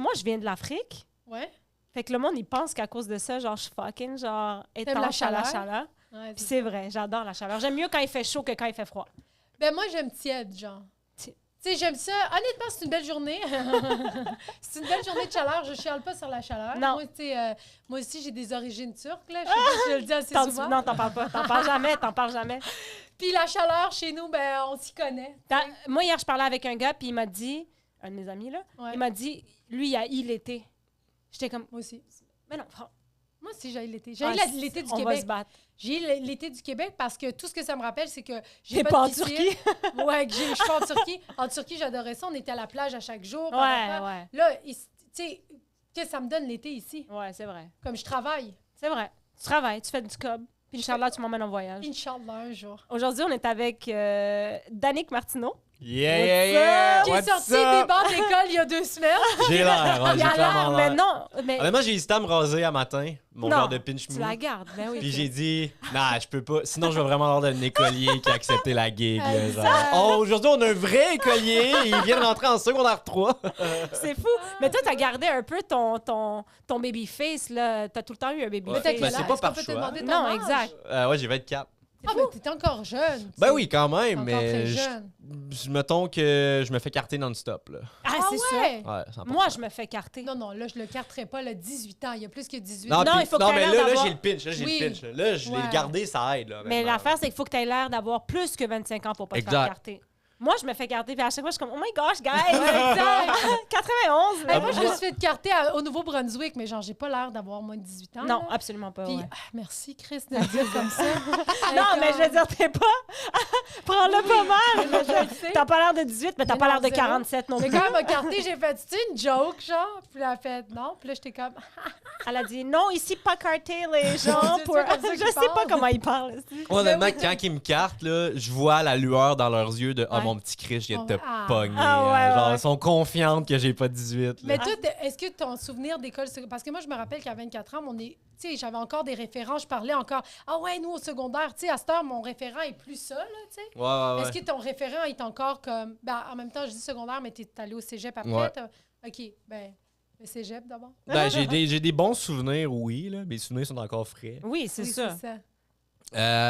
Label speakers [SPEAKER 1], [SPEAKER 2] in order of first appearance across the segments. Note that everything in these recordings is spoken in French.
[SPEAKER 1] moi, je viens de l'Afrique.
[SPEAKER 2] Ouais.
[SPEAKER 1] Fait que le monde, il pense qu'à cause de ça, genre, je suis fucking, genre, étanche à la chaleur.
[SPEAKER 2] Ouais,
[SPEAKER 1] Puis c'est vrai, j'adore la chaleur. J'aime mieux quand il fait chaud que quand il fait froid.
[SPEAKER 2] Ben moi, j'aime tiède, genre. Tu sais, j'aime ça. Honnêtement, c'est une belle journée. C'est une belle journée de chaleur. Je chiale pas sur la chaleur.
[SPEAKER 1] Non.
[SPEAKER 2] Moi, tu sais, moi aussi, j'ai des origines turques, là. Je sais pas si je le dis assez souvent.
[SPEAKER 1] Non, t'en parles pas. T'en parles jamais.
[SPEAKER 2] Puis la chaleur, chez nous, ben on s'y connaît.
[SPEAKER 1] Moi, hier, je parlais avec un gars, puis il m'a dit, un de mes amis, là,
[SPEAKER 2] Ouais.
[SPEAKER 1] il m'a dit, lui, il a eu l'été. J'étais comme,
[SPEAKER 2] Moi aussi.
[SPEAKER 1] mais non,
[SPEAKER 2] Moi aussi, j'ai l'été. J'ai l'été du
[SPEAKER 1] on va
[SPEAKER 2] Québec.
[SPEAKER 1] se battre.
[SPEAKER 2] J'ai l'été du Québec parce que tout ce que ça me rappelle, c'est que
[SPEAKER 1] T'es pas en
[SPEAKER 2] piscine.
[SPEAKER 1] Turquie?
[SPEAKER 2] Ouais, je suis pas en Turquie. En Turquie, j'adorais ça. On était à la plage à chaque jour.
[SPEAKER 1] Ouais.
[SPEAKER 2] Là, tu sais, qu'est-ce que ça me donne l'été ici?
[SPEAKER 1] Ouais, c'est vrai.
[SPEAKER 2] Comme je travaille.
[SPEAKER 1] C'est vrai. Tu travailles, tu fais du cob. Puis Inch'Allah, tu m'emmènes en voyage.
[SPEAKER 2] Inch'Allah, un jour.
[SPEAKER 1] Aujourd'hui, on est avec Danick Martineau.
[SPEAKER 3] Yeah!
[SPEAKER 2] Qui est
[SPEAKER 3] What's
[SPEAKER 2] sorti des
[SPEAKER 3] up?
[SPEAKER 2] bancs d'école il y a 2 semaines.
[SPEAKER 3] J'ai l'air, ouais,
[SPEAKER 1] Il
[SPEAKER 3] j'ai
[SPEAKER 1] a
[SPEAKER 3] clairement
[SPEAKER 1] l'air, mais
[SPEAKER 3] l'air.
[SPEAKER 1] non. Mais
[SPEAKER 3] Honnêtement, j'ai hésité à me raser à matin, mon
[SPEAKER 1] non,
[SPEAKER 3] genre de pinch
[SPEAKER 1] tu
[SPEAKER 3] mou.
[SPEAKER 1] la gardes. Ben oui.
[SPEAKER 3] Puis j'ai dit, nah, je peux pas. Sinon, je vais vraiment avoir d'un écolier qui a accepté la gig. Là,
[SPEAKER 2] Exact.
[SPEAKER 3] genre, oh, aujourd'hui, on a un vrai écolier. Il vient de rentrer en secondaire 3.
[SPEAKER 1] C'est fou. Mais toi, t'as gardé un peu ton baby face, là. T'as tout le temps eu un baby
[SPEAKER 3] Ouais.
[SPEAKER 1] face.
[SPEAKER 3] Ben, c'est pas par
[SPEAKER 2] Est-ce qu'on peut te
[SPEAKER 3] choix.
[SPEAKER 2] demander ton
[SPEAKER 1] Non,
[SPEAKER 2] âge?
[SPEAKER 1] exact.
[SPEAKER 3] Ouais, j'ai 24.
[SPEAKER 2] Ah, mais t'es encore jeune.
[SPEAKER 3] Ben oui, quand même,
[SPEAKER 2] Encore
[SPEAKER 3] mais
[SPEAKER 2] très jeune.
[SPEAKER 3] mettons que je me fais carter non-stop. Là.
[SPEAKER 1] Ah,
[SPEAKER 2] Ah
[SPEAKER 1] c'est ça.
[SPEAKER 2] ouais?
[SPEAKER 3] Ouais, 100%.
[SPEAKER 1] Moi, je me fais carter.
[SPEAKER 2] Non, non, là, je le carterai pas, le 18 ans. Il y a plus que 18
[SPEAKER 3] Non,
[SPEAKER 2] ans.
[SPEAKER 1] Non,
[SPEAKER 3] puis-
[SPEAKER 1] il faut que
[SPEAKER 3] non
[SPEAKER 1] t'aies
[SPEAKER 3] mais
[SPEAKER 1] l'air
[SPEAKER 3] là,
[SPEAKER 1] d'avoir-
[SPEAKER 3] j'ai le pinch. Là, j'ai
[SPEAKER 2] Oui.
[SPEAKER 3] le pinch. Là, je l'ai
[SPEAKER 2] Ouais.
[SPEAKER 3] gardé, ça aide. Là,
[SPEAKER 1] Mais
[SPEAKER 3] honnêtement.
[SPEAKER 1] l'affaire, c'est qu'il faut que tu aies l'air d'avoir plus que 25 ans pour pas te faire
[SPEAKER 3] Exact.
[SPEAKER 1] carter. Moi, je me fais carter, puis à chaque fois, je suis comme, oh my gosh, guys!
[SPEAKER 2] exact.
[SPEAKER 1] 91!
[SPEAKER 2] Hey,
[SPEAKER 1] mais
[SPEAKER 2] moi, je me suis fait carter au Nouveau-Brunswick, mais genre, j'ai pas l'air d'avoir moins de 18 ans.
[SPEAKER 1] Non,
[SPEAKER 2] là.
[SPEAKER 1] absolument pas.
[SPEAKER 2] Puis,
[SPEAKER 1] ouais.
[SPEAKER 2] merci, Chris, de le dire comme ça.
[SPEAKER 1] Non, mais je veux dire, t'es pas. Prends-le pas mal.
[SPEAKER 2] Je le sais.
[SPEAKER 1] T'as pas l'air de 18, mais t'as
[SPEAKER 2] Mais
[SPEAKER 1] pas
[SPEAKER 2] non,
[SPEAKER 1] l'air de
[SPEAKER 2] zéro.
[SPEAKER 1] 47 non
[SPEAKER 2] Mais
[SPEAKER 1] plus.
[SPEAKER 2] quand elle m'a carté, j'ai fait, tu sais, une joke, genre. Puis elle a fait, non. Puis là, j'étais comme,
[SPEAKER 1] Elle a dit, non, ici, pas carter les gens.
[SPEAKER 2] C'est
[SPEAKER 1] Pour...
[SPEAKER 2] ça, comme ça
[SPEAKER 1] Je
[SPEAKER 2] qu'ils
[SPEAKER 1] sais pas
[SPEAKER 2] parlent.
[SPEAKER 1] comment ils parlent.
[SPEAKER 3] Honnêtement, quand ils me cartent, là, je vois la lueur dans leurs yeux de « Oh,
[SPEAKER 2] Ouais.
[SPEAKER 3] mon petit Chris, je viens de te
[SPEAKER 2] Ah.
[SPEAKER 3] pogner.
[SPEAKER 1] Ah, ouais,
[SPEAKER 3] Genre,
[SPEAKER 1] ouais.
[SPEAKER 3] ils sont confiantes que j'ai pas 18. là.
[SPEAKER 2] Mais toi, est-ce que ton souvenir d'école, parce que moi, je me rappelle qu'à 24 ans, tu sais, j'avais encore des référents, je parlais encore, ah ouais, nous, au secondaire, tu sais, à cette heure, mon référent est plus ça, là, tu sais.
[SPEAKER 3] Ouais.
[SPEAKER 2] Est-ce que ton référent est encore comme, ben, en même temps, je dis secondaire, mais t'es allé au cégep après,
[SPEAKER 3] Ouais.
[SPEAKER 2] OK, ben, le cégep d'abord.
[SPEAKER 3] Ben, j'ai des bons souvenirs, oui. Là. Mes souvenirs sont encore frais.
[SPEAKER 1] Oui, c'est
[SPEAKER 2] Oui,
[SPEAKER 1] ça.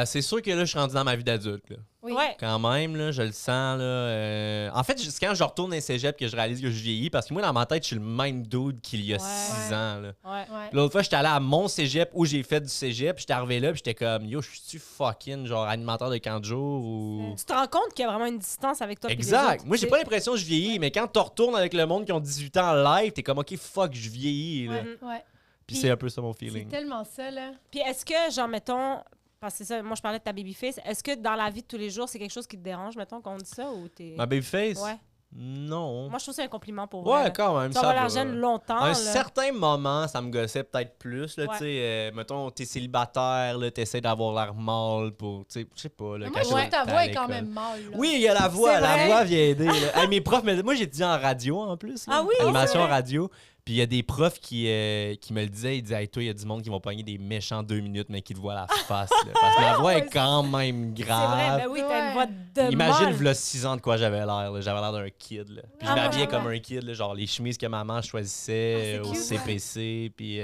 [SPEAKER 3] C'est sûr que là, je suis rendu dans ma vie d'adulte. Là.
[SPEAKER 2] Oui.
[SPEAKER 1] Ouais.
[SPEAKER 3] Quand même, là, je le sens. Là, En fait, c'est quand je retourne dans le cégep que je réalise que je vieillis. Parce que moi, dans ma tête, je suis le même dude qu'il y a
[SPEAKER 1] Ouais.
[SPEAKER 3] 6 ans. Là.
[SPEAKER 1] Ouais.
[SPEAKER 2] Ouais.
[SPEAKER 3] L'autre fois, j'étais allé à mon cégep où j'ai fait du cégep. J'étais arrivé là, puis j'étais comme, yo, je suis-tu fucking genre animateur de camp de jour ou.
[SPEAKER 1] Tu te rends compte qu'il y a vraiment une distance avec toi. puis les
[SPEAKER 3] Exact.
[SPEAKER 1] autres.
[SPEAKER 3] Moi, j'ai pas l'impression que je vieillis, mais quand tu retournes avec le monde qui ont 18 ans en live, t'es comme, OK, fuck, je vieillis. Là.
[SPEAKER 1] Ouais.
[SPEAKER 2] Ouais.
[SPEAKER 3] Puis c'est un peu ça mon
[SPEAKER 2] C'est
[SPEAKER 3] feeling.
[SPEAKER 2] tellement ça, là.
[SPEAKER 1] Puis est-ce que, genre, mettons, parce que c'est ça, moi, je parlais de ta babyface, est-ce que dans la vie de tous les jours, c'est quelque chose qui te dérange, mettons, qu'on dit ça ou t'es.
[SPEAKER 3] Ma babyface?
[SPEAKER 1] Ouais.
[SPEAKER 3] Non.
[SPEAKER 1] Moi, je trouve que c'est un compliment pour vrai.
[SPEAKER 3] Ouais,
[SPEAKER 1] là.
[SPEAKER 3] quand même.
[SPEAKER 1] Tu vas avoir
[SPEAKER 3] Ça
[SPEAKER 1] l'air
[SPEAKER 3] va.
[SPEAKER 1] jeune longtemps.
[SPEAKER 3] À un
[SPEAKER 1] là.
[SPEAKER 3] certain moment, ça me gossait peut-être plus. Là,
[SPEAKER 1] Ouais.
[SPEAKER 3] tu sais, mettons, t'es célibataire, là, t'essaies d'avoir l'air mâle pour, tu sais, je sais pas. Là,
[SPEAKER 2] Mais
[SPEAKER 3] quand
[SPEAKER 2] moi, je
[SPEAKER 3] j'étais
[SPEAKER 2] trouve que ta
[SPEAKER 3] à
[SPEAKER 2] voix est quand
[SPEAKER 3] l'école.
[SPEAKER 2] même mal, là.
[SPEAKER 3] Oui, il y a la voix.
[SPEAKER 1] C'est
[SPEAKER 3] La
[SPEAKER 1] vrai?
[SPEAKER 3] voix vient aider. Là. Hey, mes profs, mais moi, j'étudie en radio en plus. là.
[SPEAKER 1] Ah oui,
[SPEAKER 3] Animation
[SPEAKER 1] c'est vrai.
[SPEAKER 3] radio. Puis il y a des profs qui me le disaient. Ils disaient, hey, toi, il y a du monde qui vont pogner des méchants 2 minutes, mais qui te voient la face. Là, parce que la voix est quand même
[SPEAKER 1] C'est
[SPEAKER 3] grave.
[SPEAKER 1] vrai, ben oui, t'as
[SPEAKER 2] Ouais.
[SPEAKER 1] une voix de
[SPEAKER 3] Imagine,
[SPEAKER 1] molle.
[SPEAKER 3] v'là 6 ans de quoi j'avais l'air. Là. J'avais l'air d'un kid. Là. Puis
[SPEAKER 1] Ah,
[SPEAKER 3] je m'habillais
[SPEAKER 1] ouais,
[SPEAKER 3] comme
[SPEAKER 1] ouais.
[SPEAKER 3] un kid. Là, genre les chemises que maman choisissait
[SPEAKER 2] Ah,
[SPEAKER 3] au
[SPEAKER 2] c'est cute.
[SPEAKER 3] CPC, puis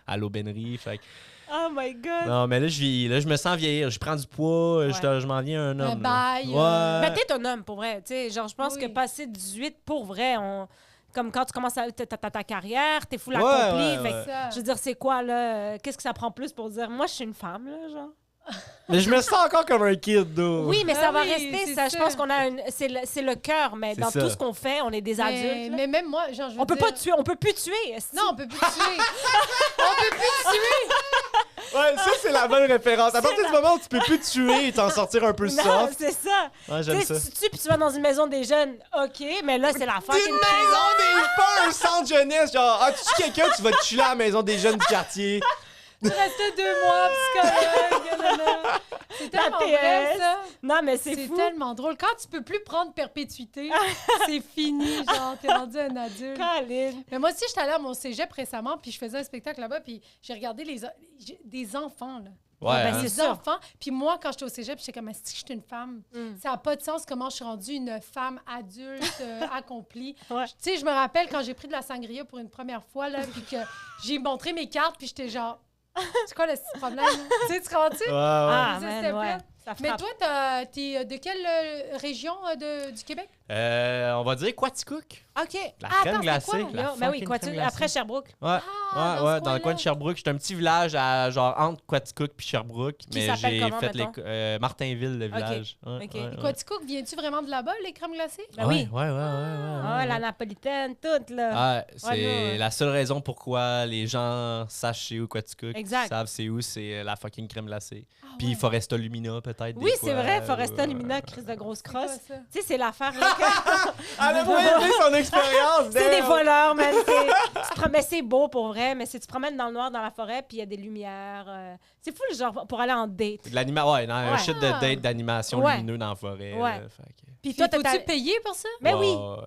[SPEAKER 3] à l'aubainerie. Fait que-
[SPEAKER 1] Oh my God.
[SPEAKER 3] Non, mais là, je me sens vieillir. Je prends du poids.
[SPEAKER 1] Ouais.
[SPEAKER 3] Je m'en viens un homme. là.
[SPEAKER 2] bail,
[SPEAKER 3] Ouais.
[SPEAKER 1] Mais t'es un homme, pour vrai. Tu sais, genre, je pense
[SPEAKER 2] Oui.
[SPEAKER 1] que passer 18, pour vrai, comme quand tu commences ta carrière, t'es full
[SPEAKER 3] Ouais,
[SPEAKER 1] accompli.
[SPEAKER 3] ouais,
[SPEAKER 1] Fait que,
[SPEAKER 3] ouais.
[SPEAKER 2] Ça.
[SPEAKER 1] je veux dire, c'est quoi, là? Qu'est-ce que ça prend plus pour dire, moi, je suis une femme, là, genre?
[SPEAKER 3] Mais je me sens encore comme un kid, though.
[SPEAKER 1] Oui, mais
[SPEAKER 2] Ah
[SPEAKER 1] ça va
[SPEAKER 2] oui,
[SPEAKER 1] rester,
[SPEAKER 2] c'est
[SPEAKER 1] ça. Je
[SPEAKER 2] ça.
[SPEAKER 1] pense qu'on a c'est le cœur, mais
[SPEAKER 3] C'est
[SPEAKER 1] dans
[SPEAKER 3] ça.
[SPEAKER 1] tout ce qu'on fait, on est des adultes. là.
[SPEAKER 2] Mais même moi, genre, je veux
[SPEAKER 1] On peut
[SPEAKER 2] dire-
[SPEAKER 1] pas tuer, on peut plus tuer. esti.
[SPEAKER 2] Non, on peut plus tuer. On peut plus tuer.
[SPEAKER 3] Ouais, ça, c'est la bonne référence. À partir du moment où tu peux plus tuer et t'en sortir un peu
[SPEAKER 1] Non,
[SPEAKER 3] soft.
[SPEAKER 1] c'est ça.
[SPEAKER 3] Ouais,
[SPEAKER 1] Tu
[SPEAKER 3] j'aime
[SPEAKER 1] sais,
[SPEAKER 3] ça.
[SPEAKER 1] si tu tues puis tu vas dans une maison des jeunes, OK, mais là, c'est la fin.
[SPEAKER 3] Une maison des... Pas un centre jeunesse, genre, ah, tu tues quelqu'un, tu vas te tuer à la maison des jeunes du quartier.
[SPEAKER 2] Tu restais 2 mois, psychologue. nanana. C'est tellement
[SPEAKER 1] TS.
[SPEAKER 2] vrai, ça.
[SPEAKER 1] Non, mais c'est
[SPEAKER 2] C'est
[SPEAKER 1] fou.
[SPEAKER 2] tellement drôle. Quand tu peux plus prendre perpétuité, c'est fini, genre, t'es rendu un adulte.
[SPEAKER 1] Colin.
[SPEAKER 2] Mais moi aussi, j'étais allée à mon cégep récemment, puis je faisais un spectacle là-bas, puis j'ai regardé des enfants, là.
[SPEAKER 3] Ouais,
[SPEAKER 1] ben,
[SPEAKER 3] hein.
[SPEAKER 1] c'est
[SPEAKER 2] des
[SPEAKER 1] ça.
[SPEAKER 2] enfants. Puis moi, quand j'étais au cégep, j'étais comme, si j'étais une femme, ça n'a pas de sens comment je suis rendue une femme adulte, accomplie.
[SPEAKER 1] Ouais.
[SPEAKER 2] Tu sais, je me rappelle quand j'ai pris de la sangria pour une première fois, là, puis que j'ai montré mes cartes, puis j'étais genre, c'est quoi le petit problème? Tu sais, tu comprends-tu?
[SPEAKER 3] Ouais, ouais.
[SPEAKER 1] Ah,
[SPEAKER 2] Ça,
[SPEAKER 1] man,
[SPEAKER 2] c'était
[SPEAKER 1] ouais.
[SPEAKER 2] plat.
[SPEAKER 1] Ça
[SPEAKER 2] Mais
[SPEAKER 1] frappe.
[SPEAKER 2] toi, t'es de quelle région du Québec?
[SPEAKER 3] On va dire Quaticook.
[SPEAKER 1] OK.
[SPEAKER 3] La
[SPEAKER 2] Ah,
[SPEAKER 3] crème
[SPEAKER 2] attends,
[SPEAKER 3] glacée.
[SPEAKER 2] c'est quoi?
[SPEAKER 3] La
[SPEAKER 1] Ben oui,
[SPEAKER 3] fucking
[SPEAKER 1] quoi,
[SPEAKER 3] crème glacée.
[SPEAKER 1] après Sherbrooke.
[SPEAKER 3] Ouais,
[SPEAKER 2] Ah,
[SPEAKER 3] dans le coin de Sherbrooke. C'est un petit village à, genre entre Quaticook puis Sherbrooke.
[SPEAKER 1] Qui
[SPEAKER 3] mais
[SPEAKER 1] s'appelle
[SPEAKER 3] j'ai
[SPEAKER 1] comment,
[SPEAKER 3] fait
[SPEAKER 1] mettons?
[SPEAKER 3] Martinville, le village. Ouais,
[SPEAKER 1] Ok.
[SPEAKER 3] ouais, ouais.
[SPEAKER 2] Quaticook, viens-tu vraiment de là-bas, les crèmes glacées?
[SPEAKER 1] Ben
[SPEAKER 3] Ouais,
[SPEAKER 1] oui.
[SPEAKER 3] ouais.
[SPEAKER 1] Ah, la napolitaine, toute, là.
[SPEAKER 3] Ah, c'est
[SPEAKER 1] Ouais,
[SPEAKER 3] la seule raison pourquoi les gens sachent c'est où Quaticook.
[SPEAKER 1] Exact.
[SPEAKER 3] Ils savent c'est où, c'est la fucking crème glacée.
[SPEAKER 2] Ah,
[SPEAKER 3] Puis
[SPEAKER 2] ouais.
[SPEAKER 3] Foresta Lumina, peut-être.
[SPEAKER 1] Oui,
[SPEAKER 3] des
[SPEAKER 1] c'est
[SPEAKER 3] fois,
[SPEAKER 1] vrai, Foresta
[SPEAKER 3] ou,
[SPEAKER 1] Lumina, crise de grosse
[SPEAKER 2] C'est quoi,
[SPEAKER 1] crosse.
[SPEAKER 2] ça?
[SPEAKER 1] Tu sais, c'est l'affaire, là, que-
[SPEAKER 3] Elle a pas aimé son expérience!
[SPEAKER 1] c'est des
[SPEAKER 3] damn!
[SPEAKER 1] voleurs, man. Mais c'est beau, pour vrai, mais tu te promènes dans le noir, dans la forêt, puis il y a des lumières. C'est fou, le genre, pour aller en date.
[SPEAKER 3] De l'anima, ouais, un
[SPEAKER 1] Ouais.
[SPEAKER 3] shit de date d'animation
[SPEAKER 1] Ouais.
[SPEAKER 3] lumineux dans la forêt.
[SPEAKER 1] Ouais.
[SPEAKER 3] là, fait que-
[SPEAKER 1] Puis
[SPEAKER 2] Puis
[SPEAKER 1] toi,
[SPEAKER 2] faut-tu payer pour ça?
[SPEAKER 1] Mais
[SPEAKER 3] Ouais,
[SPEAKER 1] oui,
[SPEAKER 3] ouais.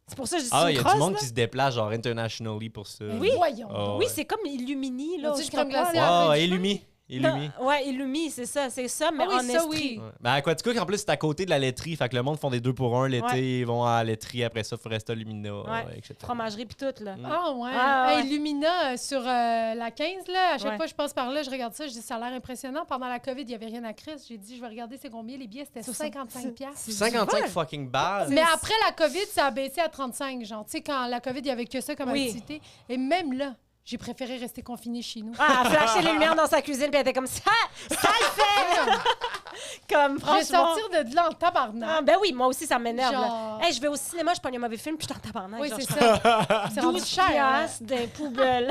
[SPEAKER 1] c'est pour ça que je dis
[SPEAKER 3] Ah,
[SPEAKER 1] une
[SPEAKER 3] il y a
[SPEAKER 1] crosse,
[SPEAKER 3] du monde
[SPEAKER 1] là.
[SPEAKER 3] qui se déplace, genre internationally pour ça.
[SPEAKER 1] Oui.
[SPEAKER 2] Voyons.
[SPEAKER 3] Ah,
[SPEAKER 1] Oui,
[SPEAKER 3] ouais.
[SPEAKER 1] c'est comme Illumini, là.
[SPEAKER 2] As-tu
[SPEAKER 1] je
[SPEAKER 2] une
[SPEAKER 1] sais pas
[SPEAKER 2] crème
[SPEAKER 1] quoi,
[SPEAKER 2] glacée
[SPEAKER 1] là.
[SPEAKER 2] à la
[SPEAKER 3] Ah,
[SPEAKER 2] fin du
[SPEAKER 3] Illumi. Illumi.
[SPEAKER 1] Non, ouais, Illumi, c'est ça, mais
[SPEAKER 2] Ah oui,
[SPEAKER 1] en
[SPEAKER 2] ça,
[SPEAKER 1] esprit.
[SPEAKER 2] oui.
[SPEAKER 3] Ouais. Ben, à Quaticook, en plus, c'est à côté de la laiterie. Fait que le monde font des 2 pour 1 l'été.
[SPEAKER 1] Ouais.
[SPEAKER 3] Ils vont à la laiterie, après ça, Foresta Lumina,
[SPEAKER 1] Ouais.
[SPEAKER 3] etc.
[SPEAKER 1] Fromagerie, puis tout, là.
[SPEAKER 3] Mm.
[SPEAKER 2] Ah ouais.
[SPEAKER 1] Ah, ouais.
[SPEAKER 2] Hey, Lumina, sur la 15, là, à chaque
[SPEAKER 1] Ouais.
[SPEAKER 2] fois que je passe par là, je regarde ça, je dis ça a l'air impressionnant. Pendant la COVID, il n'y avait rien à crise. J'ai dit, je vais regarder c'est combien les billets. C'était 55 piastres.
[SPEAKER 3] 55 fucking balles.
[SPEAKER 2] Mais après la COVID, ça a baissé à 35, genre. Tu sais, quand la COVID, il n'y avait que ça comme
[SPEAKER 1] Oui.
[SPEAKER 2] activité. Et même là, j'ai préféré rester confinée chez nous.
[SPEAKER 1] Ah, elle flashait les lumières dans sa cuisine, puis elle était comme ça le fait! Comme,
[SPEAKER 2] Je vais
[SPEAKER 1] franchement.
[SPEAKER 2] sortir de là en tabarnak.
[SPEAKER 1] Ah, ben oui, moi aussi, ça m'énerve. là.
[SPEAKER 2] Genre-
[SPEAKER 1] Hey, je vais au cinéma, je pogne un mauvais film, puis je suis en tabarnak.
[SPEAKER 2] Oui,
[SPEAKER 1] genre,
[SPEAKER 2] c'est
[SPEAKER 1] je
[SPEAKER 2] ça. C'est rendu
[SPEAKER 1] 12
[SPEAKER 2] cher. hein.
[SPEAKER 1] piastres d'un poubelle.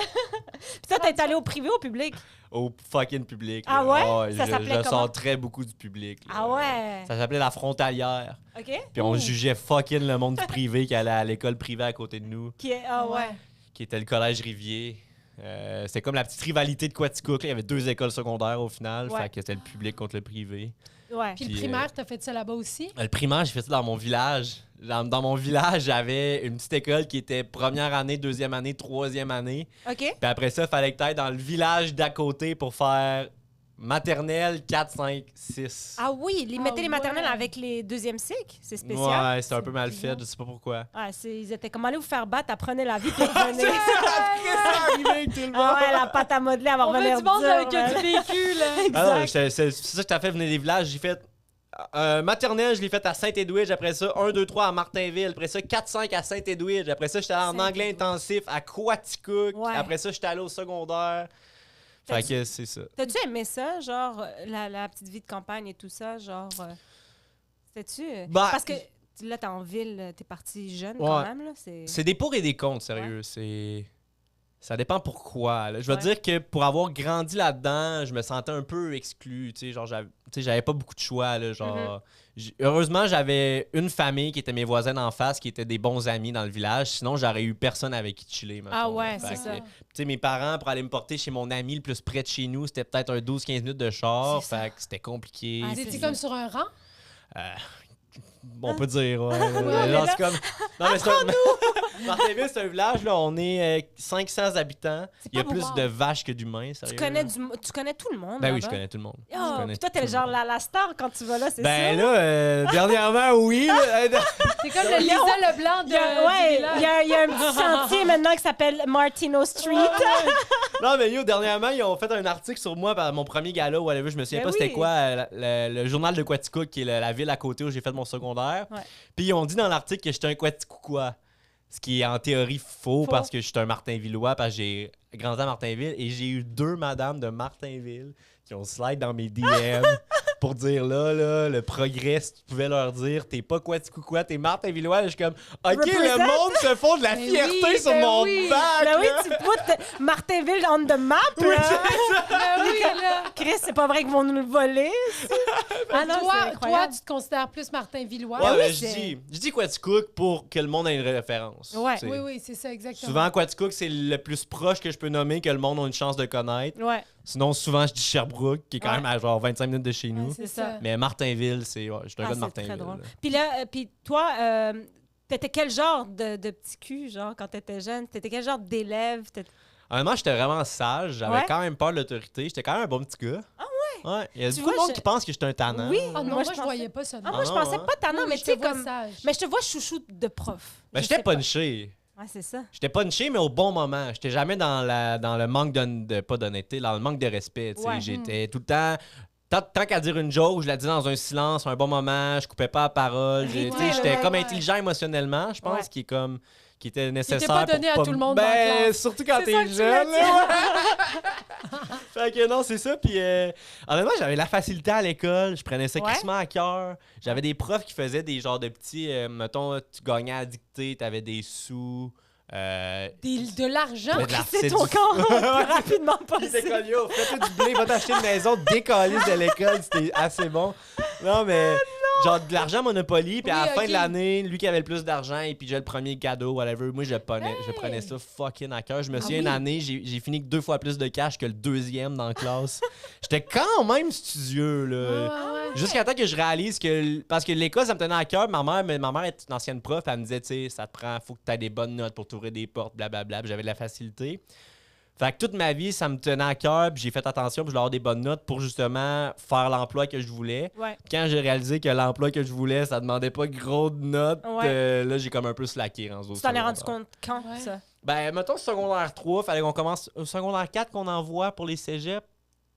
[SPEAKER 1] Puis toi, t'es allé au privé ou au public?
[SPEAKER 3] Au fucking public.
[SPEAKER 1] Ah
[SPEAKER 3] là.
[SPEAKER 1] ouais? Ça
[SPEAKER 3] je
[SPEAKER 1] s'appelait
[SPEAKER 3] je
[SPEAKER 1] comment?
[SPEAKER 3] sors très beaucoup du public. là.
[SPEAKER 1] Ah ouais?
[SPEAKER 3] Ça s'appelait La Frontalière.
[SPEAKER 1] OK?
[SPEAKER 3] Puis on jugeait fucking le monde du privé qui allait à l'école privée à côté de nous,
[SPEAKER 1] Qui est... Ah ouais.
[SPEAKER 3] qui était le collège Rivier. C'était comme la petite rivalité de Quaticook. là. Il y avait 2 écoles secondaires au final.
[SPEAKER 1] Ouais.
[SPEAKER 3] Fait que c'était le public contre le privé.
[SPEAKER 1] Ouais.
[SPEAKER 2] Puis
[SPEAKER 3] Puis,
[SPEAKER 2] le primaire, t'as fait ça là-bas aussi?
[SPEAKER 3] Le primaire, j'ai fait ça dans mon village. Dans mon village, j'avais une petite école qui était première année, deuxième année, troisième année.
[SPEAKER 1] OK?
[SPEAKER 3] Puis après ça, il fallait que tu ailles dans le village d'à côté pour faire maternelle 4, 5, 6.
[SPEAKER 1] Ah oui, ils
[SPEAKER 2] Ah
[SPEAKER 1] mettaient les maternelles
[SPEAKER 2] ouais.
[SPEAKER 1] avec les deuxième cycles. C'est spécial.
[SPEAKER 3] Ouais, c'était un peu mal
[SPEAKER 2] bizarre.
[SPEAKER 3] fait, je sais pas pourquoi.
[SPEAKER 1] Ah, ils étaient comme, allez vous faire battre, apprenez la vie, puis revenez. Ah ouais, la pâte à modeler, elle va
[SPEAKER 2] On veut
[SPEAKER 1] revenir
[SPEAKER 2] du monde
[SPEAKER 1] dure,
[SPEAKER 2] avec
[SPEAKER 1] man.
[SPEAKER 2] du vécu, là.
[SPEAKER 3] Ah non,
[SPEAKER 1] Exact.
[SPEAKER 3] c'est ça que t'as fait venir des villages. J'ai fait maternelle, je l'ai fait à Saint-Édouard. Après ça, 1, 2, 3 à Martinville. Après ça, 4, 5 à Saint-Édouard. Après ça, j'étais allé en anglais
[SPEAKER 2] Saint-Édouard.
[SPEAKER 3] intensif à Quaticook.
[SPEAKER 1] Ouais.
[SPEAKER 3] Après ça, j'étais allé au secondaire. Fait que c'est ça.
[SPEAKER 1] T'as-tu aimé ça, genre, la petite vie de campagne et tout ça, genre... C'était-tu...
[SPEAKER 3] Bah,
[SPEAKER 1] Parce que là, t'es en ville, t'es parti jeune
[SPEAKER 3] Ouais.
[SPEAKER 1] quand même, là.
[SPEAKER 3] C'est des pour et des contre, sérieux. C'est... Ça dépend pourquoi. là. Je vais
[SPEAKER 1] Ouais.
[SPEAKER 3] dire que pour avoir grandi là-dedans, je me sentais un peu exclu. Tu sais, genre, j'avais pas beaucoup de choix. Là, genre... Heureusement, j'avais une famille qui était mes voisins d'en face, qui étaient des bons amis dans le village. Sinon, j'aurais eu personne avec qui chiller. mettons,
[SPEAKER 1] Ah
[SPEAKER 3] là.
[SPEAKER 1] ouais,
[SPEAKER 3] Fait
[SPEAKER 1] c'est
[SPEAKER 3] que,
[SPEAKER 1] ça.
[SPEAKER 3] tu sais, mes parents, pour aller me porter chez mon ami le plus près de chez nous, c'était peut-être un 12-15 minutes de char.
[SPEAKER 1] C'est ça.
[SPEAKER 3] Fait que c'était compliqué.
[SPEAKER 1] Ah,
[SPEAKER 2] Vous
[SPEAKER 1] c'est
[SPEAKER 2] étiez
[SPEAKER 1] ça.
[SPEAKER 2] comme sur un rang?
[SPEAKER 3] On peut dire, ouais.
[SPEAKER 1] mais
[SPEAKER 3] Genre,
[SPEAKER 1] là-
[SPEAKER 3] c'est comme... Non, mais c'est un... Martinville, c'est un village, là, on est 500 habitants. Il y a
[SPEAKER 1] pas
[SPEAKER 3] plus
[SPEAKER 1] beaucoup.
[SPEAKER 3] de vaches que d'humains,
[SPEAKER 1] Tu
[SPEAKER 3] sérieux.
[SPEAKER 1] connais,
[SPEAKER 3] là.
[SPEAKER 1] tu connais tout le monde,
[SPEAKER 3] Ben oui,
[SPEAKER 1] là-bas.
[SPEAKER 3] je connais tout le monde. Je
[SPEAKER 1] Ah,
[SPEAKER 3] connais
[SPEAKER 1] puis toi, t'es
[SPEAKER 3] tout le
[SPEAKER 1] genre
[SPEAKER 3] monde.
[SPEAKER 1] la star quand tu vas là, c'est
[SPEAKER 3] Ben
[SPEAKER 1] ça?
[SPEAKER 3] là, dernièrement, oui. là.
[SPEAKER 2] C'est comme le Lisa Leblanc
[SPEAKER 1] Il y a, ouais,
[SPEAKER 2] du
[SPEAKER 1] il
[SPEAKER 2] village.
[SPEAKER 1] y a un petit sentier maintenant qui s'appelle Martino Street.
[SPEAKER 3] Non, mais yo, dernièrement, ils ont fait un article sur moi, par mon premier gala, whatever, je me souviens
[SPEAKER 1] Ben
[SPEAKER 3] pas c'était
[SPEAKER 1] oui.
[SPEAKER 3] quoi, le journal de Quaticook, qui est la ville à côté où j'ai fait mon secondaire.
[SPEAKER 1] Ouais.
[SPEAKER 3] Puis ils ont dit dans l'article que j'étais un Quaticoucois. Ce qui est en théorie faux,
[SPEAKER 1] Faux.
[SPEAKER 3] parce que je suis un Martinvillois, parce que j'ai grandi à Martinville et j'ai eu 2 madames de Martinville qui ont slide dans mes DM pour dire là, le progrès, si tu pouvais leur dire, t'es pas Quaticoukouis, t'es Martinvillois. Je suis comme, OK,
[SPEAKER 1] Represent.
[SPEAKER 3] le monde se font de la
[SPEAKER 2] Mais
[SPEAKER 3] fierté
[SPEAKER 2] oui,
[SPEAKER 3] sur
[SPEAKER 2] ben
[SPEAKER 3] mon
[SPEAKER 2] oui.
[SPEAKER 3] bac.
[SPEAKER 1] Ben oui,
[SPEAKER 3] là.
[SPEAKER 1] tu putes Martinville on the map,
[SPEAKER 3] Oui,
[SPEAKER 1] là.
[SPEAKER 3] c'est
[SPEAKER 2] Ben oui, là.
[SPEAKER 1] Chris, c'est pas vrai qu'ils vont nous le voler. Ah non, c'est
[SPEAKER 2] Toi,
[SPEAKER 1] incroyable.
[SPEAKER 2] tu te considères plus Martin Villois.
[SPEAKER 3] Ouais,
[SPEAKER 1] oui,
[SPEAKER 3] mais
[SPEAKER 1] c'est-
[SPEAKER 3] je dis Quaticook pour que le monde ait une référence.
[SPEAKER 1] Ouais.
[SPEAKER 3] tu sais.
[SPEAKER 2] Oui, oui, c'est ça, exactement.
[SPEAKER 3] Souvent, Quaticook, c'est le plus proche que je peux nommer que le monde a une chance de connaître.
[SPEAKER 1] Ouais,
[SPEAKER 3] Sinon, souvent, je dis Sherbrooke, qui est quand
[SPEAKER 1] Ouais.
[SPEAKER 3] même à genre 25 minutes de chez nous.
[SPEAKER 2] Ouais,
[SPEAKER 1] c'est ça.
[SPEAKER 3] Mais Martinville, c'est. Ouais, je suis un
[SPEAKER 1] Ah,
[SPEAKER 3] gars de
[SPEAKER 1] c'est
[SPEAKER 3] Martinville.
[SPEAKER 1] très drôle.
[SPEAKER 3] là.
[SPEAKER 1] Puis là, puis toi, t'étais quel genre de petit cul, genre, quand t'étais jeune? T'étais quel genre d'élève?
[SPEAKER 3] Honnêtement, j'étais vraiment sage. J'avais
[SPEAKER 1] Ouais.
[SPEAKER 3] quand même peur de l'autorité. J'étais quand même un bon petit gars. Ouais, il y a
[SPEAKER 1] Tu
[SPEAKER 3] beaucoup de
[SPEAKER 1] vois,
[SPEAKER 3] monde qui pense que je suis un tannant.
[SPEAKER 1] Oui.
[SPEAKER 2] Ah non,
[SPEAKER 1] Moi,
[SPEAKER 2] moi,
[SPEAKER 1] je
[SPEAKER 2] je
[SPEAKER 1] pensais-
[SPEAKER 2] voyais pas ça. de
[SPEAKER 1] Ah,
[SPEAKER 2] même.
[SPEAKER 1] moi, je
[SPEAKER 3] non,
[SPEAKER 1] pensais
[SPEAKER 3] hein?
[SPEAKER 1] pas tannant,
[SPEAKER 2] Oui,
[SPEAKER 1] mais
[SPEAKER 2] je
[SPEAKER 1] tu sais,
[SPEAKER 2] te vois
[SPEAKER 1] comme.
[SPEAKER 2] sage.
[SPEAKER 1] Mais je te vois chouchou de prof.
[SPEAKER 3] Ben,
[SPEAKER 1] Je
[SPEAKER 3] j'étais
[SPEAKER 1] sais pas.
[SPEAKER 3] punché.
[SPEAKER 1] Ouais, c'est ça.
[SPEAKER 3] J'étais punché, mais au bon moment. J'étais jamais dans le manque pas d'honnêteté, dans le manque de respect. Tu sais.
[SPEAKER 1] Ouais.
[SPEAKER 3] J'étais tout le temps. Tant qu'à dire une joke, je la disais dans un silence, un bon moment, je coupais pas la parole. Tu sais,
[SPEAKER 1] Ouais,
[SPEAKER 3] j'étais
[SPEAKER 1] ouais,
[SPEAKER 3] comme
[SPEAKER 2] ouais.
[SPEAKER 3] intelligent émotionnellement, je pense,
[SPEAKER 1] Ouais.
[SPEAKER 3] qui était nécessaire.
[SPEAKER 2] Qui était pas donné
[SPEAKER 3] pour
[SPEAKER 2] à tout le monde dans la
[SPEAKER 3] Ben,
[SPEAKER 2] classe.
[SPEAKER 3] surtout quand
[SPEAKER 1] C'est ça
[SPEAKER 3] t'es
[SPEAKER 1] que tu
[SPEAKER 3] jeune.
[SPEAKER 1] m'as
[SPEAKER 3] là, ouais. Fait que non, c'est ça. Puis honnêtement, j'avais la facilité à l'école. Je prenais ça
[SPEAKER 1] Ouais.
[SPEAKER 3] crissement à cœur. J'avais des profs qui faisaient des genres de petits. Mettons, tu gagnais à dictée, t'avais des sous.
[SPEAKER 2] De l'argent.
[SPEAKER 3] Mais de la-
[SPEAKER 1] C'est
[SPEAKER 3] c'est
[SPEAKER 1] ton
[SPEAKER 3] du-
[SPEAKER 1] corps le plus rapidement
[SPEAKER 3] Les
[SPEAKER 1] possible.
[SPEAKER 3] écoliers, fais-toi du blé, va t'acheter une maison, décalisse de l'école, c'était assez bon. Non, mais genre de l'argent Monopoly, puis à la
[SPEAKER 2] Oui,
[SPEAKER 3] fin
[SPEAKER 2] ok.
[SPEAKER 3] de l'année, lui qui avait le plus d'argent, et puis j'ai le premier cadeau, whatever. Moi, je prenais
[SPEAKER 2] Hey!
[SPEAKER 3] ça fucking à cœur. Je me souviens,
[SPEAKER 2] oui?
[SPEAKER 3] une année, j'ai fini avec 2 fois plus de cash que le deuxième dans la classe. J'étais quand même studieux, là.
[SPEAKER 2] Ouais, ouais.
[SPEAKER 3] Jusqu'à temps que je réalise que. Parce que l'école, ça me tenait à cœur. Ma mère est une ancienne prof. Elle me disait, tu sais, ça te prend, faut que tu aies des bonnes notes pour t'ouvrir des portes, blablabla. Puis j'avais de la facilité. Fait que toute ma vie, ça me tenait à cœur. Puis j'ai fait attention. Puis je voulais avoir des bonnes notes pour justement faire l'emploi que je voulais.
[SPEAKER 1] Ouais.
[SPEAKER 3] Puis quand j'ai réalisé que l'emploi que je voulais, ça demandait pas gros de notes,
[SPEAKER 1] Ouais.
[SPEAKER 3] là, j'ai comme un peu slacké en
[SPEAKER 1] Tu t'en es rendu compte quand,
[SPEAKER 2] Ouais.
[SPEAKER 1] ça?
[SPEAKER 3] Ben, mettons secondaire 3, fallait qu'on commence. Secondaire 4 qu'on envoie pour les cégeps.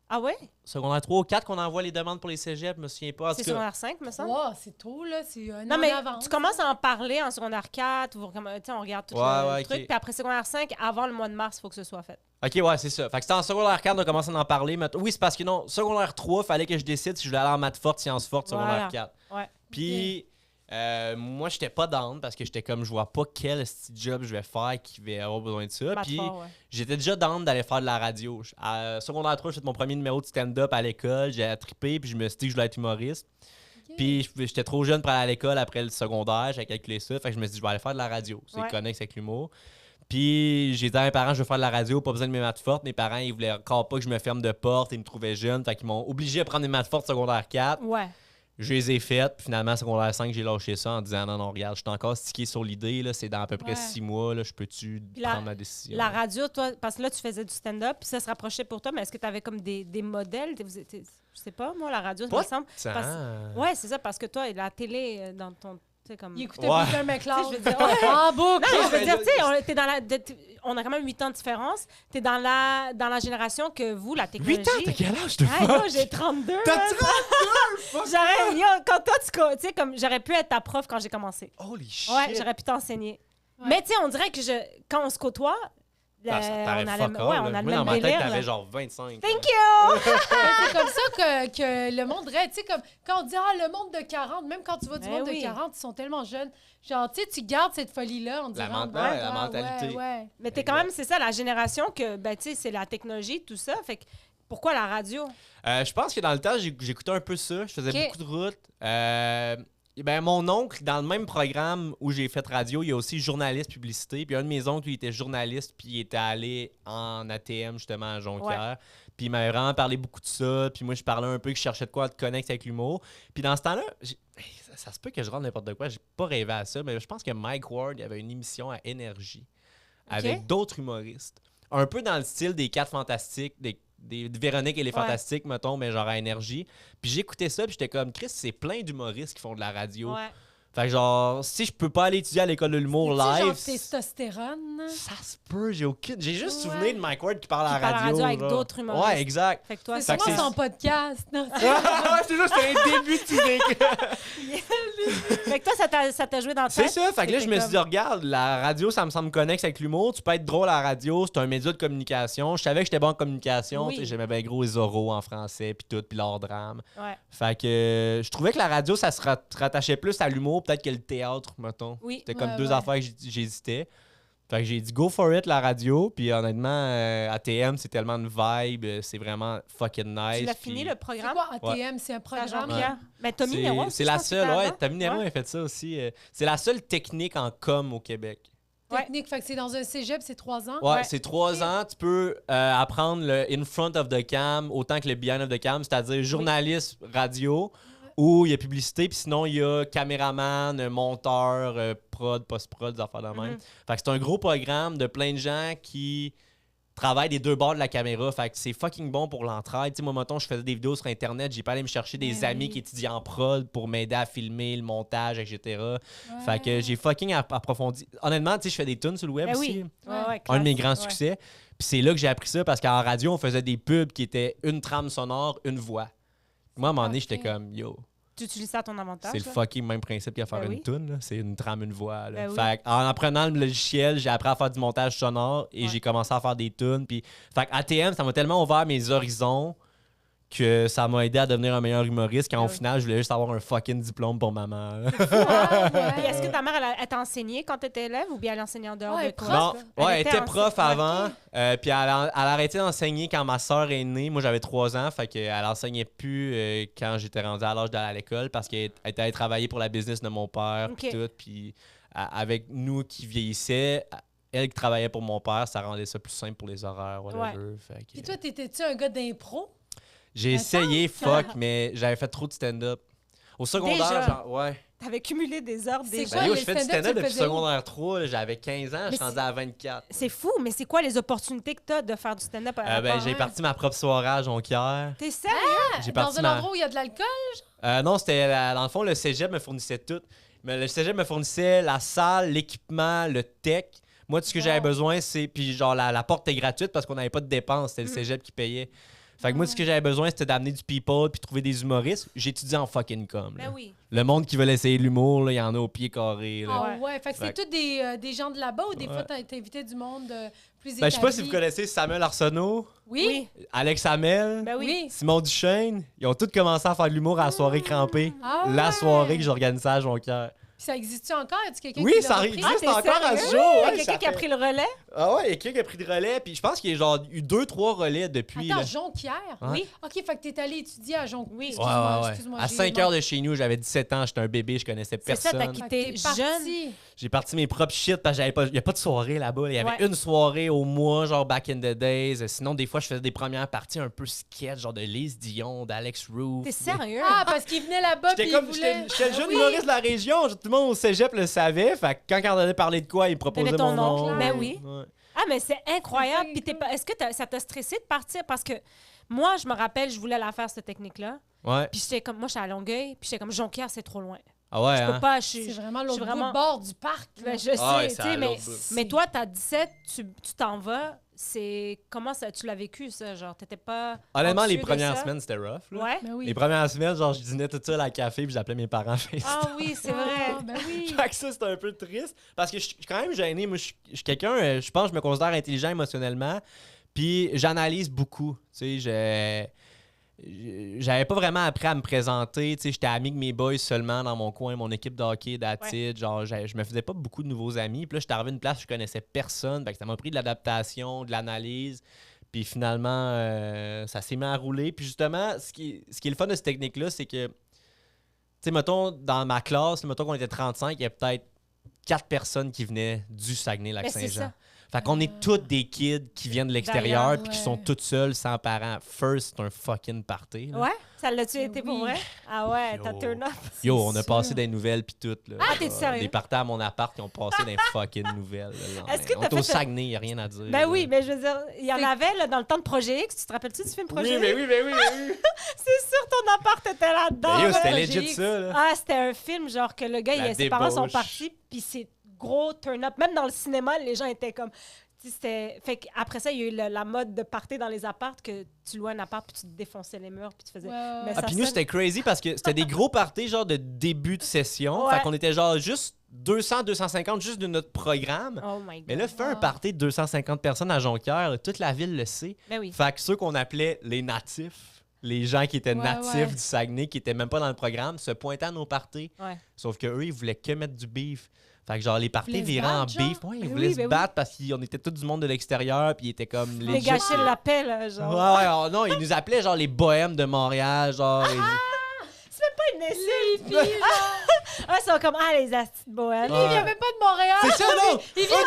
[SPEAKER 1] Ah ouais?
[SPEAKER 3] Secondaire 3 ou 4 qu'on envoie les demandes pour les cégeps, je me souviens pas. En tout
[SPEAKER 1] C'est
[SPEAKER 3] cas,
[SPEAKER 1] secondaire 5, me semble?
[SPEAKER 2] Wow, c'est tôt, là. C'est un
[SPEAKER 1] Non,
[SPEAKER 2] an
[SPEAKER 1] mais
[SPEAKER 2] d'avance.
[SPEAKER 1] tu commences à en parler en secondaire 4, on regarde tout
[SPEAKER 3] Ouais,
[SPEAKER 1] le
[SPEAKER 3] ouais,
[SPEAKER 1] truc,
[SPEAKER 3] ok.
[SPEAKER 1] puis après secondaire 5, avant le mois de mars, il faut que ce soit fait.
[SPEAKER 3] Ok, ouais, c'est ça. Fait que c'était en secondaire 4, on a commencé à en parler. Mais oui, c'est parce que non, secondaire 3, fallait que je décide si je voulais aller en maths forte, sciences fortes, secondaire
[SPEAKER 1] Voilà.
[SPEAKER 3] 4.
[SPEAKER 1] Ouais.
[SPEAKER 3] Puis, moi, j'étais pas down parce que j'étais comme, je vois pas quel petit job je vais faire qui va avoir besoin de ça.
[SPEAKER 1] Maths
[SPEAKER 3] Puis,
[SPEAKER 1] fort, ouais.
[SPEAKER 3] j'étais déjà down d'aller faire de la radio. À secondaire 3, j'ai fait mon premier numéro de stand-up à l'école. J'ai trippé, puis je me suis dit que je voulais être humoriste.
[SPEAKER 2] Ok.
[SPEAKER 3] Puis, j'étais trop jeune pour aller à l'école après le secondaire. J'avais calculé ça. Fait que je me suis dit, je vais aller faire de la radio. C'est
[SPEAKER 1] Ouais.
[SPEAKER 3] connexe avec l'humour. Puis j'ai dit à mes parents, je veux faire de la radio, pas besoin de mes maths fortes. Mes parents, ils voulaient encore pas que je me ferme de porte, ils me trouvaient jeune. Fait qu'ils m'ont obligé à prendre des maths fortes secondaire 4.
[SPEAKER 1] Ouais.
[SPEAKER 3] Je les ai faites, puis finalement, secondaire 5, j'ai lâché ça en disant non, regarde, je suis encore stické sur l'idée, là, c'est dans à peu près
[SPEAKER 2] Ouais.
[SPEAKER 3] 6 mois, là, je peux-tu
[SPEAKER 1] Puis la-
[SPEAKER 3] prendre ma décision?
[SPEAKER 1] La radio, toi, parce que là, tu faisais du stand-up, puis ça se rapprochait pour toi, mais est-ce que tu avais comme des modèles? Je sais pas, moi, la radio, ça
[SPEAKER 3] Pas
[SPEAKER 1] me semble.
[SPEAKER 3] tant.
[SPEAKER 1] Ouais, c'est ça, parce que toi, la télé, dans ton. Tu sais, comme.
[SPEAKER 2] Il écoutait
[SPEAKER 3] Ouais.
[SPEAKER 2] Peter McLeod.
[SPEAKER 1] Tu sais, je veux dire, ouais.
[SPEAKER 2] En boucle.
[SPEAKER 1] Non, mais je veux
[SPEAKER 3] mais
[SPEAKER 1] dire,
[SPEAKER 3] là-
[SPEAKER 1] tu sais, t'es dans on a quand même 8 ans de différence. T'es dans la génération que vous, la
[SPEAKER 3] 8
[SPEAKER 1] technologie.
[SPEAKER 3] ans, t'as quel âge de
[SPEAKER 1] Ah,
[SPEAKER 3] fuck?
[SPEAKER 1] moi, j'ai 32.
[SPEAKER 3] T'as
[SPEAKER 1] là.
[SPEAKER 3] 32?
[SPEAKER 1] Quand toi, tu sais, comme j'aurais pu être ta prof quand j'ai commencé.
[SPEAKER 3] Holy shit!
[SPEAKER 1] Ouais, j'aurais pu t'enseigner.
[SPEAKER 2] Ouais.
[SPEAKER 1] Mais tu sais, on dirait que quand on se côtoie,
[SPEAKER 3] Ça t'aurait
[SPEAKER 1] on a
[SPEAKER 3] fuck
[SPEAKER 1] le,
[SPEAKER 3] all,
[SPEAKER 1] ouais,
[SPEAKER 3] là.
[SPEAKER 1] on a le
[SPEAKER 3] Moi, dans
[SPEAKER 1] même
[SPEAKER 3] ma tête,
[SPEAKER 1] délire.
[SPEAKER 3] t'avais
[SPEAKER 1] là.
[SPEAKER 3] genre 25.
[SPEAKER 1] Thank you!
[SPEAKER 2] C'est comme ça que le monde rêve. Tu sais, comme quand on dit le monde de 40, même quand tu vois du
[SPEAKER 1] Ben
[SPEAKER 2] monde
[SPEAKER 1] oui.
[SPEAKER 2] de 40, ils sont tellement jeunes. Genre, tu sais, tu gardes cette folie-là. On dirait,
[SPEAKER 3] la mentalité.
[SPEAKER 2] Ouais.
[SPEAKER 1] Mais t'es quand même, c'est ça, la génération que, ben, tu sais, c'est la technologie, tout ça. Fait que pourquoi la radio?
[SPEAKER 3] Je pense que dans le temps, j'écoutais un peu ça. Je faisais
[SPEAKER 1] Ok.
[SPEAKER 3] beaucoup de routes. Ben, mon oncle, dans le même programme où j'ai fait radio, il y a aussi journaliste publicité. Puis un de mes oncles, lui, était journaliste, puis il était allé en ATM, justement, à Jonquière. Puis il m'avait vraiment parlé beaucoup de ça. Puis moi, je parlais un peu que je cherchais de quoi te connecter avec l'humour. Puis dans ce temps-là, ça se peut que je rentre n'importe quoi. J'ai pas rêvé à ça, mais je pense que Mike Ward, il avait une émission à Énergie avec d'autres humoristes. Un peu dans le style des 4 Fantastiques, des Véronique et les
[SPEAKER 1] Ouais.
[SPEAKER 3] Fantastiques, mettons, mais genre à Énergie. Puis j'écoutais ça, puis j'étais comme, Chris, c'est plein d'humoristes qui font de la radio.
[SPEAKER 1] Ouais.
[SPEAKER 3] Fait que genre, si je peux pas aller étudier à l'école de l'humour
[SPEAKER 2] Tu sais,
[SPEAKER 3] live,
[SPEAKER 2] genre testostérone.
[SPEAKER 3] ça se peut, j'ai juste
[SPEAKER 2] Ouais.
[SPEAKER 3] souvenir de Mike Ward qui parle à
[SPEAKER 1] Qui
[SPEAKER 3] la
[SPEAKER 1] parle à la
[SPEAKER 3] radio.
[SPEAKER 1] radio avec
[SPEAKER 3] genre.
[SPEAKER 1] d'autres humoristes.
[SPEAKER 3] Ouais, exact.
[SPEAKER 1] Fait que toi,
[SPEAKER 2] C'est
[SPEAKER 3] Fait que
[SPEAKER 2] sûrement
[SPEAKER 3] c'est-
[SPEAKER 2] son podcast. Non,
[SPEAKER 3] C'est juste un début de
[SPEAKER 1] Fait que toi, ça t'a joué dans ta
[SPEAKER 3] C'est
[SPEAKER 1] tête?
[SPEAKER 3] ça, fait que là, je me suis
[SPEAKER 1] comme-
[SPEAKER 3] dit, regarde, la radio, ça me semble connexe avec l'humour. Tu peux être drôle à la radio, c'est un média de communication. Je savais que j'étais bon en communication.
[SPEAKER 1] Oui.
[SPEAKER 3] Tu sais, j'aimais bien gros les oraux en français, puis tout, puis l'art drame.
[SPEAKER 1] Ouais.
[SPEAKER 3] Fait que je trouvais que la radio, ça se rattachait plus à l'humour, peut-être que le théâtre, mettons.
[SPEAKER 1] Oui.
[SPEAKER 3] C'était comme
[SPEAKER 2] Ouais,
[SPEAKER 3] deux
[SPEAKER 2] ouais.
[SPEAKER 3] affaires que j'hésitais. Fait que j'ai dit go for it, la radio. Puis honnêtement, ATM, c'est tellement une vibe. C'est vraiment fucking nice.
[SPEAKER 1] Tu l'as
[SPEAKER 3] puis
[SPEAKER 1] fini le
[SPEAKER 2] c'est
[SPEAKER 1] programme?
[SPEAKER 2] quoi ATM? C'est un
[SPEAKER 1] À
[SPEAKER 2] programme.
[SPEAKER 1] Jean-Pierre? Mais Tommy
[SPEAKER 3] c'est-
[SPEAKER 1] Néron,
[SPEAKER 3] c'est
[SPEAKER 1] je
[SPEAKER 3] la
[SPEAKER 1] pense qu'il
[SPEAKER 3] seule,
[SPEAKER 1] était
[SPEAKER 3] ouais.
[SPEAKER 1] avant.
[SPEAKER 3] Tommy Néron
[SPEAKER 1] Ouais.
[SPEAKER 3] a fait ça aussi. C'est la seule technique en com au Québec.
[SPEAKER 2] Technique, fait que c'est dans un cégep, c'est 3 ans.
[SPEAKER 3] Ouais,
[SPEAKER 1] Ouais.
[SPEAKER 3] c'est 3 ans. Tu peux apprendre le in front of the cam autant que le behind of the cam, c'est-à-dire journaliste radio où il y a publicité, puis sinon il y a caméraman, monteur, prod, post-prod, des affaires de même.
[SPEAKER 1] Mhm.
[SPEAKER 3] Fait que c'est un gros programme de plein de gens qui travaille des deux bords de la caméra. Fait que c'est fucking bon pour l'entraide. Tu sais, moi, mettons, je faisais des vidéos sur Internet. J'ai pas allé me chercher des amis qui étudient en prod pour m'aider à filmer le montage, etc. Fait que j'ai fucking approfondi. Honnêtement, tu sais, je fais des tunes sur le web aussi. Un de mes grands succès. Puis c'est là que j'ai appris ça parce qu'en radio, on faisait des pubs qui étaient une trame sonore, une voix. Moi, à un moment donné, j'étais comme, yo.
[SPEAKER 1] Tu utilises ça à ton avantage.
[SPEAKER 3] C'est le fucking même principe qu'à faire une tune. Là. C'est une trame, une voix. Là.
[SPEAKER 1] Ben
[SPEAKER 3] Fait en apprenant le logiciel, j'ai appris à faire du montage sonore et j'ai commencé à faire des tunes. Puis, fait ATM, ça m'a tellement ouvert mes horizons que ça m'a aidé à devenir un meilleur humoriste quand au final, je voulais juste avoir un fucking diplôme pour maman.
[SPEAKER 1] Puis est-ce que ta mère, elle t'a enseigné quand tu étais élève ou bien elle enseignait en dehors de toi?
[SPEAKER 3] Non, elle était prof avant. Puis elle a arrêté d'enseigner quand ma soeur est née. Moi, j'avais 3 ans. Fait qu'elle enseignait plus quand j'étais rendu à l'âge d'aller à l'école parce qu'elle était allée travailler pour la business de mon père. Puis tout. Puis avec nous qui vieillissaient, elle qui travaillait pour mon père, ça rendait ça plus simple pour les horaires.
[SPEAKER 2] Puis toi, t'étais-tu un gars d'impro?
[SPEAKER 3] J'ai essayé, mais j'avais fait trop de stand-up. Au secondaire,
[SPEAKER 1] T'avais cumulé des heures déjà.
[SPEAKER 3] Je fais du stand-up depuis secondaire 3. Là, j'avais 15 ans, je suis rendu à 24.
[SPEAKER 1] C'est fou, mais c'est quoi les opportunités que t'as de faire du stand-up?
[SPEAKER 3] J'ai parti ma propre soirée à Jonquière.
[SPEAKER 1] T'es sérieux?
[SPEAKER 2] Dans un endroit où il y a de l'alcool?
[SPEAKER 3] Non, c'était dans le fond, le cégep me fournissait tout. Mais le cégep me fournissait la salle, l'équipement, le tech. Moi, tout ce que j'avais besoin, c'est... Puis genre, la porte était gratuite parce qu'on n'avait pas de dépenses. C'était le cégep qui payait. Fait que moi, ce que j'avais besoin, c'était d'amener du people puis trouver des humoristes. J'étudiais en fucking com.
[SPEAKER 1] Ben oui.
[SPEAKER 3] Le monde qui veut essayer l'humour, il y en a au pied carré.
[SPEAKER 2] Ah ouais. Fait que c'est tous des gens de là-bas ou des fois, t'as invité du monde plus établi?
[SPEAKER 3] Je sais pas si vous connaissez Samuel Arsenault.
[SPEAKER 2] Oui.
[SPEAKER 3] Alex Hamel.
[SPEAKER 1] Ben oui.
[SPEAKER 3] Simon Duchesne. Ils ont tous commencé à faire de l'humour à la soirée crampée. La soirée que j'organisais à Jonquière.
[SPEAKER 2] Puis ça existe-tu encore? Y a-tu quelqu'un
[SPEAKER 3] qui
[SPEAKER 2] l'a repris?
[SPEAKER 3] existe encore à ce jour.
[SPEAKER 1] Il y a quelqu'un qui a pris le relais?
[SPEAKER 3] Ah ouais, il y a quelqu'un qui a pris le relais. Puis je pense qu'il y a eu 2-3 relais depuis.
[SPEAKER 2] Attends, Jonquière?
[SPEAKER 3] Oui.
[SPEAKER 2] OK, fait que t'es allé étudier à Jonquière. Oui.
[SPEAKER 3] Excuse-moi. À 5 heures de chez nous, j'avais 17 ans, j'étais un bébé, je connaissais personne.
[SPEAKER 1] C'est ça, t'as quitté jeune.
[SPEAKER 3] J'ai parti mes propres shit parce qu'il n'y a pas de soirée là-bas. Il y avait une soirée au mois, genre back in the days. Sinon, des fois, je faisais des premières parties un peu sketch, genre de Lise Dion, d'Alex Roof.
[SPEAKER 1] T'es sérieux?
[SPEAKER 2] Ah, parce qu'il venait là-bas puis il voulait...
[SPEAKER 3] J'étais le jeune humoriste de la région. Tout le monde au cégep le savait. Fait que quand on allait parler de quoi, il proposait mon nom.
[SPEAKER 1] Ben oui. Ah, mais c'est incroyable. Puis est-ce que ça t'a stressé de partir? Parce que moi, je me rappelle, je voulais la faire, cette technique-là.
[SPEAKER 3] Ouais.
[SPEAKER 1] Puis j'étais comme, moi, j'étais à Longueuil. Puis j'étais comme, Jonquière, c'est trop loin.
[SPEAKER 3] Ah ouais,
[SPEAKER 1] je peux pas,
[SPEAKER 2] c'est vraiment l'autre bord du parc.
[SPEAKER 1] Ben, je sais, tu sais, mais toi, t'as 17, tu t'en vas. Comment ça, tu l'as vécu, ça? Genre, t'étais pas.
[SPEAKER 3] Honnêtement, les premières semaines, c'était rough. Là.
[SPEAKER 1] Ouais.
[SPEAKER 2] Ben oui.
[SPEAKER 3] Les premières semaines, genre, je dînais tout seul à la café puis j'appelais mes parents FaceTime.
[SPEAKER 1] Ah oui, c'est vrai.
[SPEAKER 2] Ben oui.
[SPEAKER 3] Fait que ça, c'était un peu triste. Parce que je suis quand même gêné. Moi, je suis quelqu'un, je pense que je me considère intelligent émotionnellement. Puis j'analyse beaucoup. Tu sais, j'avais pas vraiment appris à me présenter. Tu sais, j'étais ami avec mes boys seulement dans mon coin, mon équipe de hockey, d'attitude. Genre, je me faisais pas beaucoup de nouveaux amis. Puis là, j'étais arrivé à une place où je connaissais personne. Fait que ça m'a pris de l'adaptation, de l'analyse. Puis finalement, ça s'est mis à rouler. Puis justement, ce qui est le fun de cette technique-là, c'est que, tu sais, mettons, dans ma classe, mettons qu'on était 35, il y a peut-être 4 personnes qui venaient du Saguenay-Lac-Saint-Jean. Fait qu'on est tous des kids qui viennent de l'extérieur puis qui sont toutes seuls, sans parents. First, c'est un fucking party. Là.
[SPEAKER 1] Ouais? Ça l'a-tu été pour vrai? Ah ouais, t'as turn up.
[SPEAKER 3] Yo, on a passé des nouvelles puis tout. Là.
[SPEAKER 1] Ah, t'es sérieux?
[SPEAKER 3] Des parties à mon appart qui ont passé des fucking nouvelles.
[SPEAKER 1] Est-ce que
[SPEAKER 3] on est au Saguenay, il n'y a rien à dire.
[SPEAKER 1] Ben oui, mais je veux dire, il y en avait là, dans le temps de Projet X. Tu te rappelles-tu du film Projet X?
[SPEAKER 3] Oui.
[SPEAKER 1] C'est sûr, ton appart était là-dedans.
[SPEAKER 3] Ben yo, c'était
[SPEAKER 1] là,
[SPEAKER 3] legit ça. Là.
[SPEAKER 1] Ah, c'était un film, genre que le gars, ses parents sont partis, puis c'est gros turn up. Même dans le cinéma, les gens étaient comme... Fait qu'après ça, il y a eu la mode de partir dans les apparts, que tu louais un appart puis tu te défonçais les murs puis tu faisais...
[SPEAKER 3] Puis nous, c'était crazy parce que c'était des gros parties genre de début de session. Fait qu'on était genre juste 200, 250 juste de notre programme.
[SPEAKER 1] Oh my God.
[SPEAKER 3] Mais là, faire un party de 250 personnes à Jonquière, toute la ville le sait.
[SPEAKER 1] Ben oui.
[SPEAKER 3] Fait que ceux qu'on appelait les natifs, les gens qui étaient natifs du Saguenay, qui étaient même pas dans le programme, se pointaient à nos parties. Sauf qu'eux, ils voulaient que mettre du beef. Fait que genre, les parties viraient en beef. Ouais, ils voulaient se battre parce qu'on était tous du monde de l'extérieur, puis ils étaient comme...
[SPEAKER 1] Les gâcher l'appel, genre.
[SPEAKER 3] Ouais, non, ils nous appelaient genre les bohèmes de Montréal, genre...
[SPEAKER 1] C'est même pas une essai, Ah, ils sont comme, les astis de bohème.
[SPEAKER 2] Ils viennent même pas de Montréal.
[SPEAKER 3] C'est ça, non?
[SPEAKER 2] Ils viennent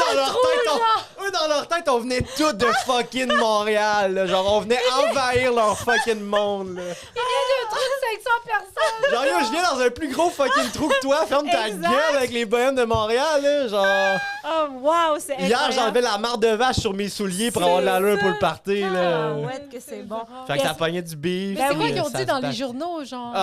[SPEAKER 3] Eux, dans leur tête, on venait tous de fucking Montréal, là. Genre, on venait envahir leur fucking monde, là.
[SPEAKER 2] Ils viennent d'un trou de avec 100 personnes!
[SPEAKER 3] Genre, yo, je viens dans un plus gros fucking trou que toi, ferme ta
[SPEAKER 1] Exact.
[SPEAKER 3] gueule avec les bohèmes de Montréal, là, genre...
[SPEAKER 1] Oh, wow, c'est
[SPEAKER 3] Hier,
[SPEAKER 1] incroyable.
[SPEAKER 3] j'enlevais la marde de vache sur mes souliers pour avoir de l'allure pour le party,
[SPEAKER 1] Ah,
[SPEAKER 3] là.
[SPEAKER 1] ouais, que c'est bon.
[SPEAKER 3] Fait que ça pognait du beef.
[SPEAKER 2] Mais c'est quoi
[SPEAKER 3] puis,
[SPEAKER 2] qu'ils ont
[SPEAKER 3] ça
[SPEAKER 2] dit
[SPEAKER 3] se
[SPEAKER 2] dans les
[SPEAKER 3] bat-
[SPEAKER 2] journaux, genre?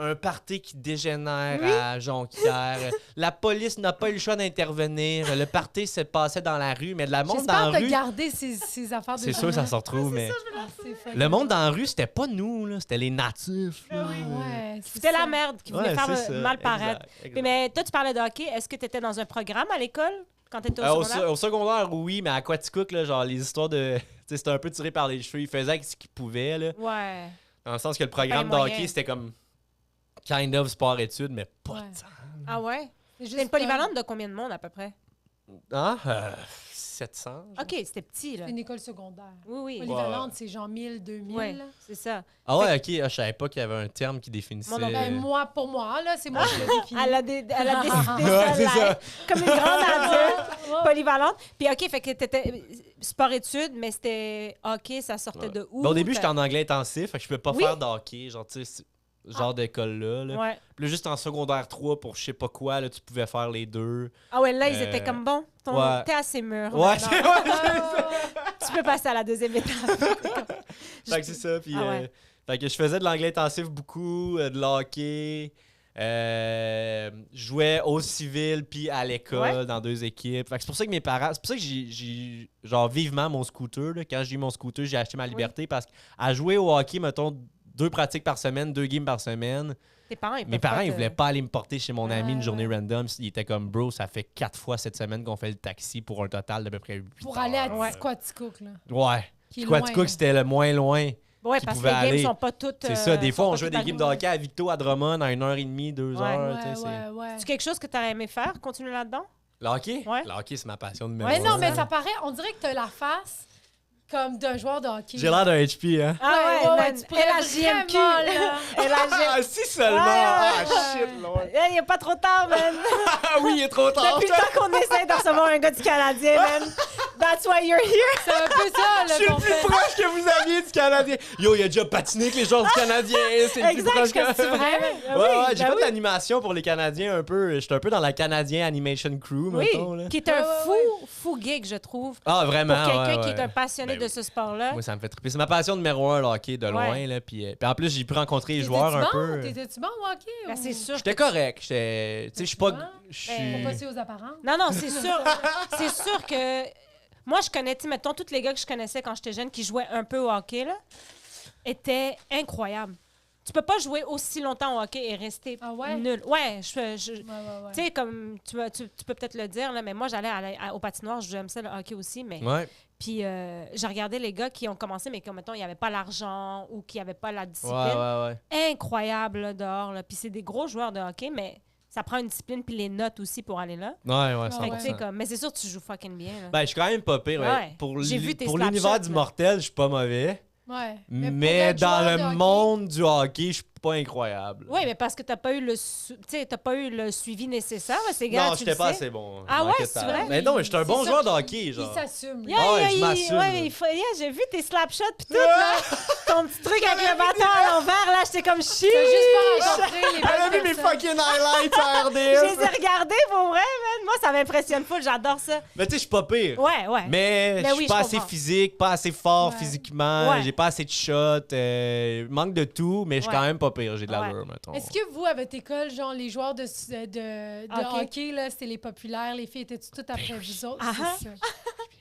[SPEAKER 3] Un party qui dégénère à Jonquière. La police n'a pas eu le choix d'intervenir. Le party se passait dans la rue, mais de la monde dans
[SPEAKER 2] J'espère
[SPEAKER 3] la
[SPEAKER 2] de
[SPEAKER 3] rue...
[SPEAKER 2] garder ces affaires de
[SPEAKER 3] C'est sûr, ça se retrouve, mais...
[SPEAKER 2] c'est fucking
[SPEAKER 3] Le monde dans la rue, c'était pas nous, là. C'était les natifs. là.
[SPEAKER 2] Ouais, c'est
[SPEAKER 1] C'était
[SPEAKER 2] ça.
[SPEAKER 1] la merde qui voulait
[SPEAKER 3] Ouais,
[SPEAKER 1] faire
[SPEAKER 3] c'est ça.
[SPEAKER 1] mal paraître.
[SPEAKER 3] Exact.
[SPEAKER 1] Mais toi, tu parlais de hockey. Est-ce que tu étais dans un programme à l'école quand tu étais au secondaire?
[SPEAKER 3] Au secondaire, oui, mais à Quaticook, là, genre, les histoires de... Tu sais, c'était un peu tiré par les cheveux. Ils faisaient ce qu'ils pouvaient, là.
[SPEAKER 1] Ouais.
[SPEAKER 3] Dans le sens que le programme de
[SPEAKER 1] Pas les moyens.
[SPEAKER 3] hockey, c'était comme... Kind of sport-études, mais pas
[SPEAKER 2] Ouais.
[SPEAKER 3] tant.
[SPEAKER 1] Ah ouais?
[SPEAKER 2] C'est juste
[SPEAKER 1] C'est une polyvalente de combien de monde à peu près?
[SPEAKER 3] Hein? 700? genre?
[SPEAKER 1] OK, c'était petit, là.
[SPEAKER 2] une école secondaire.
[SPEAKER 1] Oui, oui.
[SPEAKER 2] Polyvalente, c'est genre 1000, 2000.
[SPEAKER 1] Ouais,
[SPEAKER 2] là.
[SPEAKER 1] c'est ça.
[SPEAKER 3] Ah ouais, ok. Je savais pas qu'il y avait un terme qui définissait...
[SPEAKER 1] Moi non plus.
[SPEAKER 2] Ben, moi, pour moi, là, c'est moi qui l'ai défini.
[SPEAKER 1] Elle a décidé
[SPEAKER 3] Ouais,
[SPEAKER 1] ça,
[SPEAKER 3] c'est
[SPEAKER 1] live,
[SPEAKER 3] ça.
[SPEAKER 1] comme une grande adulte,
[SPEAKER 2] Ouais.
[SPEAKER 1] polyvalente. Puis OK, fait que t'étais sport-études, mais c'était hockey, ça sortait de où?
[SPEAKER 3] Ben, au début, j'étais en anglais intensif, fait que je pouvais pas
[SPEAKER 1] Oui.
[SPEAKER 3] faire de hockey, genre, tu sais, ce genre d'école-là. Là.
[SPEAKER 1] Ouais.
[SPEAKER 3] Puis là, juste en secondaire 3, pour je sais pas quoi, là, tu pouvais faire les deux.
[SPEAKER 1] Ah ouais, là, ils
[SPEAKER 3] Euh,
[SPEAKER 1] étaient comme bon.
[SPEAKER 3] ouais.
[SPEAKER 1] T'es assez mûr.
[SPEAKER 3] Ouais,
[SPEAKER 1] maintenant.
[SPEAKER 3] c'est
[SPEAKER 1] Tu peux passer à la deuxième étape.
[SPEAKER 3] Fait que c'est ça. Puis,
[SPEAKER 1] Ah ouais.
[SPEAKER 3] fait que je faisais de l'anglais intensif beaucoup, de l'hockey. Je jouais au civil puis à l'école
[SPEAKER 1] Ouais.
[SPEAKER 3] dans 2 équipes. Fait que c'est pour ça que mes parents. C'est pour ça que j'ai genre vivement mon scooter. Là. Quand j'ai eu mon scooter, j'ai acheté ma liberté parce qu'à jouer au hockey, mettons 2 pratiques par semaine, 2 games par semaine.
[SPEAKER 1] Tes parents, ils
[SPEAKER 3] Mes
[SPEAKER 1] peuvent
[SPEAKER 3] parents,
[SPEAKER 1] pas
[SPEAKER 3] ils
[SPEAKER 1] te-
[SPEAKER 3] voulaient pas aller me porter chez mon ami une journée
[SPEAKER 2] ouais.
[SPEAKER 3] random. Ils étaient comme, bro, ça fait 4 fois cette semaine qu'on fait le taxi pour un total d'à peu près 8
[SPEAKER 2] Pour aller à
[SPEAKER 1] Ouais.
[SPEAKER 2] Squaticook, là.
[SPEAKER 3] Ouais.
[SPEAKER 2] Qui est
[SPEAKER 3] Quaticook,
[SPEAKER 2] loin, là.
[SPEAKER 3] c'était le moins loin.
[SPEAKER 1] Ouais,
[SPEAKER 3] qui
[SPEAKER 1] parce que
[SPEAKER 3] pouvaient
[SPEAKER 1] les games
[SPEAKER 3] aller.
[SPEAKER 1] sont pas toutes.
[SPEAKER 3] C'est ça. Des fois,
[SPEAKER 1] sont
[SPEAKER 3] on
[SPEAKER 1] pas
[SPEAKER 3] jouait
[SPEAKER 1] toutes
[SPEAKER 3] des games de hockey à Victo, à Drummond, à 1h30, 2
[SPEAKER 1] Ouais.
[SPEAKER 3] heures.
[SPEAKER 2] Ouais,
[SPEAKER 3] tu sais, c'est-
[SPEAKER 2] ouais.
[SPEAKER 1] C'est quelque chose que tu aurais aimé faire, continuer là-dedans?
[SPEAKER 3] Le hockey?
[SPEAKER 1] Ouais.
[SPEAKER 3] Le hockey, c'est ma passion numéro
[SPEAKER 2] Mais non,
[SPEAKER 3] un.
[SPEAKER 2] mais ça paraît, on dirait que t'as la face comme d'un joueur de hockey.
[SPEAKER 3] J'ai l'air d'un HP, hein?
[SPEAKER 1] Ah
[SPEAKER 2] ouais,
[SPEAKER 1] man.
[SPEAKER 2] tu pourrais
[SPEAKER 1] Elle a JMQ.
[SPEAKER 2] vraiment, là.
[SPEAKER 1] Elle a
[SPEAKER 3] Ah, si seulement!
[SPEAKER 1] Ouais,
[SPEAKER 3] Ah,
[SPEAKER 1] ouais,
[SPEAKER 3] shit, Lord!
[SPEAKER 1] Il n'y a pas trop tard, man.
[SPEAKER 3] Ah oui, il est trop tard!
[SPEAKER 1] Depuis le temps qu'on essaie de recevoir un gars du Canadien, man. That's why you're here.
[SPEAKER 2] C'est un peu ça,
[SPEAKER 3] Je
[SPEAKER 2] là,
[SPEAKER 3] suis le
[SPEAKER 2] qu'on
[SPEAKER 3] plus
[SPEAKER 2] fait.
[SPEAKER 3] proche que vous aviez du Canadien! Yo, il a déjà patiné avec les joueurs du Canadien! C'est le plus
[SPEAKER 1] Exact,
[SPEAKER 3] proche
[SPEAKER 1] je suis
[SPEAKER 3] que...
[SPEAKER 1] vrai.
[SPEAKER 3] Ouais, j'ai fait de l'animation pour les Canadiens un peu. J'étais un peu dans la Canadien Animation Crew,
[SPEAKER 1] Oui,
[SPEAKER 3] mettons. Là.
[SPEAKER 1] qui est un
[SPEAKER 2] Ouais, ouais,
[SPEAKER 1] fou gig, je trouve.
[SPEAKER 3] Ah, vraiment?
[SPEAKER 1] Pour quelqu'un
[SPEAKER 3] ouais,
[SPEAKER 1] qui
[SPEAKER 3] ouais.
[SPEAKER 1] est un passionné
[SPEAKER 3] Ben
[SPEAKER 1] de
[SPEAKER 3] oui.
[SPEAKER 1] ce sport-là.
[SPEAKER 3] Moi, ça me fait triper. C'est ma passion numéro 1, le hockey, de loin.
[SPEAKER 1] Ouais.
[SPEAKER 3] Là, puis en plus, j'ai pu rencontrer les joueurs un peu.
[SPEAKER 2] T'étais-tu bon au hockey?
[SPEAKER 1] Ben,
[SPEAKER 2] ou-
[SPEAKER 1] c'est sûr.
[SPEAKER 3] J'étais correct. Tu sais, je suis pas...
[SPEAKER 2] Bon.
[SPEAKER 3] Je
[SPEAKER 1] Ben,
[SPEAKER 3] suis...
[SPEAKER 2] Faut passer aux apparences.
[SPEAKER 1] Non, non, c'est sûr. C'est sûr que. Moi, je connais, tu sais, mettons, tous les gars que je connaissais quand j'étais jeune qui jouaient un peu au hockey, là, étaient incroyables. Tu peux pas jouer aussi longtemps au hockey et rester
[SPEAKER 2] Ah ouais?
[SPEAKER 1] nul. Ouais,
[SPEAKER 2] Ouais.
[SPEAKER 1] tu sais, comme tu peux peut-être le dire, là, mais moi, j'allais au patinoire, j'aime ça le hockey aussi, mais.
[SPEAKER 3] Ouais.
[SPEAKER 1] Puis j'ai regardé les gars qui ont commencé, mais comme, mettons, il n'y avait pas l'argent ou qui n'avaient pas la
[SPEAKER 3] Ouais,
[SPEAKER 1] discipline.
[SPEAKER 3] ouais.
[SPEAKER 1] Incroyable, là, dehors. Là. Puis c'est des gros joueurs de hockey, mais ça prend une discipline puis les notes aussi pour aller là.
[SPEAKER 3] Ouais, ouais,
[SPEAKER 2] Ah
[SPEAKER 1] Fait que,
[SPEAKER 3] 100%.
[SPEAKER 1] tu sais, comme, mais c'est sûr que tu joues fucking bien. Là.
[SPEAKER 3] Ben, je suis quand même pas pire. Ouais.
[SPEAKER 1] Ouais.
[SPEAKER 3] Pour
[SPEAKER 1] J'ai vu tes
[SPEAKER 3] pour
[SPEAKER 1] slap
[SPEAKER 3] l'univers
[SPEAKER 1] shots,
[SPEAKER 3] du
[SPEAKER 1] là.
[SPEAKER 3] mortel, je suis pas mauvais.
[SPEAKER 2] Ouais.
[SPEAKER 3] Mais
[SPEAKER 2] pour être
[SPEAKER 3] dans
[SPEAKER 2] joueur
[SPEAKER 3] le
[SPEAKER 2] de hockey-
[SPEAKER 3] monde du hockey, je suis pas incroyable.
[SPEAKER 1] Oui, mais parce que t'as pas eu le t'as pas eu le suivi nécessaire. Là, ces gars,
[SPEAKER 3] Non,
[SPEAKER 1] tu
[SPEAKER 3] j'étais
[SPEAKER 1] le
[SPEAKER 3] pas
[SPEAKER 1] sais.
[SPEAKER 3] assez bon.
[SPEAKER 1] Ah
[SPEAKER 3] Je
[SPEAKER 1] ouais,
[SPEAKER 3] manquais de
[SPEAKER 1] c'est
[SPEAKER 3] talent.
[SPEAKER 1] vrai?
[SPEAKER 3] Mais non, mais j'étais un bon
[SPEAKER 2] C'est
[SPEAKER 3] joueur de
[SPEAKER 2] ça
[SPEAKER 3] hockey,
[SPEAKER 2] Il
[SPEAKER 3] genre.
[SPEAKER 2] s'assume.
[SPEAKER 1] Yeah,
[SPEAKER 2] là.
[SPEAKER 3] Ah ouais,
[SPEAKER 1] yeah,
[SPEAKER 3] je m'assume,
[SPEAKER 1] ouais,
[SPEAKER 3] là.
[SPEAKER 1] j'ai vu tes slapshots pis tout, là. Ton petit truc avec le bâton à l'envers, là, j'étais comme chier.
[SPEAKER 2] T'as juste pas rencontré les
[SPEAKER 3] Elle a
[SPEAKER 2] bonnes
[SPEAKER 3] vu mes
[SPEAKER 2] personnes.
[SPEAKER 3] fucking highlights à
[SPEAKER 1] Je les ai
[SPEAKER 3] RDS.
[SPEAKER 1] regardés pour vrai, man. Moi, ça m'impressionne full, j'adore ça.
[SPEAKER 3] Mais tu sais, je suis pas pire.
[SPEAKER 1] Ouais, ouais.
[SPEAKER 3] Mais je
[SPEAKER 1] oui,
[SPEAKER 3] suis pas
[SPEAKER 1] je
[SPEAKER 3] assez
[SPEAKER 1] comprends.
[SPEAKER 3] physique, pas assez fort
[SPEAKER 2] Ouais.
[SPEAKER 3] physiquement,
[SPEAKER 1] Ouais.
[SPEAKER 3] j'ai pas assez de shots, manque de tout, mais je suis
[SPEAKER 1] Ouais.
[SPEAKER 3] quand même pas pire, j'ai de
[SPEAKER 1] Ouais.
[SPEAKER 3] l'allure, mettons.
[SPEAKER 2] Est-ce que vous, à votre école, genre, les joueurs de
[SPEAKER 1] Hockey.
[SPEAKER 2] hockey, là, c'était les populaires, les filles, étaient-tu toutes après vous autres?
[SPEAKER 1] Ah,
[SPEAKER 2] C'est ça.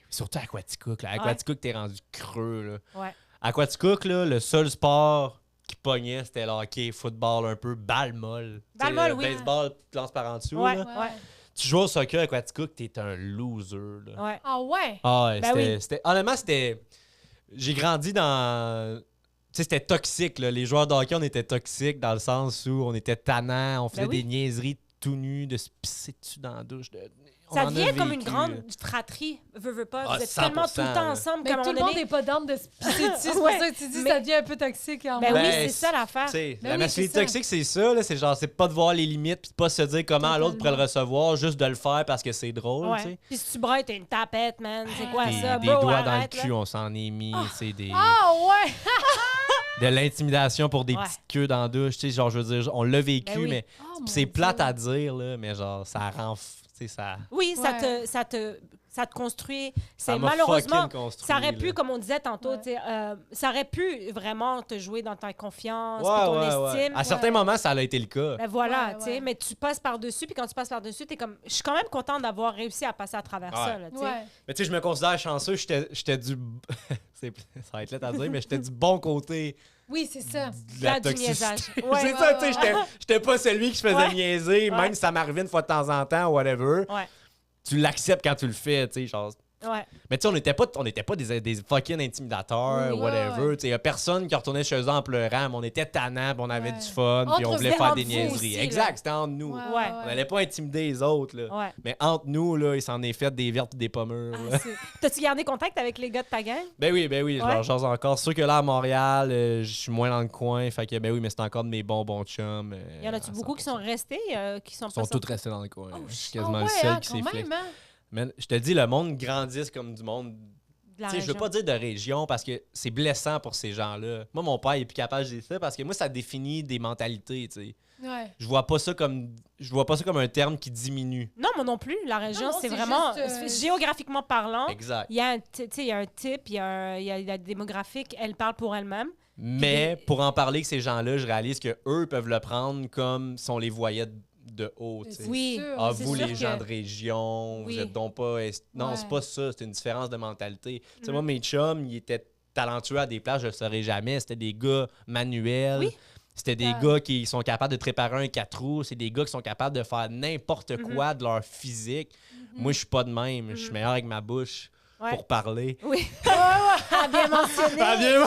[SPEAKER 3] Surtout à Aquaticook, là. À
[SPEAKER 1] Ouais.
[SPEAKER 3] Aquaticook, t'es rendu creux, là.
[SPEAKER 1] Ouais.
[SPEAKER 3] À Aquaticook, là, le seul sport qui pognait, c'était le hockey, football un peu, balle molle.
[SPEAKER 1] Balle
[SPEAKER 3] Tu sais,
[SPEAKER 1] molle,
[SPEAKER 3] le
[SPEAKER 1] oui.
[SPEAKER 3] baseball, tu lances par en dessous,
[SPEAKER 1] Ouais.
[SPEAKER 3] là.
[SPEAKER 2] Ouais.
[SPEAKER 3] Tu joues au soccer à Aquaticook, t'es un loser, là.
[SPEAKER 1] Ouais.
[SPEAKER 2] Ah ouais?
[SPEAKER 3] Ah ouais,
[SPEAKER 1] Ben
[SPEAKER 3] honnêtement, c'était... J'ai grandi dans... Tu sais, c'était toxique, là. Les joueurs de hockey, on était toxiques dans le sens où on était tannants, on faisait
[SPEAKER 1] oui.
[SPEAKER 3] des niaiseries tout nus, de se pisser dessus dans la douche. On
[SPEAKER 1] Ça
[SPEAKER 3] en a
[SPEAKER 1] devient comme une
[SPEAKER 3] vécu,
[SPEAKER 1] grande
[SPEAKER 3] là.
[SPEAKER 1] fratrie, veux pas.
[SPEAKER 3] Ah,
[SPEAKER 1] Vous êtes tellement tout le
[SPEAKER 3] 100%,
[SPEAKER 1] temps
[SPEAKER 3] là.
[SPEAKER 1] ensemble
[SPEAKER 2] Mais
[SPEAKER 1] qu'à un
[SPEAKER 2] tout le
[SPEAKER 1] moment
[SPEAKER 2] monde
[SPEAKER 1] donné...
[SPEAKER 2] n'est pas d'âme de se pisser dessus. C'est pour
[SPEAKER 1] Ouais.
[SPEAKER 2] ça que tu dis
[SPEAKER 1] Mais-
[SPEAKER 2] ça devient un peu toxique. En
[SPEAKER 1] Ben
[SPEAKER 2] moi.
[SPEAKER 1] oui,
[SPEAKER 3] Ben,
[SPEAKER 1] c'est ça l'affaire.
[SPEAKER 3] Tu sais,
[SPEAKER 2] Ben
[SPEAKER 3] la
[SPEAKER 2] oui,
[SPEAKER 3] masculinité
[SPEAKER 2] c'est ça.
[SPEAKER 3] toxique, c'est ça, là. C'est genre, c'est pas de voir les limites puis de pas se dire comment l'autre pourrait le recevoir, juste de le faire parce que c'est drôle, tu
[SPEAKER 1] Ouais.
[SPEAKER 3] sais.
[SPEAKER 1] Puis si tu brailles, t'es une tapette, man. C'est quoi
[SPEAKER 3] Des,
[SPEAKER 1] ça?
[SPEAKER 3] des
[SPEAKER 1] Bro,
[SPEAKER 3] doigts dans le
[SPEAKER 1] arrête,
[SPEAKER 3] cul,
[SPEAKER 1] là.
[SPEAKER 3] on s'en est mis, tu sais, des...
[SPEAKER 2] Ah ouais!
[SPEAKER 3] de l'intimidation pour des petites queues dans la douche. Tu sais, genre, je veux dire, on l'a vécu, mais c'est plate à dire, là, mais genre, ça rend... Ça...
[SPEAKER 1] Oui, ça te construit. C'est malheureusement, ça aurait pu, comme on disait tantôt, ça aurait pu vraiment te jouer dans ta confiance, ton estime.
[SPEAKER 3] À certains moments, ça a été le cas.
[SPEAKER 1] Ben voilà, tu sais, mais tu passes par-dessus, puis quand tu passes par-dessus, t'es comme... Je suis quand même contente d'avoir réussi à passer à travers ça, là, tu sais.
[SPEAKER 3] Mais tu sais, je me considère chanceux, j'étais du... ça va être laid à dire, mais j'étais du bon côté...
[SPEAKER 2] Oui, c'est ça.
[SPEAKER 3] De la
[SPEAKER 1] niaisage.
[SPEAKER 3] C'est ça, tu sais, j'étais pas celui qui se faisait niaiser, même si ça m'arrivait une fois de temps en temps, whatever. Tu l'acceptes quand tu le fais, tu sais, genre... Mais tu sais, on n'était pas des fucking intimidateurs, whatever. Tu sais, y a personne qui retournait chez eux en pleurant, mais on était tannants, puis on avait du fun, puis on voulait faire des niaiseries. Exact, c'était entre nous. On n'allait pas intimider les autres, là. Mais entre nous, là, il s'en est fait des vertes et des pommures.
[SPEAKER 1] T'as-tu gardé contact avec les gars de ta gang?
[SPEAKER 3] Ben oui, je j'ose encore. C'est sûr que là, à Montréal, je suis moins dans le coin, fait que ben oui, mais c'est encore de mes bons chums.
[SPEAKER 1] Y en a-tu beaucoup qui sont restés, qui sont
[SPEAKER 3] pas... Ils sont tous restés dans le coin. Je suis quasiment le seul qui s'est flexé. Mais je te dis, le monde grandisse comme du monde. Je veux pas dire de région parce que c'est blessant pour ces gens-là. Moi, mon père, il est plus capable de dire ça parce que moi, ça définit des mentalités, tu sais. Je vois pas ça comme un terme qui diminue.
[SPEAKER 1] Non, moi non plus. La région, c'est vraiment géographiquement parlant.
[SPEAKER 3] Exact.
[SPEAKER 1] Il y a un type, il y a la démographique, elle parle pour elle-même.
[SPEAKER 3] Mais pour en parler avec ces gens-là, je réalise que eux peuvent le prendre comme si on les voyait de haut. T'sais.
[SPEAKER 1] Oui.
[SPEAKER 3] Vous, les gens de région, vous êtes donc pas... Non, c'est pas ça. C'est une différence de mentalité. Tu sais, moi, mes chums, ils étaient talentueux à des places, je le saurais jamais. C'était des gars manuels.
[SPEAKER 1] Oui.
[SPEAKER 3] C'était des gars qui sont capables de te préparer un 4 roues. C'est des gars qui sont capables de faire n'importe quoi de leur physique. Moi, je suis pas de même. Je suis meilleur avec ma bouche pour parler.
[SPEAKER 1] Oui. Bien mentionné.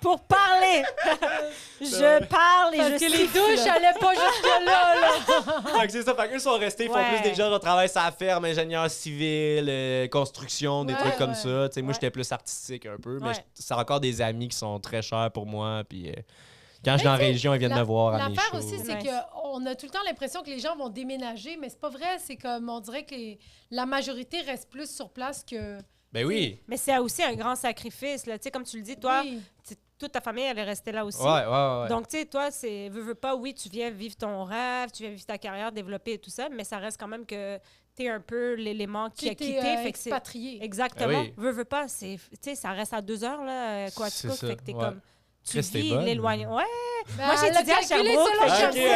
[SPEAKER 1] Pour parler. Je parle et
[SPEAKER 2] parce
[SPEAKER 1] je
[SPEAKER 2] que les douches allaient pas jusque-là.
[SPEAKER 3] Fait que c'est ça. Fait qu'eux sont restés, ils font plus des gens de travail sur la ferme, ingénieur civil, construction, des trucs comme ça. T'sais, moi, j'étais plus artistique un peu, mais c'est encore des amis qui sont très chers pour moi. Puis quand je suis dans la région, ils viennent me voir à mes shows.
[SPEAKER 2] L'affaire aussi, c'est qu'on a tout le temps l'impression que les gens vont déménager, mais c'est pas vrai. C'est comme, on dirait que la majorité reste plus sur place que...
[SPEAKER 3] Ben oui.
[SPEAKER 1] Mais c'est aussi un grand sacrifice, là. Tu sais, comme tu le dis, toi... Toute ta famille, elle est restée là aussi.
[SPEAKER 3] Ouais.
[SPEAKER 1] Donc, tu sais, toi, veux pas, oui, tu viens vivre ton rêve, tu viens vivre ta carrière, développer et tout ça, mais ça reste quand même que t'es un peu l'élément qui a quitté.
[SPEAKER 2] Fait expatrié.
[SPEAKER 1] Exactement. Veux pas, tu sais, ça reste à 2 heures, là, quoi, tu fait que t'es comme... Tu vis l'éloignement. Ouais. Moi, j'ai étudié à Sherbrooke.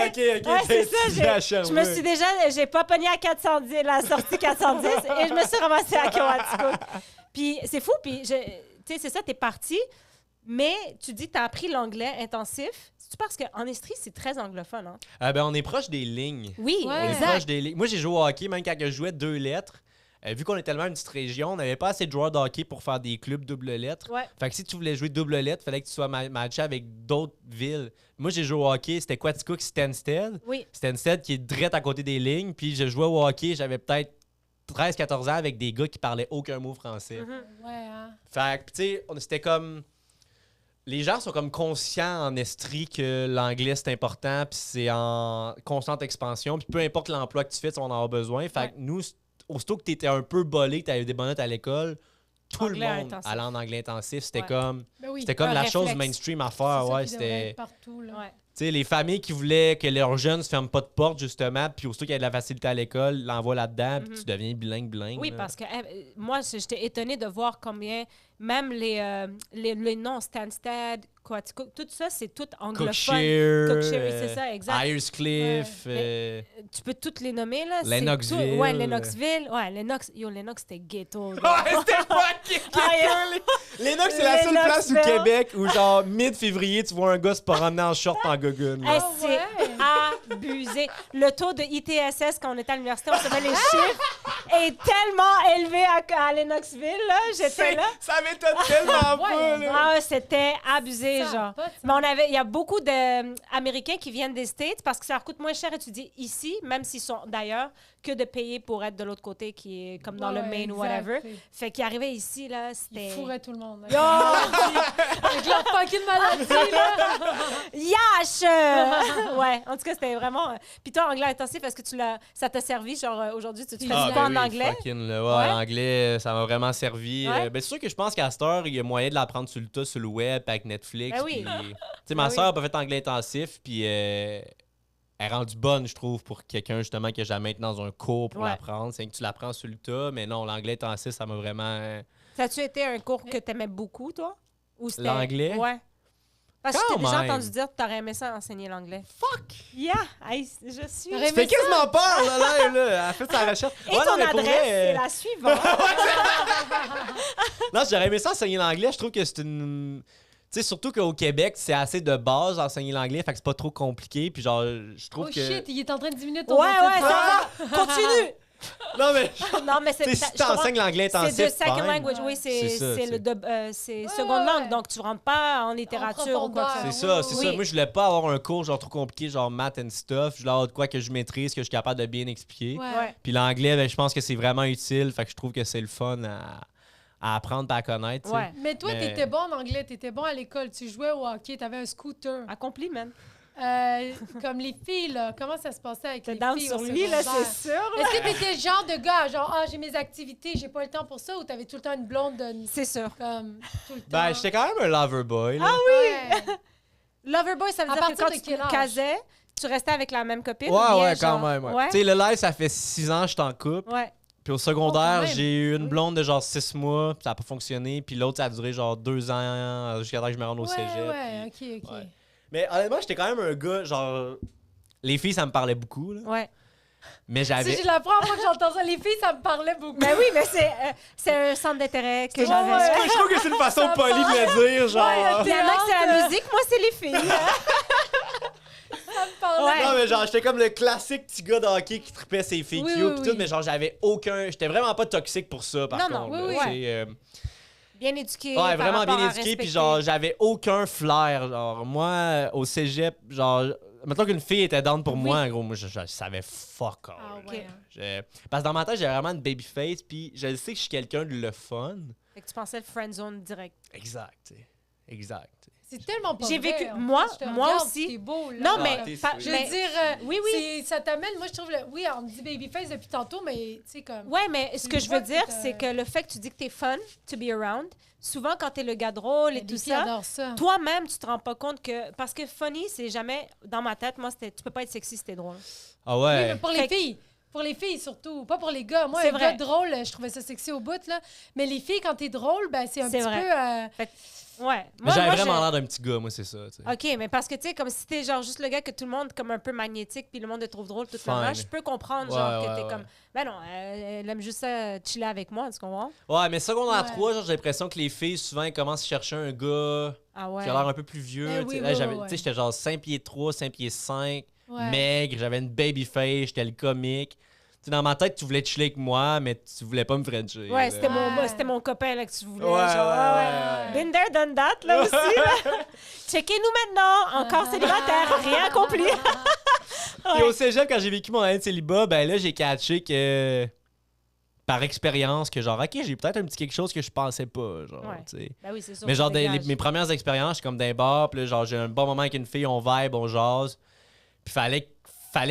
[SPEAKER 3] OK.
[SPEAKER 1] Ouais, c'est ça. Je me suis déjà... J'ai pas pogné à 410, la sortie 410, et je me suis ramassée à Coaticook. Puis c'est fou, puis tu sais, c'est ça, t'es partie. Mais tu dis que tu as appris l'anglais intensif. C'est-tu parce qu'en Estrie, c'est très anglophone, hein?
[SPEAKER 3] Ben, on est proche des lignes.
[SPEAKER 1] Oui,
[SPEAKER 3] exact. On est proche des lignes. Moi, j'ai joué au hockey, même quand je jouais 2 lettres. Vu qu'on est tellement une petite région, on n'avait pas assez de joueurs de hockey pour faire des clubs double lettres. Fait que si tu voulais jouer double lettres, il fallait que tu sois matché avec d'autres villes. Moi, j'ai joué au hockey, c'était Quaticook, Stansted.
[SPEAKER 1] Oui.
[SPEAKER 3] Stansted qui est direct à côté des lignes. Puis je jouais au hockey, j'avais peut-être 13-14 ans avec des gars qui parlaient aucun mot français. Fait que, tu sais, c'était comme... Les gens sont comme conscients en Estrie que l'anglais, c'est important, puis c'est en constante expansion. Puis peu importe l'emploi que tu fais, tu vas en avoir besoin. Fait que nous, aussitôt que tu étais un peu bolé, que tu avais des bonnes notes à l'école, tout le monde allait en anglais intensif. C'était comme, c'était comme la chose mainstream à faire. C'était
[SPEAKER 2] partout, là.
[SPEAKER 3] Tu sais, les familles qui voulaient que leurs jeunes ne se ferment pas de porte, justement, puis aussitôt qu'il y a de la facilité à l'école, l'envoient là-dedans, puis tu deviens bilingue.
[SPEAKER 1] Oui,
[SPEAKER 3] là.
[SPEAKER 1] parce que moi, j'étais étonnée de voir combien, même les noms, Stansted, Quaticook, tout ça, c'est tout anglophone.
[SPEAKER 3] Cookshire,
[SPEAKER 1] c'est ça, exact.
[SPEAKER 3] Irescliff.
[SPEAKER 1] Tu peux toutes les nommer, là.
[SPEAKER 3] Lennoxville.
[SPEAKER 1] Lennoxville. Ouais, Lennox c'était ghetto.
[SPEAKER 3] Ouais, c'était pas ghetto. Lennox, c'est la seule place au Québec où, genre, mid-février, tu vois un gars se promener en short en gogoune.
[SPEAKER 1] C'est abusé. Le taux de ITSS, quand on était à l'université, on savait les chiffres, est tellement élevé à Lennoxville, là. J'étais là.
[SPEAKER 3] Ça m'étonne tellement pas, là.
[SPEAKER 1] C'était abusé, genre. Mais il y a beaucoup d'Américains qui viennent des States parce que ça leur coûte moins cher étudier ici, même s'ils sont d'ailleurs, que de payer pour être de l'autre côté, qui est comme dans le Maine ou whatever. Fait qu'ils arrivaient ici, là, c'était...
[SPEAKER 2] Ils fourraient tout le monde.
[SPEAKER 1] Yo!
[SPEAKER 2] Avec leur fucking maladie, là!
[SPEAKER 1] Yash! Ouais, en tout cas, c'était vraiment vraiment. Puis toi, anglais intensif, est-ce que ça t'a servi? Genre, aujourd'hui, tu fais
[SPEAKER 3] Ah,
[SPEAKER 1] du quoi
[SPEAKER 3] ben
[SPEAKER 1] en
[SPEAKER 3] oui,
[SPEAKER 1] anglais?
[SPEAKER 3] fucking, là. Ouais, l'anglais, ça m'a vraiment servi.
[SPEAKER 1] Ouais.
[SPEAKER 3] Ben, c'est sûr que je pense qu'à cette heure, il y a moyen de l'apprendre sur le tas, sur le web, avec Netflix.
[SPEAKER 1] Ben oui.
[SPEAKER 3] Tu sais, ma soeur a pas fait anglais intensif, puis elle est rendue bonne, je trouve, pour quelqu'un, justement, qui n'a jamais été dans un cours pour l'apprendre. C'est que tu l'apprends sur le tas, mais non, l'anglais intensif, ça m'a vraiment...
[SPEAKER 1] Ça a-tu été un cours que t'aimais beaucoup, toi? Ou c'était...
[SPEAKER 3] L'anglais?
[SPEAKER 1] Ouais. Parce que
[SPEAKER 3] Quand
[SPEAKER 1] j'ai déjà
[SPEAKER 3] même.
[SPEAKER 1] entendu dire que t'aurais aimé ça enseigner l'anglais.
[SPEAKER 3] Fuck!
[SPEAKER 1] Yeah! Hey, je suis...
[SPEAKER 2] T'aurais
[SPEAKER 3] Tu fais
[SPEAKER 2] aimé ça?
[SPEAKER 3] quasiment peur, là, là. Elle a fait sa recherche.
[SPEAKER 1] Et
[SPEAKER 3] Ouais, non,
[SPEAKER 1] ton
[SPEAKER 3] mais pour
[SPEAKER 1] adresse,
[SPEAKER 3] vrai,
[SPEAKER 1] c'est la suivante.
[SPEAKER 3] Non, j'aurais aimé ça enseigner l'anglais. Je trouve que c'est une... Tu sais, surtout qu'au Québec, c'est assez de base d'enseigner l'anglais, fait que c'est pas trop compliqué. Puis genre, je trouve
[SPEAKER 2] Oh
[SPEAKER 3] que...
[SPEAKER 2] shit, il est en train de diminuer ton
[SPEAKER 1] Ouais,
[SPEAKER 2] densité de
[SPEAKER 1] ça
[SPEAKER 2] voix.
[SPEAKER 1] va! Continue!
[SPEAKER 3] Non, mais...
[SPEAKER 1] Non, mais
[SPEAKER 3] Tu
[SPEAKER 1] c'est...
[SPEAKER 3] sais, si
[SPEAKER 1] je comprends.
[SPEAKER 3] t'enseignes l'anglais intensif,
[SPEAKER 1] C'est de second
[SPEAKER 3] fine.
[SPEAKER 1] language, oui,
[SPEAKER 3] C'est ça,
[SPEAKER 1] c'est
[SPEAKER 2] Ouais,
[SPEAKER 1] seconde
[SPEAKER 2] ouais.
[SPEAKER 1] langue, donc tu rentres pas en littérature ou quoi que ce
[SPEAKER 2] profondeur.
[SPEAKER 1] soit.
[SPEAKER 3] C'est
[SPEAKER 2] Oui.
[SPEAKER 3] ça. Moi, je voulais pas avoir un cours genre trop compliqué, genre math and stuff. Je voulais avoir de quoi que je maîtrise, que je suis capable de bien expliquer.
[SPEAKER 2] Ouais.
[SPEAKER 1] Ouais.
[SPEAKER 3] Puis l'anglais, ben, je pense que c'est vraiment utile. Fait que je trouve que c'est le fun à apprendre et à connaître. tu sais.
[SPEAKER 1] Ouais.
[SPEAKER 2] Mais toi,
[SPEAKER 3] Mais-
[SPEAKER 2] t'étais bon en anglais, t'étais bon à l'école, tu jouais au hockey, t'avais un scooter.
[SPEAKER 1] Accompli, man.
[SPEAKER 2] Comme les filles, là, comment ça se passait avec
[SPEAKER 1] T'es
[SPEAKER 2] les
[SPEAKER 1] down
[SPEAKER 2] filles
[SPEAKER 1] sur
[SPEAKER 2] au
[SPEAKER 1] lui, là,
[SPEAKER 2] secondaire?
[SPEAKER 1] c'est sûr. là.
[SPEAKER 2] Est-ce que t'étais le genre de gars, genre, ah, j'ai mes activités, j'ai pas le temps pour ça, ou t'avais tout le temps une blonde de...
[SPEAKER 1] C'est sûr.
[SPEAKER 2] comme, tout le temps?
[SPEAKER 3] Ben, j'étais quand même un lover boy. Là.
[SPEAKER 2] Ah oui!
[SPEAKER 1] Loverboy, ça veut
[SPEAKER 2] À
[SPEAKER 1] dire que
[SPEAKER 2] partir
[SPEAKER 1] quand
[SPEAKER 2] de
[SPEAKER 1] tu
[SPEAKER 2] quel
[SPEAKER 1] te
[SPEAKER 2] âge?
[SPEAKER 1] casais, tu restais avec la même copine? ou
[SPEAKER 3] Ouais,
[SPEAKER 1] bien
[SPEAKER 3] ouais,
[SPEAKER 1] genre-
[SPEAKER 3] quand même. Ouais.
[SPEAKER 1] Ouais?
[SPEAKER 3] Tu sais, le live, ça fait 6 ans que je suis en couple.
[SPEAKER 1] Ouais.
[SPEAKER 3] Puis au
[SPEAKER 2] Oh,
[SPEAKER 3] secondaire,
[SPEAKER 2] quand même.
[SPEAKER 3] j'ai eu une blonde de genre 6 mois, puis ça n'a pas fonctionné. Puis l'autre, ça a duré genre 2 ans jusqu'à temps que je me rende au
[SPEAKER 2] Ouais,
[SPEAKER 3] cégep.
[SPEAKER 2] ouais,
[SPEAKER 3] puis-
[SPEAKER 2] ok.
[SPEAKER 3] Ouais. Mais honnêtement, j'étais quand même un gars, genre. Les filles, ça me parlait beaucoup, là.
[SPEAKER 1] Ouais.
[SPEAKER 3] Mais
[SPEAKER 2] Si
[SPEAKER 3] j'avais.
[SPEAKER 2] j'ai la première fois que j'entends ça, les filles, ça me parlait beaucoup.
[SPEAKER 1] Ben oui, mais c'est un centre d'intérêt que
[SPEAKER 2] Ouais,
[SPEAKER 1] j'avais.
[SPEAKER 2] ouais.
[SPEAKER 3] Je trouve que c'est une façon
[SPEAKER 2] Ça
[SPEAKER 3] polie de le dire, genre.
[SPEAKER 2] Ouais,
[SPEAKER 1] Il y en a que c'est la musique, moi, c'est les filles.
[SPEAKER 2] Ça me parlait.
[SPEAKER 1] Ouais.
[SPEAKER 3] Non, mais genre, j'étais comme le classique petit gars de hockey qui tripait ses filles
[SPEAKER 2] Oui,
[SPEAKER 3] cute
[SPEAKER 2] oui,
[SPEAKER 3] pis
[SPEAKER 2] oui.
[SPEAKER 3] tout, mais genre, j'avais aucun. J'étais vraiment pas toxique pour ça, par
[SPEAKER 1] Non, non,
[SPEAKER 3] contre.
[SPEAKER 2] oui,
[SPEAKER 3] là,
[SPEAKER 2] oui.
[SPEAKER 3] tu sais,
[SPEAKER 1] Bien éduqué.
[SPEAKER 3] ouais,
[SPEAKER 1] par
[SPEAKER 3] vraiment
[SPEAKER 1] rapport
[SPEAKER 3] bien
[SPEAKER 1] à
[SPEAKER 3] éduqué, puis
[SPEAKER 1] respecter.
[SPEAKER 3] genre, j'avais aucun flair. Genre, moi, au cégep, genre, mettons qu'une fille était down pour
[SPEAKER 2] Oui.
[SPEAKER 3] moi, en gros, moi, je savais fuck all.
[SPEAKER 2] Ah
[SPEAKER 3] là.
[SPEAKER 2] ouais.
[SPEAKER 3] Parce que dans ma tête, j'avais vraiment une baby face, puis je sais que je suis quelqu'un de le fun.
[SPEAKER 1] Fait que tu pensais le friend zone direct.
[SPEAKER 3] Exact, tu sais. Exact.
[SPEAKER 2] C'est tellement pas
[SPEAKER 1] J'ai
[SPEAKER 2] vrai,
[SPEAKER 1] vécu-
[SPEAKER 2] en
[SPEAKER 1] moi-
[SPEAKER 2] plus, je te
[SPEAKER 1] moi
[SPEAKER 2] regarde,
[SPEAKER 1] aussi.
[SPEAKER 2] C'est beau, là.
[SPEAKER 1] Non,
[SPEAKER 3] Ah,
[SPEAKER 1] mais...
[SPEAKER 3] t'es
[SPEAKER 1] pas-
[SPEAKER 3] sweet.
[SPEAKER 2] Je
[SPEAKER 1] mais-
[SPEAKER 2] veux dire,
[SPEAKER 1] oui, oui.
[SPEAKER 2] ça t'amène, moi, je trouve, oui, on me dit babyface depuis tantôt, mais tu sais, comme...
[SPEAKER 1] Ouais, mais ce
[SPEAKER 2] Tu
[SPEAKER 1] que je
[SPEAKER 2] vois
[SPEAKER 1] veux
[SPEAKER 2] que
[SPEAKER 1] dire,
[SPEAKER 2] t'es,
[SPEAKER 1] c'est que le fait que tu dis que t'es fun to be around, souvent quand t'es le gars drôle et
[SPEAKER 2] les
[SPEAKER 1] tout
[SPEAKER 2] filles
[SPEAKER 1] ça,
[SPEAKER 2] adorent ça.
[SPEAKER 1] toi-même, tu te rends pas compte que... Parce que funny, c'est jamais... Dans ma tête, moi, c'était... Tu peux pas être sexy si t'es drôle.
[SPEAKER 3] Ah
[SPEAKER 2] Oui,
[SPEAKER 3] ouais.
[SPEAKER 2] mais pour les
[SPEAKER 1] Fait que-
[SPEAKER 2] filles. Pour les filles, surtout. Pas pour les gars. Moi,
[SPEAKER 1] C'est
[SPEAKER 2] un
[SPEAKER 1] vrai.
[SPEAKER 2] gars drôle, je trouvais ça sexy au bout, là. Mais les filles, quand t'es drôle, ben, c'est un
[SPEAKER 1] C'est
[SPEAKER 2] petit
[SPEAKER 1] vrai.
[SPEAKER 2] peu...
[SPEAKER 1] Ouais.
[SPEAKER 3] Mais j'avais vraiment
[SPEAKER 1] je-
[SPEAKER 3] l'air d'un petit gars, moi, c'est ça, tu sais.
[SPEAKER 1] OK, mais parce que, tu sais, comme si t'es genre juste le gars que tout le monde, comme un peu magnétique, puis le monde te trouve drôle tout le
[SPEAKER 3] Fine.
[SPEAKER 1] temps, je peux comprendre,
[SPEAKER 3] Ouais,
[SPEAKER 1] genre, que
[SPEAKER 3] ouais,
[SPEAKER 1] t'es
[SPEAKER 3] ouais.
[SPEAKER 1] comme... Ben non, elle aime juste ça, chiller avec moi, tu comprends?
[SPEAKER 3] Ouais, mais secondaire
[SPEAKER 2] Ouais.
[SPEAKER 3] 3, genre, j'ai l'impression que les filles, souvent, elles commencent à chercher un gars
[SPEAKER 1] Ah ouais.
[SPEAKER 3] qui a l'air un peu plus vieux.
[SPEAKER 2] Eh
[SPEAKER 3] tu sais.
[SPEAKER 2] oui,
[SPEAKER 3] Là,
[SPEAKER 2] oui,
[SPEAKER 3] j'avais-
[SPEAKER 2] oui,
[SPEAKER 3] tu sais, j'étais genre 5 pieds 3, 5 pieds 5,
[SPEAKER 2] Ouais.
[SPEAKER 3] maigre, j'avais une baby face, j'étais le comique. Tu sais, dans ma tête, tu voulais chiller avec moi, mais tu voulais pas me frencher.
[SPEAKER 1] Ouais,
[SPEAKER 3] là.
[SPEAKER 1] c'était mon copain, là, que tu voulais,
[SPEAKER 3] Ouais,
[SPEAKER 1] genre,
[SPEAKER 3] ouais,
[SPEAKER 1] Been there, done that, là aussi, là. Checkez-nous maintenant, encore célibataire, rien accompli.
[SPEAKER 3] Puis au cégep, quand j'ai vécu mon année de célibat, ben là, j'ai catché que... Par expérience, que genre, OK, j'ai peut-être un petit quelque chose que je pensais pas, genre,
[SPEAKER 1] Ouais.
[SPEAKER 3] tu sais.
[SPEAKER 1] Ben oui, c'est sûr.
[SPEAKER 3] Mais genre,
[SPEAKER 1] ça dégage.
[SPEAKER 3] mes premières expériences, je suis comme dans un bar, puis là, genre, j'ai un bon moment avec une fille, on vibe, on jase. Puis fallait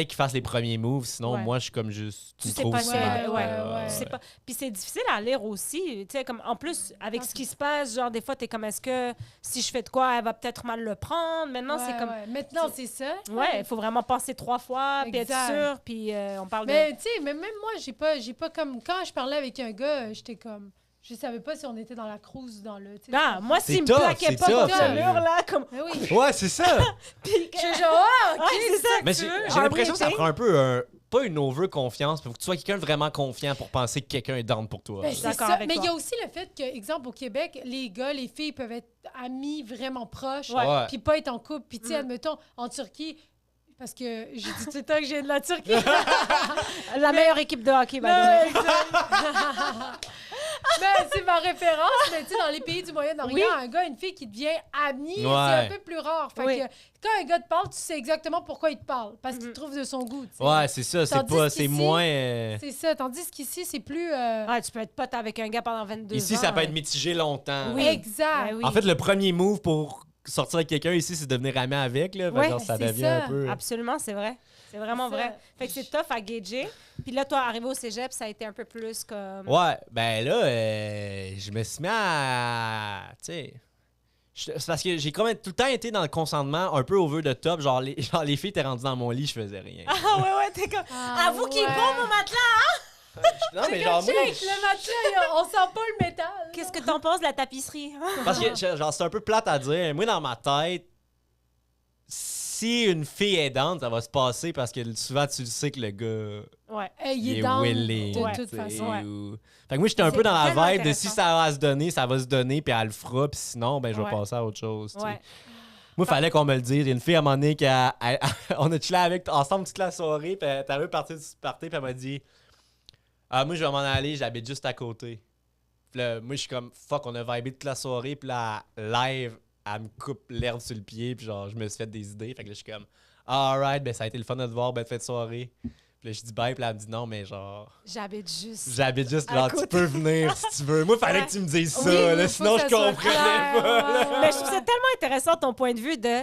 [SPEAKER 3] qu'il fasse les premiers moves, sinon,
[SPEAKER 1] Ouais.
[SPEAKER 3] moi, je suis comme juste.
[SPEAKER 1] Tu
[SPEAKER 3] me
[SPEAKER 1] sais
[SPEAKER 3] trouves
[SPEAKER 1] pas,
[SPEAKER 3] ça.
[SPEAKER 1] ouais,
[SPEAKER 2] ouais.
[SPEAKER 1] Tu sais pas. Puis c'est difficile à lire aussi, tu sais, comme en plus avec ce qui se passe, genre des fois t'es comme est-ce que si je fais de quoi, elle va peut-être mal le prendre. Maintenant c'est comme
[SPEAKER 2] Maintenant, c'est ça.
[SPEAKER 1] ouais, il faut vraiment penser 3 fois puis être
[SPEAKER 2] Exact.
[SPEAKER 1] sûr, puis on parle
[SPEAKER 2] Mais tu sais, même moi, j'ai pas comme... Quand je parlais avec un gars, j'étais comme... Je savais pas si on était dans la cruise ou dans le... tu sais,
[SPEAKER 1] Ah, moi
[SPEAKER 3] C'est
[SPEAKER 1] s'il me
[SPEAKER 3] tough,
[SPEAKER 1] plaquait
[SPEAKER 3] c'est
[SPEAKER 1] pas
[SPEAKER 3] tough,
[SPEAKER 1] contre le
[SPEAKER 3] sérieux.
[SPEAKER 1] mur là comme
[SPEAKER 2] Mais oui.
[SPEAKER 3] Ouais, c'est ça!
[SPEAKER 1] puis
[SPEAKER 2] Je suis genre, ah, OK,
[SPEAKER 1] Ouais, c'est ça.
[SPEAKER 3] Mais
[SPEAKER 1] tu
[SPEAKER 3] j'ai
[SPEAKER 1] veux,
[SPEAKER 3] j'ai l'impression que ça
[SPEAKER 1] orienté.
[SPEAKER 3] prend un peu pas une over-confiance, mais faut que tu sois quelqu'un de vraiment confiant pour penser que quelqu'un est down pour toi.
[SPEAKER 2] Ben,
[SPEAKER 3] là.
[SPEAKER 2] c'est
[SPEAKER 1] D'accord
[SPEAKER 2] ça.
[SPEAKER 1] avec
[SPEAKER 2] Mais il y a
[SPEAKER 1] toi.
[SPEAKER 2] aussi le fait que, exemple, au Québec, les gars, les filles peuvent être amis vraiment proches,
[SPEAKER 3] Ouais.
[SPEAKER 2] puis pas être en couple. Puis, tu sais, admettons, en Turquie, parce que j'ai dit tout le temps que j'ai de la Turquie.
[SPEAKER 1] la meilleure équipe de hockey by the way.
[SPEAKER 2] Ben, c'est ma référence, mais tu sais, dans les pays du Moyen-Orient,
[SPEAKER 1] Oui.
[SPEAKER 2] un gars et une fille qui devient ami, c'est
[SPEAKER 3] Ouais.
[SPEAKER 2] un peu plus rare. Fait
[SPEAKER 1] Oui.
[SPEAKER 2] que quand un gars te parle, tu sais exactement pourquoi il te parle, parce qu'il te trouve de son goût. tu sais.
[SPEAKER 3] Ouais, c'est ça, c'est
[SPEAKER 2] Tandis
[SPEAKER 3] pas. C'est
[SPEAKER 2] qu'ici,
[SPEAKER 3] moins.
[SPEAKER 2] C'est ça. Tandis qu'ici, c'est plus...
[SPEAKER 1] Ah, tu peux être pote avec un gars pendant 22 ans.
[SPEAKER 3] Ici, ça peut être mitigé longtemps.
[SPEAKER 1] Oui.
[SPEAKER 2] Exact.
[SPEAKER 1] Ben oui.
[SPEAKER 3] En fait, le premier move pour sortir avec quelqu'un ici, c'est devenir ami avec. Là. Fait que
[SPEAKER 1] Ouais,
[SPEAKER 3] genre, ça
[SPEAKER 2] c'est
[SPEAKER 3] devient
[SPEAKER 2] ça.
[SPEAKER 3] un peu.
[SPEAKER 1] Absolument, c'est vrai. C'est vraiment vrai. Fait que c'est tough à gager. Puis là, toi, arrivé au cégep, ça a été un peu plus comme...
[SPEAKER 3] Ouais, ben là, je me suis mis à... Tu sais... C'est parce que j'ai quand même tout le temps été dans le consentement un peu over the top. Genre, les filles étaient rendues dans mon lit, je faisais rien.
[SPEAKER 1] Ah ouais, t'es comme... Avoue qu'il est bon, mon matelas!
[SPEAKER 3] Non, mais genre, moi...
[SPEAKER 2] Le matelas, on sent pas le métal.
[SPEAKER 1] Qu'est-ce que t'en penses de la tapisserie?
[SPEAKER 3] Parce que, genre, c'est un peu plate à dire. Moi, dans ma tête, si une fille est down, ça va se passer parce que souvent, tu le sais que le gars...
[SPEAKER 1] Ouais.
[SPEAKER 2] Il est down
[SPEAKER 3] willing,
[SPEAKER 2] de toute façon.
[SPEAKER 3] Fait que moi, j'étais un peu dans la
[SPEAKER 1] tellement
[SPEAKER 3] vibe de si ça va se donner, ça va se donner, puis elle le fera, puis sinon, ben, je vais passer à autre chose. T'sais.
[SPEAKER 1] Ouais.
[SPEAKER 3] Moi, il fallait qu'on me le dise. Il y a une fille à un moment donné on a chillé ensemble toute la soirée, puis elle avait parti du party, puis elle m'a dit moi, je vais m'en aller, j'habite juste à côté. Puis là, moi, je suis comme fuck, on a vibé toute la soirée, puis là, live, elle me coupe l'herbe sur le pied, puis genre, je me suis fait des idées. Fait que là, je suis comme alright, ben, ça a été le fun de te voir, belle fête de soirée. Puis là, je dis bye, puis là, elle me dit non, mais genre.
[SPEAKER 1] J'habite juste,
[SPEAKER 3] genre, tu peux venir si tu veux. Moi, il fallait que tu me dises ça,
[SPEAKER 2] Oui,
[SPEAKER 3] là, sinon, je comprenais pas.
[SPEAKER 1] Mais je trouve ça tellement intéressant ton point de vue de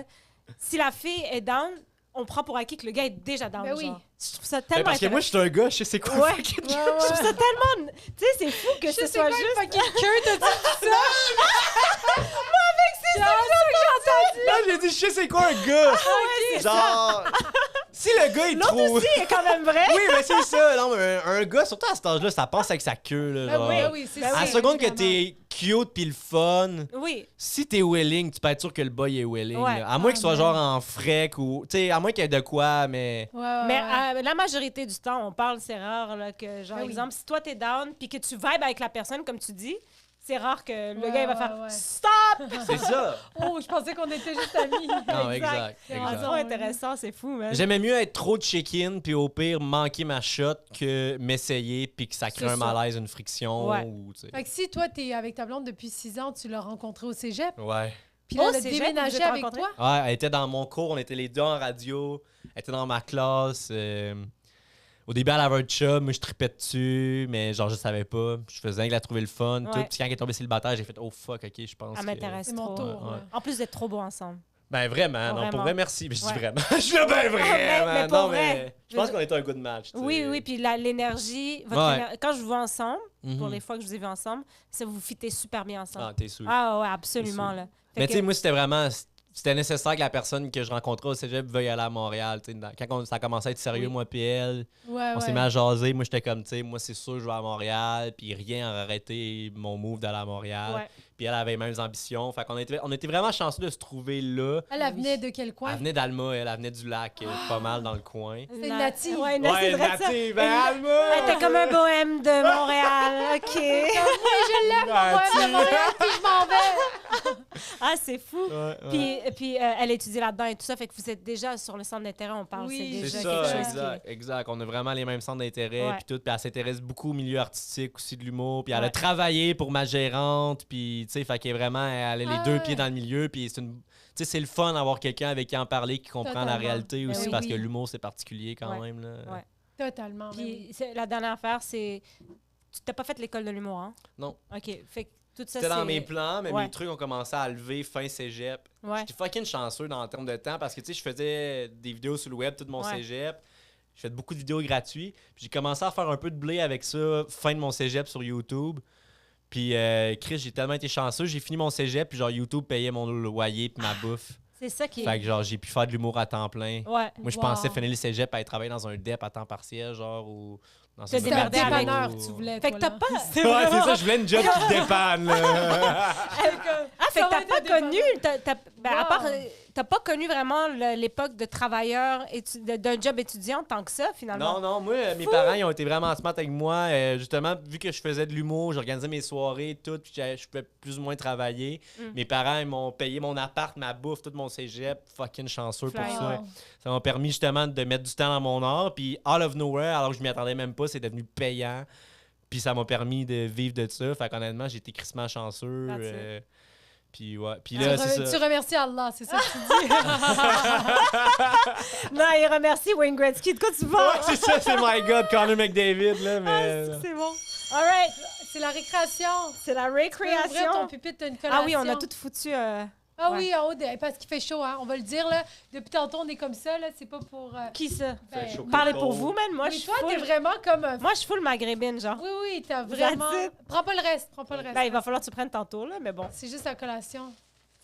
[SPEAKER 1] si la fille est down, on prend pour acquis que le gars est déjà down.
[SPEAKER 2] Ben oui.
[SPEAKER 1] Genre. Je trouve ça tellement
[SPEAKER 3] Parce que moi, je suis un gars, je sais c'est quoi.
[SPEAKER 1] Ouais. Je trouve ça tellement. Tu sais, c'est fou que ce soit juste.
[SPEAKER 2] fucking cœur, t'as dit ça?
[SPEAKER 1] C'est ça que j'ai entendu.
[SPEAKER 3] Non, j'ai dit, je sais c'est quoi un gars. Genre, si le gars est
[SPEAKER 1] L'autre
[SPEAKER 3] trop.
[SPEAKER 1] aussi est quand même vrai.
[SPEAKER 3] Oui, mais c'est ça. Non, mais un gars, surtout à cet âge-là, ça passe avec sa queue. Là, genre.
[SPEAKER 2] Oui, c'est
[SPEAKER 1] Ben
[SPEAKER 2] ça.
[SPEAKER 3] À la seconde que t'es cute pis le fun,
[SPEAKER 1] Oui.
[SPEAKER 3] si t'es willing, tu peux être sûr que le boy est willing.
[SPEAKER 1] Ouais.
[SPEAKER 3] Là. À moins qu'il soit genre en frec ou. Tu sais, à moins qu'il y ait de quoi, mais.
[SPEAKER 1] Mais la majorité du temps, on parle, c'est rare là, que, genre,
[SPEAKER 2] Ben oui.
[SPEAKER 1] exemple, si toi t'es down puis que tu vibes avec la personne, comme tu dis, c'est rare que le gars il va faire
[SPEAKER 2] ouais.
[SPEAKER 1] stop!
[SPEAKER 3] C'est ça.
[SPEAKER 2] Oh, je pensais qu'on était juste amis.
[SPEAKER 3] Non, exact.
[SPEAKER 1] C'est
[SPEAKER 3] exact.
[SPEAKER 1] trop intéressant, c'est fou, man.
[SPEAKER 3] J'aimais mieux être trop de check-in puis au pire manquer ma shot que m'essayer puis que ça crée
[SPEAKER 1] C'est
[SPEAKER 3] un
[SPEAKER 1] ça.
[SPEAKER 3] malaise, une friction.
[SPEAKER 1] Ouais.
[SPEAKER 3] Ou, tu sais.
[SPEAKER 2] Fait que si toi, t'es avec ta blonde depuis 6 ans, tu l'as rencontrée au cégep,
[SPEAKER 3] Ouais.
[SPEAKER 2] puis là,
[SPEAKER 1] Oh,
[SPEAKER 2] elle a
[SPEAKER 1] cégep, vous
[SPEAKER 2] déménagé
[SPEAKER 1] êtes
[SPEAKER 2] avec
[SPEAKER 1] rencontrés?
[SPEAKER 2] toi.
[SPEAKER 3] Ouais, elle était dans mon cours, on était les deux en radio. Elle était dans ma classe. Au début, elle avait un chum, moi je tripais dessus, mais genre je savais pas. Je faisais rien que la trouver le fun.
[SPEAKER 1] Ouais.
[SPEAKER 3] Tout. Puis quand elle est tombée célibataire, j'ai fait oh fuck, ok, je pense.
[SPEAKER 1] Ça
[SPEAKER 3] que...
[SPEAKER 1] m'intéresse
[SPEAKER 2] C'est mon
[SPEAKER 1] trop.
[SPEAKER 2] tour.
[SPEAKER 3] Ouais.
[SPEAKER 1] En plus d'être trop beaux ensemble.
[SPEAKER 3] Ben vraiment, non,
[SPEAKER 1] Vraiment.
[SPEAKER 3] pour vrai, merci. Mais je dis
[SPEAKER 1] Ouais.
[SPEAKER 3] vraiment. Je suis là, ben vraiment.
[SPEAKER 1] mais pour
[SPEAKER 3] non,
[SPEAKER 1] vrai.
[SPEAKER 3] mais je pense qu'on était un good match. tu sais.
[SPEAKER 1] Oui, oui, puis l'énergie,
[SPEAKER 3] Ouais.
[SPEAKER 1] quand je vous vois ensemble,
[SPEAKER 3] Mhm.
[SPEAKER 1] pour les fois que je vous ai vus ensemble, ça vous fitez super bien ensemble.
[SPEAKER 3] Ah, t'es sous.
[SPEAKER 1] Ah ouais, absolument.
[SPEAKER 3] T'es
[SPEAKER 1] Là.
[SPEAKER 3] Mais
[SPEAKER 1] Fait
[SPEAKER 3] tu sais,
[SPEAKER 1] que-
[SPEAKER 3] moi, c'était vraiment. C'était nécessaire que la personne que je rencontrais au cégep veuille aller à Montréal. Tu sais, quand ça a commencé à être sérieux,
[SPEAKER 1] Oui.
[SPEAKER 3] moi puis elle,
[SPEAKER 2] Ouais,
[SPEAKER 3] on s'est mis à jaser. Moi, j'étais comme, tu sais, moi, c'est sûr, je vais à Montréal. Puis rien n'a arrêté mon move d'aller à Montréal.
[SPEAKER 1] Ouais.
[SPEAKER 3] Puis elle avait les mêmes ambitions. Fait qu'on on était vraiment chanceux de se trouver là.
[SPEAKER 2] Elle venait de quel coin?
[SPEAKER 3] Elle venait d'Alma, elle venait du lac, pas mal dans le coin.
[SPEAKER 2] C'est une native.
[SPEAKER 1] Ouais, une native.
[SPEAKER 3] Ouais,
[SPEAKER 1] c'est ça.
[SPEAKER 3] native, Alma!
[SPEAKER 1] Elle était comme un bohème de Montréal. OK.
[SPEAKER 2] Je l'aime, moi, de Montréal, puis je m'en vais.
[SPEAKER 1] Ah, c'est fou.
[SPEAKER 3] Ouais, ouais.
[SPEAKER 1] Puis elle étudie là-dedans et tout ça, fait que vous êtes déjà sur le centre d'intérêt, on parle.
[SPEAKER 2] Oui.
[SPEAKER 1] C'est
[SPEAKER 3] C'est
[SPEAKER 1] déjà
[SPEAKER 3] ça,
[SPEAKER 1] quelque chose
[SPEAKER 3] exact, exact. On a vraiment les mêmes centres d'intérêt,
[SPEAKER 1] Ouais.
[SPEAKER 3] puis tout. Puis elle s'intéresse beaucoup au milieu artistique aussi de l'humour. Puis elle
[SPEAKER 1] Ouais.
[SPEAKER 3] a travaillé pour ma gérante, puis tu sais, fait qu'elle est vraiment, elle a les deux
[SPEAKER 2] ouais.
[SPEAKER 3] pieds dans le milieu. Puis c'est une, tu sais, c'est le fun d'avoir quelqu'un avec qui en parler, qui comprend la
[SPEAKER 2] Totalement.
[SPEAKER 3] réalité
[SPEAKER 1] Ben
[SPEAKER 3] aussi,
[SPEAKER 1] oui.
[SPEAKER 3] parce que l'humour c'est particulier quand
[SPEAKER 1] Ouais.
[SPEAKER 3] même là.
[SPEAKER 1] Ouais.
[SPEAKER 2] Totalement. ben oui.
[SPEAKER 1] Puis la dernière affaire, c'est. Tu t'as pas fait l'école de l'humour, hein?
[SPEAKER 3] Non.
[SPEAKER 1] OK. Fait que tout ça,
[SPEAKER 3] C'était dans
[SPEAKER 1] c'est-
[SPEAKER 3] mes plans, mais
[SPEAKER 1] Ouais.
[SPEAKER 3] mes trucs ont commencé à lever fin cégep.
[SPEAKER 1] Ouais.
[SPEAKER 3] J'étais fucking chanceux dans le terme de temps parce que tu sais, je faisais des vidéos sur le web tout mon
[SPEAKER 1] Ouais.
[SPEAKER 3] cégep. Je fais beaucoup de vidéos gratuites. Puis j'ai commencé à faire un peu de blé avec ça fin de mon cégep sur YouTube. Puis Chris, j'ai tellement été chanceux, j'ai fini mon cégep puis genre YouTube payait mon loyer puis ma bouffe.
[SPEAKER 1] C'est ça qui est.
[SPEAKER 3] Fait que genre j'ai pu faire de l'humour à temps plein.
[SPEAKER 1] Ouais.
[SPEAKER 3] Moi je
[SPEAKER 2] Wow.
[SPEAKER 3] pensais finir le cégep à aller travailler dans un DEP à temps partiel genre ou dans
[SPEAKER 1] Te
[SPEAKER 3] un
[SPEAKER 2] C'était un
[SPEAKER 1] démerder avec-
[SPEAKER 2] dépanneur,
[SPEAKER 3] ou-
[SPEAKER 2] tu voulais.
[SPEAKER 1] Fait que
[SPEAKER 2] toi,
[SPEAKER 1] t'as
[SPEAKER 2] là.
[SPEAKER 1] pas.
[SPEAKER 3] Ouais, c'est ça, je voulais une job qui dépanne là.
[SPEAKER 1] Ah, fait
[SPEAKER 2] Ça
[SPEAKER 1] que
[SPEAKER 2] va
[SPEAKER 1] t'as
[SPEAKER 2] être
[SPEAKER 1] pas
[SPEAKER 2] un
[SPEAKER 1] connu. À
[SPEAKER 2] Wow.
[SPEAKER 1] part. T'as pas connu vraiment l'époque de travailleur, d'un job étudiant tant que ça, finalement.
[SPEAKER 3] Non, moi, mes parents, ils ont été vraiment smart avec moi. Justement, vu que je faisais de l'humour, j'organisais mes soirées, tout, puis je pouvais plus ou moins travailler. Mes parents, ils m'ont payé mon appart, ma bouffe, tout mon cégep. Fucking chanceux pour
[SPEAKER 1] Fly.
[SPEAKER 3] ça.
[SPEAKER 2] Wow.
[SPEAKER 3] Ça m'a permis justement de mettre du temps dans mon art. Puis, out of nowhere, alors que je m'y attendais même pas, c'est devenu payant. Puis, ça m'a permis de vivre de ça. Fait qu'honnêtement, j'ai été crissement chanceux.
[SPEAKER 1] That's it.
[SPEAKER 3] Puis, ouais. Puis
[SPEAKER 2] Tu
[SPEAKER 3] là, c'est
[SPEAKER 2] tu
[SPEAKER 3] ça.
[SPEAKER 2] remercies Allah, c'est ça que tu dis.
[SPEAKER 1] Non, il remercie Wayne Gretzky. De quoi tu
[SPEAKER 3] Ouais,
[SPEAKER 1] parles?
[SPEAKER 3] c'est ça, c'est my God, Connor McDavid, là, mais...
[SPEAKER 1] C'est bon. All right.
[SPEAKER 2] C'est la récréation.
[SPEAKER 1] C'est la
[SPEAKER 2] Tu peux ouvrir ton
[SPEAKER 1] récréation.
[SPEAKER 2] pupitre, t'as une collation.
[SPEAKER 1] Ah oui, on a tout foutu.
[SPEAKER 2] Ah
[SPEAKER 1] Ouais.
[SPEAKER 2] oui, en haut, parce qu'il fait chaud, hein. On va le dire, là. Depuis tantôt, on est comme ça, là. C'est pas pour...
[SPEAKER 1] Qui ça?
[SPEAKER 2] ben,
[SPEAKER 3] Fait chaud.
[SPEAKER 1] Parlez pour vous, man. Moi, je
[SPEAKER 2] mais
[SPEAKER 1] suis
[SPEAKER 2] toi, t'es
[SPEAKER 1] full...
[SPEAKER 2] vraiment comme...
[SPEAKER 1] Moi, je suis full maghrébine, genre.
[SPEAKER 2] Oui, oui, t'as vraiment...
[SPEAKER 1] That's it.
[SPEAKER 2] Prends pas le reste, prends pas le reste.
[SPEAKER 1] Ben, il va falloir que tu prennes tantôt, là, mais bon.
[SPEAKER 2] C'est juste la collation.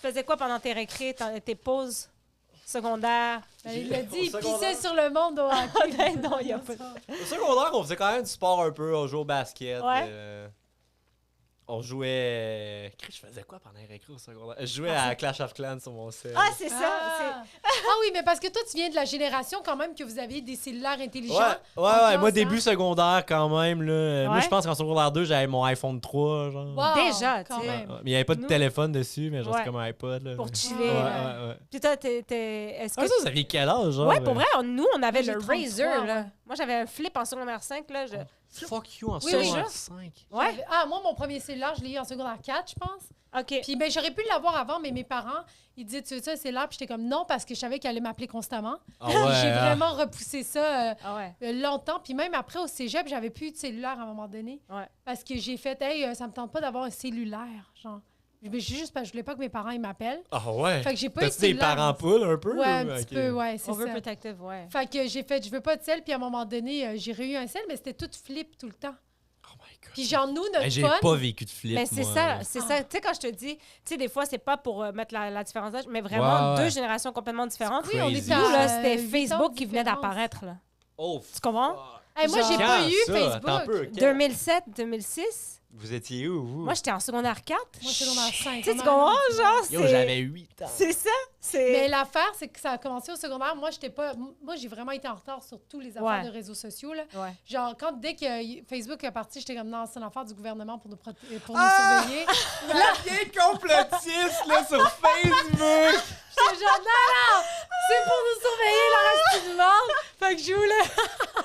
[SPEAKER 1] Tu faisais quoi pendant tes récrés, tes pauses secondaires?
[SPEAKER 2] Ben, il l'a dit, il
[SPEAKER 3] Au secondaire.
[SPEAKER 2] pissait sur le monde au hockey.
[SPEAKER 1] Ben non, il y a pas...
[SPEAKER 3] Au secondaire, on faisait quand même du sport un peu. On jouait au basket.
[SPEAKER 1] Ouais.
[SPEAKER 3] On jouait. Je faisais quoi pendant les récrés au secondaire? Je jouais à Clash of Clans sur mon cell.
[SPEAKER 1] Ah, c'est ça!
[SPEAKER 2] Ah. Ah oui, mais parce que toi, tu viens de la génération quand même que vous aviez des cellulaires intelligents.
[SPEAKER 3] Ouais,
[SPEAKER 2] Ambiance,
[SPEAKER 3] moi,
[SPEAKER 2] hein?
[SPEAKER 3] début secondaire quand même. Là. Moi,
[SPEAKER 1] Ouais.
[SPEAKER 3] je pense qu'en secondaire 2, j'avais mon iPhone 3. Genre.
[SPEAKER 2] Wow,
[SPEAKER 1] Déjà,
[SPEAKER 2] quand
[SPEAKER 1] tu sais.
[SPEAKER 2] même.
[SPEAKER 3] Mais il n'y avait pas de
[SPEAKER 1] Nous-
[SPEAKER 3] téléphone dessus, mais genre,
[SPEAKER 1] Ouais.
[SPEAKER 3] c'est comme un iPod. Là.
[SPEAKER 1] Pour chiller.
[SPEAKER 3] Ouais,
[SPEAKER 1] là.
[SPEAKER 3] ouais.
[SPEAKER 1] Puis toi, est-ce que...
[SPEAKER 3] Ah, ça fait quel âge, genre?
[SPEAKER 1] Ouais, pour vrai, nous, on avait
[SPEAKER 2] J'ai
[SPEAKER 1] le
[SPEAKER 2] 33,
[SPEAKER 1] Razer, là.
[SPEAKER 2] ouais.
[SPEAKER 1] Moi, j'avais un flip en secondaire 5, là.
[SPEAKER 3] Fuck you, en
[SPEAKER 2] Oui, oui.
[SPEAKER 3] secondaire 5.
[SPEAKER 1] Ouais?
[SPEAKER 2] Ah, moi, mon premier cellulaire, je l'ai eu en secondaire 4, je pense.
[SPEAKER 1] OK.
[SPEAKER 2] Puis, ben, j'aurais pu l'avoir avant, mais mes parents, ils disaient, tu veux ça, c'est là. Puis, j'étais comme non, parce que je savais qu'elle allait m'appeler constamment.
[SPEAKER 3] Ah ouais.
[SPEAKER 2] J'ai vraiment repoussé ça
[SPEAKER 1] Ah ouais.
[SPEAKER 2] longtemps. Puis, même après, au cégep, j'avais plus de cellulaire à un moment donné.
[SPEAKER 1] Ouais.
[SPEAKER 2] Parce que j'ai fait, hey, ça me tente pas d'avoir un cellulaire. Genre, mais juste parce que je voulais pas que mes parents ils m'appellent.
[SPEAKER 3] Ah ouais.
[SPEAKER 2] Fait que j'ai pas eu de
[SPEAKER 3] T'as-tu des
[SPEAKER 2] cellulaire.
[SPEAKER 3] parents poules un peu?
[SPEAKER 2] Ouais, un
[SPEAKER 3] ou?
[SPEAKER 2] petit
[SPEAKER 3] Ok.
[SPEAKER 2] peu, ouais, c'est ça.
[SPEAKER 1] Overprotective, ouais.
[SPEAKER 2] Fait que j'ai fait, je veux pas de sel. Puis, à un moment donné, j'ai eu un sel, mais c'était tout flip tout le temps.
[SPEAKER 3] Oh my god.
[SPEAKER 2] Puis, genre, nous, notre
[SPEAKER 3] J'ai
[SPEAKER 2] fun...
[SPEAKER 3] pas vécu de flip.
[SPEAKER 1] Mais c'est
[SPEAKER 3] moi,
[SPEAKER 1] ça,
[SPEAKER 3] là.
[SPEAKER 1] c'est ça. Tu sais, quand je te dis, tu sais, des fois, c'est pas pour mettre la différence d'âge, mais vraiment
[SPEAKER 3] Ouais, ouais.
[SPEAKER 1] deux générations complètement différentes.
[SPEAKER 3] Oui, on
[SPEAKER 2] était
[SPEAKER 1] Nous,
[SPEAKER 2] à,
[SPEAKER 1] là, c'était
[SPEAKER 2] 8 ans
[SPEAKER 1] Facebook
[SPEAKER 2] de
[SPEAKER 1] qui venait
[SPEAKER 2] différence.
[SPEAKER 1] d'apparaître, là.
[SPEAKER 3] Oh,
[SPEAKER 1] Tu comprends?
[SPEAKER 2] Hey, moi, j'ai
[SPEAKER 1] Genre-
[SPEAKER 2] pas eu
[SPEAKER 3] Quand ça? Attends un
[SPEAKER 2] Facebook.
[SPEAKER 3] peu, quand?
[SPEAKER 1] 2007, 2006.
[SPEAKER 3] Vous étiez où, vous?
[SPEAKER 1] Moi, j'étais en secondaire 4.
[SPEAKER 2] Moi, c'est secondaire 5.
[SPEAKER 1] Tu sais, tu comprends? Genre,
[SPEAKER 3] Yo,
[SPEAKER 1] c'est...
[SPEAKER 3] j'avais 8 ans.
[SPEAKER 1] C'est ça. C'est...
[SPEAKER 2] Mais l'affaire, c'est que ça a commencé au secondaire. Moi, j'étais pas. Moi, j'ai vraiment été en retard sur tous les affaires
[SPEAKER 1] Ouais.
[SPEAKER 2] de réseaux sociaux. Là.
[SPEAKER 1] Ouais.
[SPEAKER 2] Genre, dès que Facebook est parti, j'étais comme non, c'est une affaire du gouvernement pour nous, pour
[SPEAKER 3] Ah!
[SPEAKER 2] nous surveiller.
[SPEAKER 3] La vieille complotiste, là, sur Facebook!
[SPEAKER 2] J'étais genre, non, c'est pour nous surveiller le reste du monde. Fait que je voulais.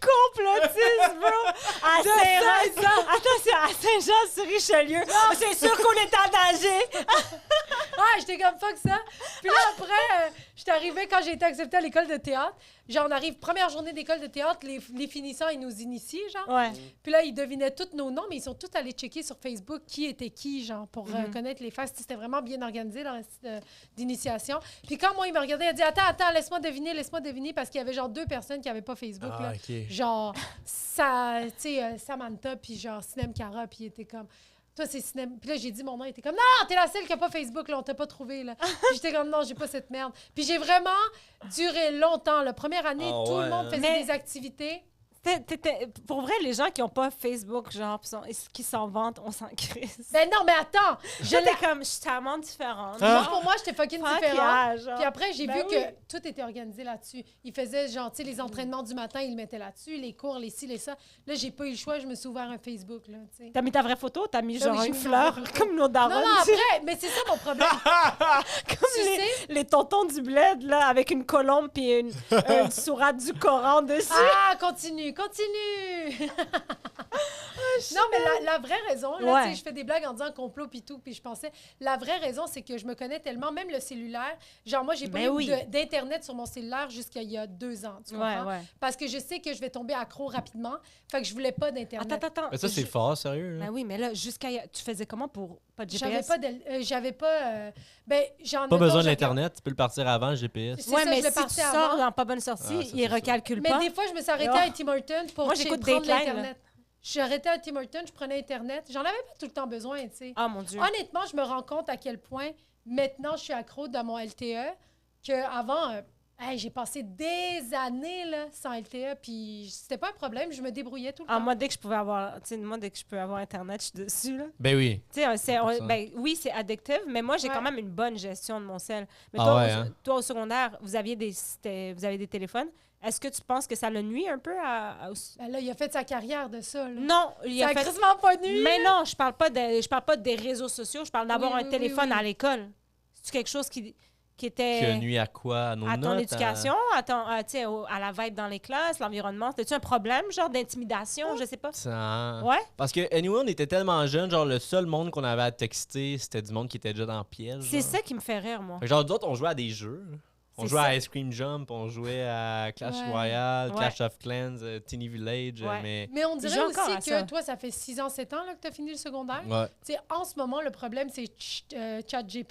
[SPEAKER 1] Complotiste, bro! À Saint-Jean. Attends, c'est à Saint-Jean-sur-Richelieu. C'est sûr qu'on est en danger.
[SPEAKER 2] Ah, j'étais comme fuck ça. Puis là, après, j'étais arrivée quand j'ai été acceptée à l'école de théâtre. Genre, on arrive, première journée d'école de théâtre, les finissants, ils nous initient, genre.
[SPEAKER 1] Ouais.
[SPEAKER 2] Puis là, ils devinaient tous nos noms, mais ils sont tous allés checker sur Facebook qui était qui, genre, pour connaître les faces. C'était vraiment bien organisé, leur d'initiation. Puis quand moi, ils me regardaient, ils disaient attends, laisse-moi deviner, parce qu'il y avait genre 2 personnes qui n'avaient pas Facebook, là.
[SPEAKER 3] ok.
[SPEAKER 2] Genre, Samantha, puis genre, Sinem Cara, puis il était comme... Toi, c'est Sinem... Puis là, j'ai dit mon nom, il était comme non, t'es la seule qui n'a pas Facebook, là, on t'a pas trouvé, là. Puis j'étais comme non, j'ai pas cette merde. Puis j'ai vraiment duré longtemps. La première année,
[SPEAKER 3] Ah
[SPEAKER 2] tout
[SPEAKER 3] ouais,
[SPEAKER 2] le monde
[SPEAKER 3] hein.
[SPEAKER 2] faisait
[SPEAKER 1] Mais-
[SPEAKER 2] des activités.
[SPEAKER 1] Pour vrai, les gens qui n'ont pas Facebook, genre, qui s'en vantent, on s'en crisse.
[SPEAKER 2] Ben non, mais attends!
[SPEAKER 1] J'étais comme, je suis tellement différente.
[SPEAKER 2] Moi, pour moi, j'étais fucking
[SPEAKER 1] Fuck
[SPEAKER 2] différente.
[SPEAKER 1] yeah, genre.
[SPEAKER 2] Puis après, j'ai
[SPEAKER 1] Ben
[SPEAKER 2] vu
[SPEAKER 1] oui.
[SPEAKER 2] que tout était organisé là-dessus. Ils faisaient, genre, tu sais, les entraînements du matin, ils le mettaient là-dessus, les cours, les ci, les ça. Là, j'ai pas eu le choix, je me suis ouvert un Facebook, là, tu sais.
[SPEAKER 1] T'as mis ta vraie photo, t'as mis
[SPEAKER 2] Ben
[SPEAKER 1] genre
[SPEAKER 2] oui, j'ai
[SPEAKER 1] une
[SPEAKER 2] mis ma
[SPEAKER 1] fleur,
[SPEAKER 2] vraie photo.
[SPEAKER 1] comme nos darons.
[SPEAKER 2] Non, après, mais c'est ça mon problème.
[SPEAKER 1] Comme
[SPEAKER 2] tu
[SPEAKER 1] les,
[SPEAKER 2] sais-
[SPEAKER 1] les tontons du bled, là, avec une colombe puis une sourate du Coran dessus.
[SPEAKER 2] Ah, continue! Non, mais la vraie raison, là,
[SPEAKER 1] Ouais.
[SPEAKER 2] tu sais, je fais des blagues en disant complot pis tout, puis je pensais, la vraie raison, c'est que je me connais tellement, même le cellulaire, genre moi, j'ai pas
[SPEAKER 1] Ben
[SPEAKER 2] eu
[SPEAKER 1] oui.
[SPEAKER 2] d'Internet sur mon cellulaire jusqu'à il y a 2 ans, tu
[SPEAKER 1] Ouais,
[SPEAKER 2] comprends?
[SPEAKER 1] ouais.
[SPEAKER 2] Parce que je sais que je vais tomber accro rapidement, fait que je voulais pas d'Internet.
[SPEAKER 1] Attends.
[SPEAKER 3] Mais ça, c'est
[SPEAKER 1] Je-
[SPEAKER 3] fort, sérieux. Là.
[SPEAKER 1] Ben oui, mais là, tu faisais comment pour pas de
[SPEAKER 2] J'avais
[SPEAKER 1] GPS?
[SPEAKER 2] pas ben j'en
[SPEAKER 3] Pas
[SPEAKER 2] mettons,
[SPEAKER 3] besoin
[SPEAKER 2] je
[SPEAKER 3] d'Internet, tu peux le partir avant, GPS.
[SPEAKER 2] C'est
[SPEAKER 1] Ouais,
[SPEAKER 2] ça,
[SPEAKER 1] mais
[SPEAKER 2] je l'ai
[SPEAKER 1] si tu
[SPEAKER 2] parti
[SPEAKER 1] sors
[SPEAKER 2] avant.
[SPEAKER 1] dans pas bonne sortie,
[SPEAKER 3] Ah, ça,
[SPEAKER 1] il
[SPEAKER 3] c'est
[SPEAKER 1] recalcule
[SPEAKER 2] Mais
[SPEAKER 1] pas.
[SPEAKER 2] des fois, je me suis arrêtée
[SPEAKER 1] Oh.
[SPEAKER 2] à Tim Hortons pour
[SPEAKER 1] Moi, j'écoute
[SPEAKER 2] prendre
[SPEAKER 1] Dateline,
[SPEAKER 2] l'Internet. Je suis arrêtée à Tim Hortons, je prenais Internet. J'en avais pas tout le temps besoin, tu sais.
[SPEAKER 1] Ah, mon Dieu.
[SPEAKER 2] Honnêtement, je me rends compte à quel point maintenant je suis accro dans mon LTE qu'avant, j'ai passé des années là, sans LTE, puis c'était pas un problème, je me débrouillais tout le
[SPEAKER 1] Ah,
[SPEAKER 2] temps.
[SPEAKER 1] moi, dès que je pouvais avoir... Tu sais, moi, dès que je peux avoir Internet, je suis dessus, là.
[SPEAKER 3] Ben oui.
[SPEAKER 1] Tu sais,
[SPEAKER 3] Ça.
[SPEAKER 1] ben, oui, c'est addictif, mais moi, j'ai
[SPEAKER 2] Ouais.
[SPEAKER 1] quand même une bonne gestion de mon sel. Mais
[SPEAKER 3] Ah
[SPEAKER 1] toi,
[SPEAKER 3] ouais, hein?
[SPEAKER 1] toi, au secondaire, vous avez des téléphones. Est-ce que tu penses que ça le nuit un peu
[SPEAKER 2] Ben là, il a fait sa carrière de ça. Là.
[SPEAKER 1] Non, il
[SPEAKER 2] Ça
[SPEAKER 1] a
[SPEAKER 2] a
[SPEAKER 1] fait...
[SPEAKER 2] quasiment pas nuit.
[SPEAKER 1] Mais non, je parle pas des réseaux sociaux, je parle d'avoir
[SPEAKER 2] Oui,
[SPEAKER 1] un
[SPEAKER 2] oui,
[SPEAKER 1] téléphone
[SPEAKER 2] oui.
[SPEAKER 1] à l'école. C'est quelque chose qui était...
[SPEAKER 3] Qui a nuit à quoi? À nos
[SPEAKER 1] à ton
[SPEAKER 3] notes?
[SPEAKER 1] éducation, tu sais, à la vibe dans les classes, l'environnement. C'était-tu un problème, genre d'intimidation, je sais pas?
[SPEAKER 3] Ça...
[SPEAKER 1] Ouais?
[SPEAKER 3] Parce que, anyway, on était tellement jeunes, genre, le seul monde qu'on avait à texter, c'était du monde qui était déjà dans la piège.
[SPEAKER 1] C'est
[SPEAKER 3] genre.
[SPEAKER 1] ça qui me fait rire, moi.
[SPEAKER 3] Fait que genre, d'autres, on jouait à des jeux. On jouait à Ice Cream Jump, on jouait à Clash Royale, Clash of Clans, Teeny Village.
[SPEAKER 2] Mais on dirait aussi que toi, ça fait 6 ans, 7 ans là, que tu as fini le secondaire.
[SPEAKER 3] Ouais.
[SPEAKER 2] Tu sais, en ce moment, le problème, c'est
[SPEAKER 1] ChatGPT.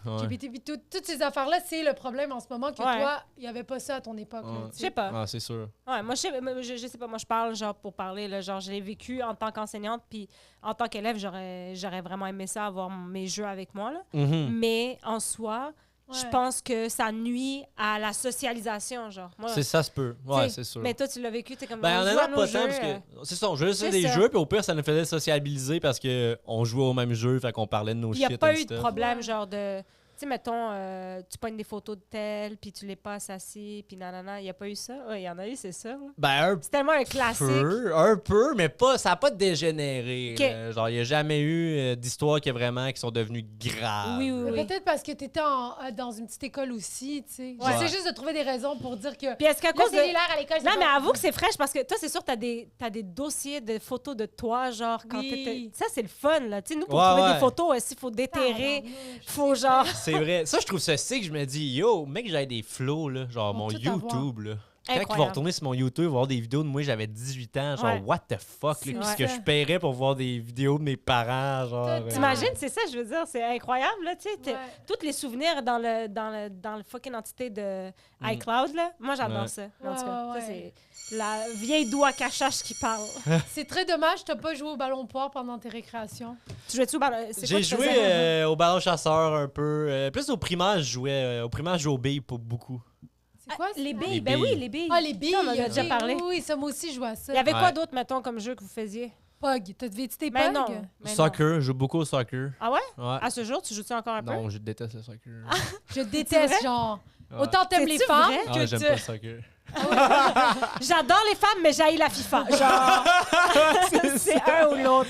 [SPEAKER 2] GPT, puis toutes ces affaires-là, c'est le problème en ce moment que toi, il n'y avait pas ça à ton époque.
[SPEAKER 1] Je sais pas.
[SPEAKER 3] Ah, c'est sûr.
[SPEAKER 1] Ouais, moi, je sais pas. Moi, je parle genre pour parler. Là, genre, je l'ai vécu en tant qu'enseignante, puis en tant qu'élève, j'aurais vraiment aimé ça, avoir mes jeux avec moi. Là. Mais en soi, je pense que ça nuit à la socialisation, genre. Moi,
[SPEAKER 3] ça se peut. Ouais, c'est sûr.
[SPEAKER 1] Mais toi, tu l'as vécu, t'es comme...
[SPEAKER 3] Ben, on a pas tant, parce que... C'est ça, on jouait sur des jeux, puis au pire, ça nous faisait sociabiliser parce qu'on jouait au même jeu, fait qu'on parlait de nos shit.
[SPEAKER 1] Il n'y a pas eu de problème, genre de... Tu sais, mettons, tu pognes des photos de tel, puis tu les passes assis, puis nanana. Il n'y a pas eu ça? Oui, il y en a eu, c'est ça.
[SPEAKER 3] Ben,
[SPEAKER 1] c'est tellement un classique.
[SPEAKER 3] Un peu, mais pas, ça n'a pas dégénéré. Genre, il n'y a jamais eu d'histoires qui sont devenues graves.
[SPEAKER 1] Oui.
[SPEAKER 2] Peut-être parce que tu étais dans une petite école aussi, tu sais. J'essaie juste de trouver des raisons pour dire que...
[SPEAKER 1] Puis est-ce qu'à cause
[SPEAKER 2] cellulaire à l'école...
[SPEAKER 1] Non, mais avoue que c'est fraîche, parce que toi, c'est sûr, t'as des dossiers de photos de toi, genre, quand t'étais... Ça, c'est le fun, là. Tu sais, nous, pour trouver des photos, s'il faut déterrer, faut genre...
[SPEAKER 3] C'est vrai. Ça, je trouve ça sick. Je me dis, yo, mec, j'ai des flows, là. Genre, mon YouTube, là. Quand ils vont retourner sur mon YouTube, voir des vidéos de moi, j'avais 18 ans. Genre, what the fuck, là. Qu'est-ce que je paierais pour voir des vidéos de mes parents, genre.
[SPEAKER 1] T'imagines, c'est ça, je veux dire. C'est incroyable, là. Tu sais, tous les souvenirs dans le fucking entité de iCloud, là. Moi, j'adore ça. En tout cas, ça, c'est la vieille doigt cachache qui parle.
[SPEAKER 2] C'est très dommage, t'as pas joué au ballon poire pendant tes récréations.
[SPEAKER 1] Tu jouais-tu au ballon?
[SPEAKER 3] J'ai joué au ballon chasseur un peu. Plus au primaire, je jouais. Au primaire, je jouais aux billes pour beaucoup.
[SPEAKER 2] C'est quoi?
[SPEAKER 1] Les billes. Ben oui, les billes.
[SPEAKER 2] Ah, les billes.
[SPEAKER 1] On en a déjà parlé.
[SPEAKER 2] Oui, ça, moi aussi, je jouais à ça.
[SPEAKER 1] Il y avait quoi d'autre, mettons, comme jeu que vous faisiez?
[SPEAKER 2] Pog. T'as-tu tes
[SPEAKER 1] Mais
[SPEAKER 2] Pog?
[SPEAKER 1] non.
[SPEAKER 3] Soccer, je joue beaucoup au soccer.
[SPEAKER 1] Ah ouais?
[SPEAKER 3] Ouais.
[SPEAKER 1] À ce jour, tu joues-tu encore un peu?
[SPEAKER 3] Non, je déteste le soccer.
[SPEAKER 2] Je déteste, genre. Autant t'aimes les femmes que
[SPEAKER 3] j'aime pas le soccer.
[SPEAKER 1] J'adore les femmes, mais j'haïs la FIFA. Genre, c'est un ou l'autre.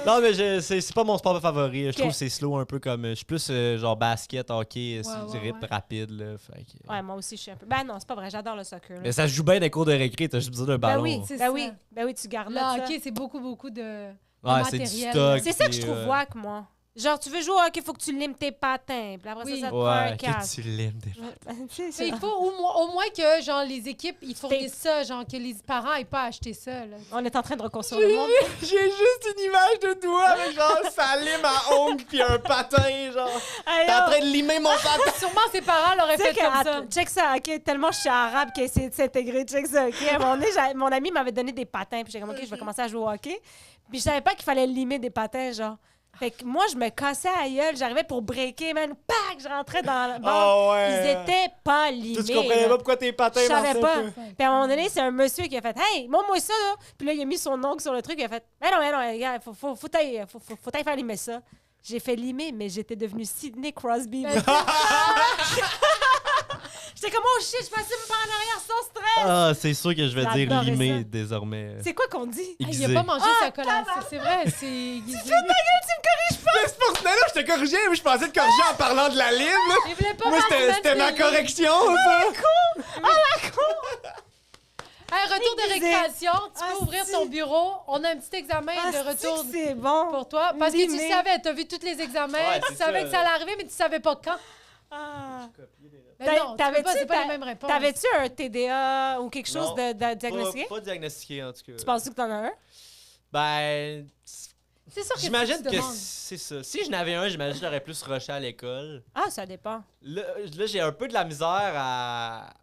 [SPEAKER 3] Non, mais c'est pas mon sport favori. Je trouve que c'est slow un peu comme... Je suis plus genre basket, hockey, du rythme rapide. Là, fait que...
[SPEAKER 1] Ouais, moi aussi, je suis un peu... Ben non, c'est pas vrai, j'adore le soccer. Là.
[SPEAKER 3] Mais ça se joue bien dans les cours de récré, t'as juste besoin d'un ballon.
[SPEAKER 1] Ben oui, tu gardes là.
[SPEAKER 2] Le hockey, c'est beaucoup de
[SPEAKER 3] matériel. C'est du stock.
[SPEAKER 1] C'est ça que je trouve wack, moi. Genre, tu veux jouer au hockey, il faut que tu limes tes patins. Puis après ça te prend un casque.
[SPEAKER 3] Que tu limes tes patins.
[SPEAKER 2] Il faut au moins que genre les équipes, ils fournissent ça, genre que les parents n'aient pas acheté ça. Là.
[SPEAKER 1] On est en train de reconstruire le monde.
[SPEAKER 3] J'ai juste une image de toi avec genre sa lime à ongles puis un patin, genre. T'es en train de limer mon patin.
[SPEAKER 2] Sûrement ses parents l'auraient fait comme ça.
[SPEAKER 1] Check ça, OK, tellement je suis arabe qui a essayé de s'intégrer. Check ça, OK. À un moment donné, mon ami m'avait donné des patins, puis j'ai comme, OK, je vais commencer à jouer au hockey. Puis je savais pas qu'il fallait limer des patins, genre. Fait que moi, je me cassais à gueule, j'arrivais pour breaker, man. Pac! Je rentrais dans la bande. Ils étaient pas limés.
[SPEAKER 3] Tu comprenais pas pourquoi tes patins
[SPEAKER 1] marchaient. Je savais pas. Puis à un moment donné, c'est un monsieur qui a fait « Hey, montre-moi ça, là! » Puis là, il a mis son ongle sur le truc, il a fait « Mais non, regarde, faut t'aille faire limer ça. » J'ai fait limer, mais j'étais devenue Sidney Crosby. J'étais comme, oh shit, je passais pas en arrière sans stress.
[SPEAKER 3] Ah, c'est sûr que je vais dire limer désormais.
[SPEAKER 1] C'est quoi qu'on dit?
[SPEAKER 2] Il a pas mangé sa collation. C'est vrai, c'est.
[SPEAKER 1] Tu te fous de ma gueule, tu me corriges pas!
[SPEAKER 3] C'est pour ça, là, je te corrigeais, mais je pensais te corriger en parlant de la lime.
[SPEAKER 2] Il voulait pas.
[SPEAKER 3] Moi, c'était ma correction, ça.
[SPEAKER 1] La con!
[SPEAKER 2] Hey, retour de récréation, tu peux ouvrir ton bureau. On a un petit examen de retour
[SPEAKER 1] c'est bon.
[SPEAKER 2] pour toi. Parce que tu savais, tu as vu tous les examens, tu savais que ça allait arriver, mais tu savais pas quand. Mais non, c'est pas la même réponse.
[SPEAKER 1] T'avais-tu un TDA ou quelque chose de diagnostiqué?
[SPEAKER 3] Pas diagnostiqué, en tout cas.
[SPEAKER 1] Tu penses que t'en as un?
[SPEAKER 3] Ben...
[SPEAKER 2] C'est sûr que
[SPEAKER 3] j'imagine que c'est ça. Si je n'avais un, j'imagine que j'aurais plus rushé à l'école.
[SPEAKER 1] Ah, ça dépend.
[SPEAKER 3] Là j'ai un peu de la misère à...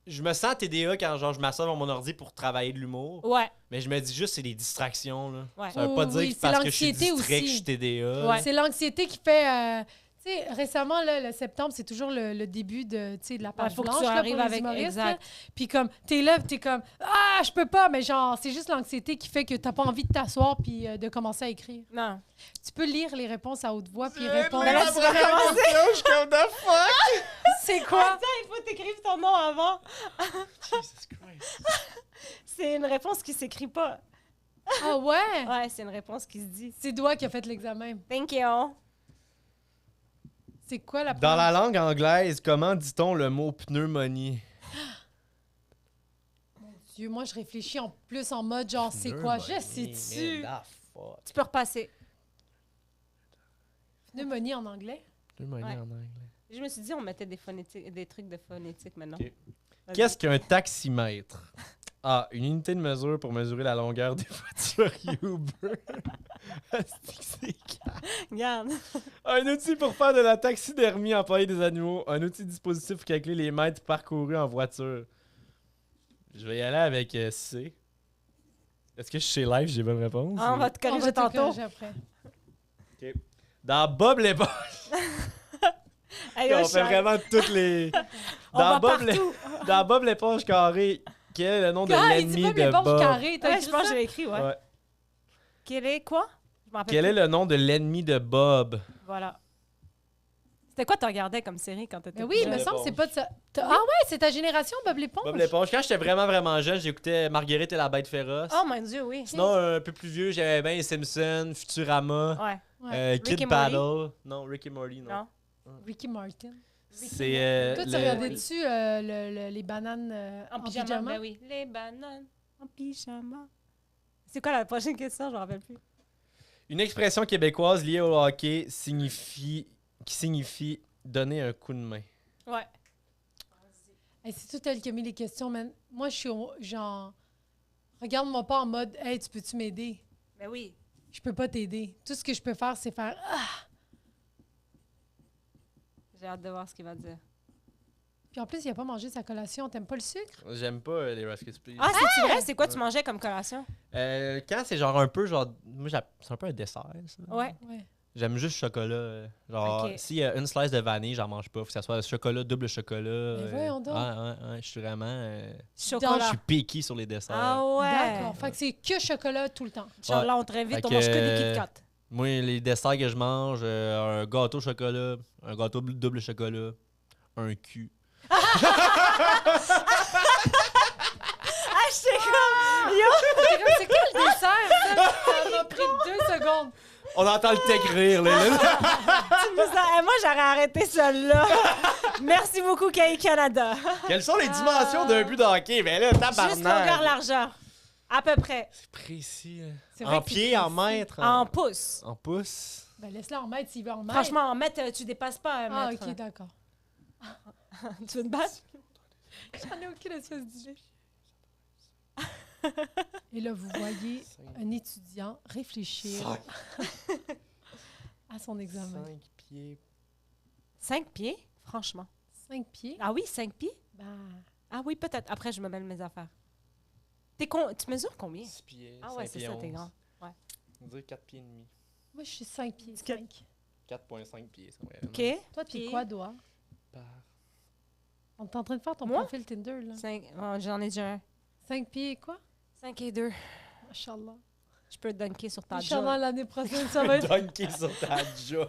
[SPEAKER 3] Je me sens TDA quand genre, je m'assois devant mon ordi pour travailler de l'humour.
[SPEAKER 1] Ouais.
[SPEAKER 3] Mais je me dis juste c'est des distractions. Là.
[SPEAKER 1] Ouais.
[SPEAKER 3] Ça veut pas dire que parce que je suis distrait que je suis TDA.
[SPEAKER 2] Ouais. C'est l'anxiété qui fait... tu sais, récemment, là, le septembre, c'est toujours le début de la page blanche. Faut que tu arrives avec... Exact. Puis comme, t'es là, t'es comme, ah, je peux pas, mais genre, c'est juste l'anxiété qui fait que t'as pas envie de t'asseoir puis de commencer à écrire.
[SPEAKER 1] Non.
[SPEAKER 2] Tu peux lire les réponses à haute voix puis répondre.
[SPEAKER 3] Là, tu je suis comme, the fuck?
[SPEAKER 2] C'est quoi?
[SPEAKER 1] Attends, il faut t'écrire ton nom avant.
[SPEAKER 3] Jesus Christ.
[SPEAKER 1] C'est une réponse qui s'écrit pas.
[SPEAKER 2] Ah ouais?
[SPEAKER 1] Ouais, c'est une réponse qui se dit.
[SPEAKER 2] C'est toi qui as fait l'examen.
[SPEAKER 1] Thank you.
[SPEAKER 2] C'est quoi la
[SPEAKER 3] Dans la langue anglaise, comment dit-on le mot pneumonie?
[SPEAKER 2] Mon Dieu, moi, je réfléchis plus en mode genre, c'est quoi? Je sais-tu?
[SPEAKER 1] Tu peux repasser.
[SPEAKER 2] Pneumonie en anglais?
[SPEAKER 3] Pneumonie en anglais.
[SPEAKER 1] Je me suis dit, on mettait des trucs de phonétique maintenant.
[SPEAKER 3] Ok. Qu'est-ce qu'un taximètre? A. Une unité de mesure pour mesurer la longueur des voitures Uber.
[SPEAKER 1] Regarde.
[SPEAKER 3] Un outil pour faire de la taxidermie, employer des animaux. Un outil dispositif pour calculer les mètres parcourus en voiture. Je vais y aller avec C. Est-ce que je suis chez Live, j'ai bonne réponse?
[SPEAKER 1] Ah, on va te corriger tantôt.
[SPEAKER 2] Après.
[SPEAKER 3] Okay. Dans Bob l'éponge.
[SPEAKER 1] Hey,
[SPEAKER 3] On fait vraiment toutes les... Dans Bob l'éponge carré, quel est le nom de l'ennemi de Bob?
[SPEAKER 2] Carré,
[SPEAKER 1] Je pense que je l'ai écrit, ouais. Quel est quoi? Je m'en rappelle
[SPEAKER 3] Quel
[SPEAKER 1] plus.
[SPEAKER 3] est le nom de l'ennemi de Bob?
[SPEAKER 1] Voilà. C'était quoi tu regardais comme série quand t'étais
[SPEAKER 2] Mais oui, il me
[SPEAKER 3] Bob
[SPEAKER 2] semble que c'est
[SPEAKER 3] l'éponge.
[SPEAKER 2] pas de ça. Ah ouais, c'est ta génération, Bob l'éponge?
[SPEAKER 3] Bob l'éponge. Quand j'étais vraiment jeune, j'écoutais Marguerite et la bête féroce.
[SPEAKER 1] Oh mon Dieu, oui.
[SPEAKER 3] Sinon, un peu plus vieux, j'aimais bien les Simpsons, Futurama,
[SPEAKER 1] Ouais.
[SPEAKER 2] Ouais.
[SPEAKER 3] Kid
[SPEAKER 1] Rick et
[SPEAKER 3] Paddle. Non, Rick et Morty, non.
[SPEAKER 1] Non.
[SPEAKER 2] Ricky Martin.
[SPEAKER 3] C'est
[SPEAKER 2] Toi, tu
[SPEAKER 3] le-
[SPEAKER 2] regardais-tu les bananes
[SPEAKER 1] En pyjama. Ben oui. Les bananes en pyjama. C'est quoi la prochaine question? Je me rappelle plus.
[SPEAKER 3] Une expression québécoise liée au hockey qui signifie donner un coup de main.
[SPEAKER 1] Ouais.
[SPEAKER 2] Hey, c'est tout elle qui a mis les questions, man. Moi, je suis genre... Regarde-moi pas en mode « Hey, tu peux-tu m'aider?
[SPEAKER 1] Ben oui. »
[SPEAKER 2] Je peux pas t'aider. Tout ce que je peux faire, c'est faire « Ah!
[SPEAKER 1] J'ai hâte de voir ce qu'il va dire. »
[SPEAKER 2] Puis en plus, il a pas mangé sa collation. T'aimes pas le sucre?
[SPEAKER 3] J'aime pas les Rice Krispies.
[SPEAKER 1] Ah, c'est-tu vrai? C'est quoi tu mangeais comme collation?
[SPEAKER 3] Quand c'est genre un peu genre... Moi, c'est un peu un dessert, ça.
[SPEAKER 1] Ouais.
[SPEAKER 2] Ouais.
[SPEAKER 3] J'aime juste le chocolat. Genre,
[SPEAKER 1] Ok.
[SPEAKER 3] s'il y a une slice de vanille, j'en mange pas. Faut que ça soit chocolat, double chocolat.
[SPEAKER 2] Mais voyons donc.
[SPEAKER 3] Ouais, je suis vraiment... je
[SPEAKER 1] Chocolat.
[SPEAKER 3] suis picky sur les desserts.
[SPEAKER 1] Ah ouais.
[SPEAKER 2] D'accord. Fait que c'est que chocolat tout le temps.
[SPEAKER 1] Inch'Allah, on te réinvite,
[SPEAKER 3] Fait
[SPEAKER 1] on mange que
[SPEAKER 3] que-
[SPEAKER 1] des Kit Kat.
[SPEAKER 3] Moi, les desserts que je mange, un gâteau chocolat, un gâteau double chocolat, un cul.
[SPEAKER 1] Ah, j'étais comme... Yo!
[SPEAKER 2] C'est comme, c'est quoi le dessert? Ça m'a pris 2 secondes.
[SPEAKER 3] On entend le tech rire, là.
[SPEAKER 1] Moi, j'aurais arrêté celle-là. Merci beaucoup, KI Canada.
[SPEAKER 3] Quelles sont les dimensions d'un but de hockey? Ben là, tabarnak.
[SPEAKER 1] Juste longueur, largeur. À peu près.
[SPEAKER 3] C'est précis.
[SPEAKER 2] C'est vrai
[SPEAKER 3] En
[SPEAKER 2] que c'est
[SPEAKER 3] pied, en
[SPEAKER 2] précis.
[SPEAKER 3] mètre.
[SPEAKER 1] En pouces.
[SPEAKER 3] En pouces.
[SPEAKER 2] Ben, laisse-le en mètre s'il veut en mètre.
[SPEAKER 1] Franchement, en mètre, tu dépasses pas un
[SPEAKER 2] Ah,
[SPEAKER 1] mètre.
[SPEAKER 2] OK, d'accord.
[SPEAKER 1] Tu veux te battre?
[SPEAKER 2] J'en ai aucune espèce d'idée. Et là, vous voyez un étudiant réfléchir à son examen.
[SPEAKER 3] 5 pieds.
[SPEAKER 1] 5 pieds? Franchement.
[SPEAKER 2] 5 pieds.
[SPEAKER 1] Ah oui, 5 pieds?
[SPEAKER 2] Ben,
[SPEAKER 1] Ah oui, peut-être. Après, je me mêle mes affaires. Tu mesures combien?
[SPEAKER 3] 6 pieds.
[SPEAKER 1] Ah ouais,
[SPEAKER 3] 5
[SPEAKER 1] c'est
[SPEAKER 3] pieds
[SPEAKER 1] ça, t'es
[SPEAKER 3] 11.
[SPEAKER 1] grand.
[SPEAKER 3] On dirait 4 pieds et demi.
[SPEAKER 2] moi, je suis 5 pieds.
[SPEAKER 1] Quatre.
[SPEAKER 2] 5.
[SPEAKER 3] 4,5 pieds, ça va.
[SPEAKER 1] OK.
[SPEAKER 2] Toi, tu es
[SPEAKER 1] Pieds.
[SPEAKER 2] quoi, Doua?
[SPEAKER 3] Par...
[SPEAKER 2] On est en train de faire ton
[SPEAKER 1] Moi?
[SPEAKER 2] profil Tinder, là.
[SPEAKER 1] 5. J'en ai déjà un.
[SPEAKER 2] 5 pieds, quoi?
[SPEAKER 1] 5 et 2.
[SPEAKER 2] Machallah.
[SPEAKER 1] Je peux dunker sur ta
[SPEAKER 2] Inch'Allah,
[SPEAKER 1] jaw.
[SPEAKER 2] l'année prochaine, ça va être...
[SPEAKER 3] Dunker sur ta jaw.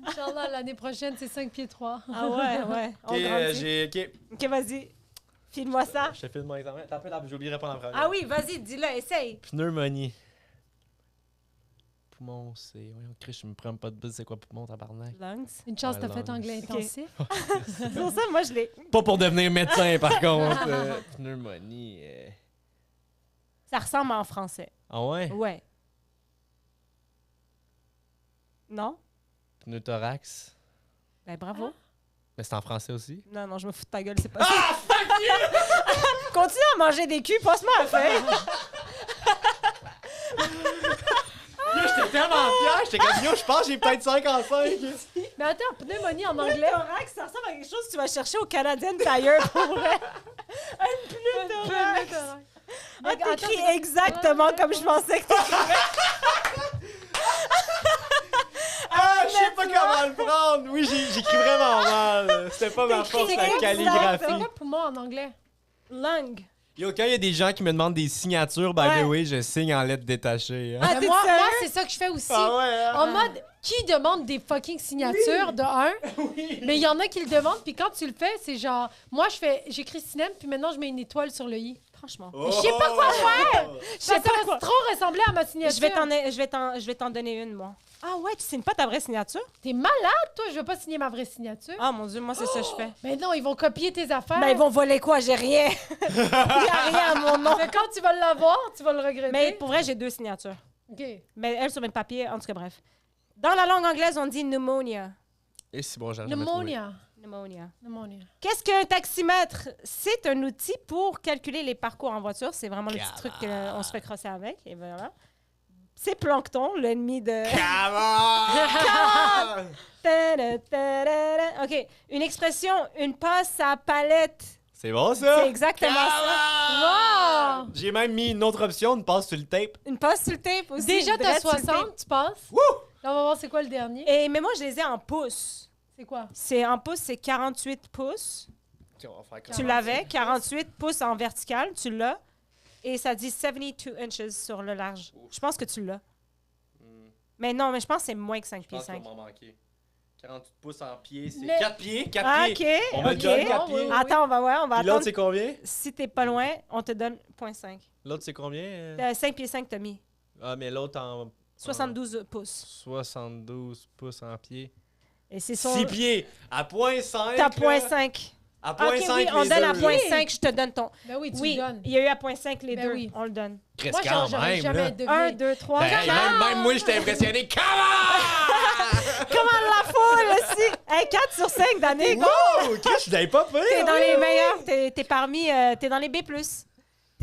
[SPEAKER 2] Inch'Allah, l'année prochaine, c'est 5 pieds 3.
[SPEAKER 1] Ah ouais, ouais. On
[SPEAKER 3] Ok,
[SPEAKER 1] grandit.
[SPEAKER 3] OK.
[SPEAKER 1] OK, vas-y. File-moi ça.
[SPEAKER 3] Je te file mon examen. T'as un peu d'arbre, j'ai oublié de répondre à la première.
[SPEAKER 1] Ah oui, vas-y, dis-le, essaye.
[SPEAKER 3] Pneumonie. Poumon, c'est... Voyons, Chris, je me prends pas de buzz, c'est quoi poumon, tabarnak?
[SPEAKER 1] Lungs.
[SPEAKER 2] Une chance,
[SPEAKER 3] Ouais,
[SPEAKER 2] t'as fait
[SPEAKER 3] lungs.
[SPEAKER 2] anglais
[SPEAKER 1] Ok.
[SPEAKER 2] intensif.
[SPEAKER 1] C'est pour ça, moi, je l'ai.
[SPEAKER 3] Pas pour devenir médecin, par contre. Pneumonie.
[SPEAKER 1] Ça ressemble en français.
[SPEAKER 3] Ah ouais?
[SPEAKER 1] Ouais. Non?
[SPEAKER 3] Pneuthorax.
[SPEAKER 1] Ben, bravo.
[SPEAKER 3] Mais c'est en français aussi?
[SPEAKER 1] Non, non, je me fous de ta gueule, c'est pas ça. Ah, fuck you! Continue à manger des culs, passe-moi la feuille.
[SPEAKER 3] Yo, j'étais tellement fier, j'étais comme yo, je pense que j'ai peut-être 5 en 5.
[SPEAKER 2] Mais attends, pneumonie en anglais.
[SPEAKER 1] Thorax, ça ressemble à quelque chose que tu vas chercher au Canadian Tire pour vrai. Un pneuthorax. Ah, t'écris
[SPEAKER 2] Attends,
[SPEAKER 1] exactement comme je pensais que t'écrivais.
[SPEAKER 3] Ah, je sais pas comment le prendre. Oui, j'écris vraiment mal. C'était pas ma force,
[SPEAKER 1] T'écris
[SPEAKER 3] la
[SPEAKER 1] exact.
[SPEAKER 2] C'est
[SPEAKER 3] calligraphie.
[SPEAKER 2] quoi poumon en anglais?
[SPEAKER 1] Lung.
[SPEAKER 3] Yo, quand il y a des gens qui me demandent des signatures, by
[SPEAKER 1] Ouais.
[SPEAKER 3] the way, je signe en lettres détachées. Hein.
[SPEAKER 1] Ah,
[SPEAKER 2] Ben,
[SPEAKER 1] t'es
[SPEAKER 2] moi,
[SPEAKER 1] sérieux?
[SPEAKER 2] c'est ça que je fais aussi.
[SPEAKER 3] Ah ouais, hein?
[SPEAKER 2] En mode, qui demande des fucking signatures de un? Mais il y en a qui le demandent, puis quand tu le fais, c'est genre, moi, j'écris Cinem, puis maintenant, je mets une étoile sur le i.
[SPEAKER 1] Franchement.
[SPEAKER 3] Oh!
[SPEAKER 2] Je sais pas quoi faire!
[SPEAKER 1] Je sais
[SPEAKER 2] Ça
[SPEAKER 1] pas
[SPEAKER 2] va
[SPEAKER 1] quoi.
[SPEAKER 2] trop ressembler à ma signature.
[SPEAKER 1] Je vais t'en donner une, moi. Ah ouais, tu signes pas ta vraie signature?
[SPEAKER 2] T'es malade, toi? Je veux pas signer ma vraie signature.
[SPEAKER 1] Ah mon Dieu, moi, c'est ça que je fais.
[SPEAKER 2] Mais non, ils vont copier tes affaires.
[SPEAKER 1] Ben, ils vont voler quoi? J'ai rien. Il y a rien à mon nom.
[SPEAKER 2] Mais quand tu vas l'avoir, tu vas le regretter.
[SPEAKER 1] Mais pour vrai, j'ai 2 signatures.
[SPEAKER 2] OK.
[SPEAKER 1] Mais elle sur mes papiers, en tout cas, bref. Dans la langue anglaise, on dit pneumonia.
[SPEAKER 3] Et c'est bon, j'ai jamais trouvé.
[SPEAKER 2] Pneumonia.
[SPEAKER 1] Qu'est-ce qu'un taximètre? C'est un outil pour calculer les parcours en voiture. C'est vraiment le petit truc qu'on se fait crosser avec. Et voilà. C'est Plancton, l'ennemi de...
[SPEAKER 3] Come
[SPEAKER 1] on! OK. Une expression, une passe à palette.
[SPEAKER 3] C'est bon, ça?
[SPEAKER 1] C'est exactement ça.
[SPEAKER 2] Wow!
[SPEAKER 3] J'ai même mis une autre option, une passe sur le tape.
[SPEAKER 1] Une passe sur le tape aussi.
[SPEAKER 2] Déjà, t'as
[SPEAKER 1] direct sur le
[SPEAKER 2] 60, tu passes.
[SPEAKER 3] Wouh!
[SPEAKER 2] Là, on va voir c'est quoi le dernier.
[SPEAKER 1] tape. Mais moi, je les ai en pouces.
[SPEAKER 2] C'est quoi?
[SPEAKER 1] C'est en pouces, c'est 48 pouces. Tu l'avais, 48 pouces en vertical, tu l'as. Et ça dit 72 inches sur le large. Je pense que tu l'as. Mais non, mais je pense que c'est moins que 5 pieds 5.
[SPEAKER 3] Je pense qu'on m'en manquait. 48 pouces en pied, c'est
[SPEAKER 2] Mais-
[SPEAKER 3] 4 pieds, 4
[SPEAKER 1] Ah,
[SPEAKER 3] pieds.
[SPEAKER 1] OK.
[SPEAKER 3] On me
[SPEAKER 1] OK.
[SPEAKER 3] donne 4 pieds.
[SPEAKER 2] Oui.
[SPEAKER 1] Attends, on va voir, on va
[SPEAKER 3] Puis l'autre,
[SPEAKER 1] attendre.
[SPEAKER 3] c'est combien?
[SPEAKER 1] Si t'es pas loin, on te donne 0.5.
[SPEAKER 3] L'autre, c'est combien?
[SPEAKER 1] 5 pieds 5, t'as mis.
[SPEAKER 3] Ah, mais l'autre en...
[SPEAKER 1] 72 pouces.
[SPEAKER 3] 72 pouces en pied.
[SPEAKER 1] Et c'est son...
[SPEAKER 3] 6 pieds à 0.5.
[SPEAKER 1] T'as 0.5.
[SPEAKER 3] À
[SPEAKER 1] OK,
[SPEAKER 3] 0.5
[SPEAKER 1] oui, on
[SPEAKER 3] les
[SPEAKER 1] donne à
[SPEAKER 3] deux.
[SPEAKER 1] 0.5, je te donne ton...
[SPEAKER 2] Ben oui, tu
[SPEAKER 1] Oui,
[SPEAKER 2] le donnes.
[SPEAKER 1] il y a eu à 0.5 les
[SPEAKER 2] Ben
[SPEAKER 1] deux.
[SPEAKER 2] oui.
[SPEAKER 1] On le donne.
[SPEAKER 3] Chris,
[SPEAKER 2] Moi,
[SPEAKER 3] quand
[SPEAKER 2] j'aurais
[SPEAKER 3] même,
[SPEAKER 2] jamais
[SPEAKER 3] là.
[SPEAKER 2] deviné.
[SPEAKER 1] 1, 2, 3,
[SPEAKER 3] Ben,
[SPEAKER 1] 4.
[SPEAKER 3] même moi, j'étais impressionné. Come on!
[SPEAKER 1] Comment la foule aussi? Hey, 4 sur 5 d'année. Go!
[SPEAKER 3] Wow! Chris, je l'avais pas fait.
[SPEAKER 1] T'es dans les meilleurs. T'es parmi... t'es dans les B+.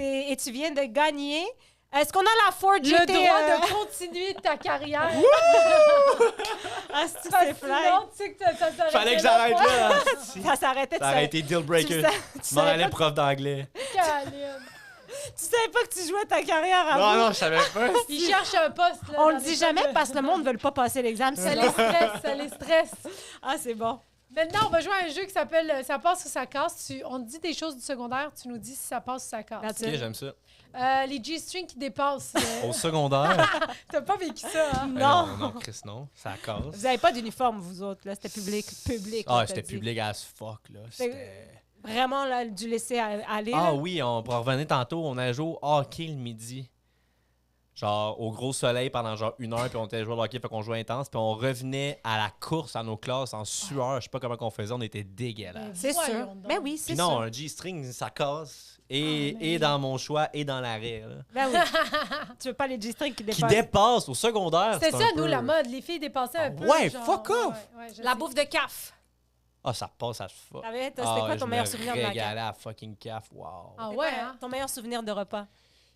[SPEAKER 1] Et tu viens de gagner... Est-ce qu'on a la Ford GT?
[SPEAKER 2] Le droit de continuer ta carrière.
[SPEAKER 1] Ah, c'est
[SPEAKER 2] Parce que
[SPEAKER 1] fly.
[SPEAKER 2] sinon, tu sais que ça s'arrête.
[SPEAKER 3] Fallait que j'arrête là.
[SPEAKER 1] Ça s'arrêtait.
[SPEAKER 3] Ça aurait été deal breaker.
[SPEAKER 1] Tu
[SPEAKER 3] Je m'en
[SPEAKER 1] savais
[SPEAKER 3] allais
[SPEAKER 1] pas-
[SPEAKER 3] prof d'anglais.
[SPEAKER 1] Tu savais pas que tu jouais ta carrière
[SPEAKER 3] Non,
[SPEAKER 1] avant.
[SPEAKER 3] non, je savais pas.
[SPEAKER 2] Il cherche un poste. Là,
[SPEAKER 1] On
[SPEAKER 2] dans
[SPEAKER 1] le dit
[SPEAKER 2] les
[SPEAKER 1] jamais
[SPEAKER 2] écoles.
[SPEAKER 1] parce que le monde ne veut pas passer l'examen.
[SPEAKER 2] Ça les stresse, ça les stresse.
[SPEAKER 1] Ah, c'est bon.
[SPEAKER 2] Maintenant, on va jouer à un jeu qui s'appelle Ça passe ou ça casse. On te dit des choses du secondaire, tu nous dis si ça passe ou ça casse.
[SPEAKER 1] That's
[SPEAKER 3] Ok,
[SPEAKER 1] it.
[SPEAKER 3] j'aime ça.
[SPEAKER 2] Les G-strings qui dépassent.
[SPEAKER 3] Au secondaire.
[SPEAKER 2] T'as pas vécu ça, hein?
[SPEAKER 3] Non, non, Chris, non. Ça casse.
[SPEAKER 1] Vous avez pas d'uniforme, vous autres. Là, c'était public.
[SPEAKER 3] Ah,
[SPEAKER 1] on t'a
[SPEAKER 3] c'était
[SPEAKER 1] dit.
[SPEAKER 3] public as fuck, là. C'était...
[SPEAKER 1] Vraiment, là, du laisser aller.
[SPEAKER 3] Ah
[SPEAKER 1] là.
[SPEAKER 3] oui, on pourra revenir tantôt. On a joué au hockey le midi. Genre, au gros soleil pendant genre 1 heure, puis on était joué au hockey, fait qu'on jouait intense, puis on revenait à la course à nos classes en sueur. Je sais pas comment qu'on faisait, on était dégueulasses.
[SPEAKER 1] C'est sûr.
[SPEAKER 2] Voyons donc.
[SPEAKER 1] Mais oui, c'est
[SPEAKER 3] Puis non,
[SPEAKER 1] sûr.
[SPEAKER 3] un G-string, ça casse. Et,
[SPEAKER 2] mais
[SPEAKER 3] et
[SPEAKER 2] oui.
[SPEAKER 3] dans mon choix, et dans l'arrêt. là.
[SPEAKER 1] Ben oui. Tu veux pas les G-strings qui
[SPEAKER 3] Qui
[SPEAKER 1] dépassent?
[SPEAKER 3] dépasse au secondaire.
[SPEAKER 2] C'était
[SPEAKER 3] c'est
[SPEAKER 2] ça,
[SPEAKER 3] un
[SPEAKER 2] nous,
[SPEAKER 3] peu-
[SPEAKER 2] la mode. Les filles dépassaient un
[SPEAKER 3] Ah
[SPEAKER 2] peu.
[SPEAKER 3] ouais,
[SPEAKER 2] genre,
[SPEAKER 3] fuck off!
[SPEAKER 2] je
[SPEAKER 1] La
[SPEAKER 2] sais.
[SPEAKER 1] bouffe de caf.
[SPEAKER 3] Ah, ça passe à fuck.
[SPEAKER 1] C'était quoi ton meilleur souvenir de la caf?
[SPEAKER 3] régalais à fucking caf, wow.
[SPEAKER 2] Ah
[SPEAKER 1] C'est
[SPEAKER 2] ouais,
[SPEAKER 1] quoi
[SPEAKER 2] hein?
[SPEAKER 1] Ton meilleur souvenir de repas?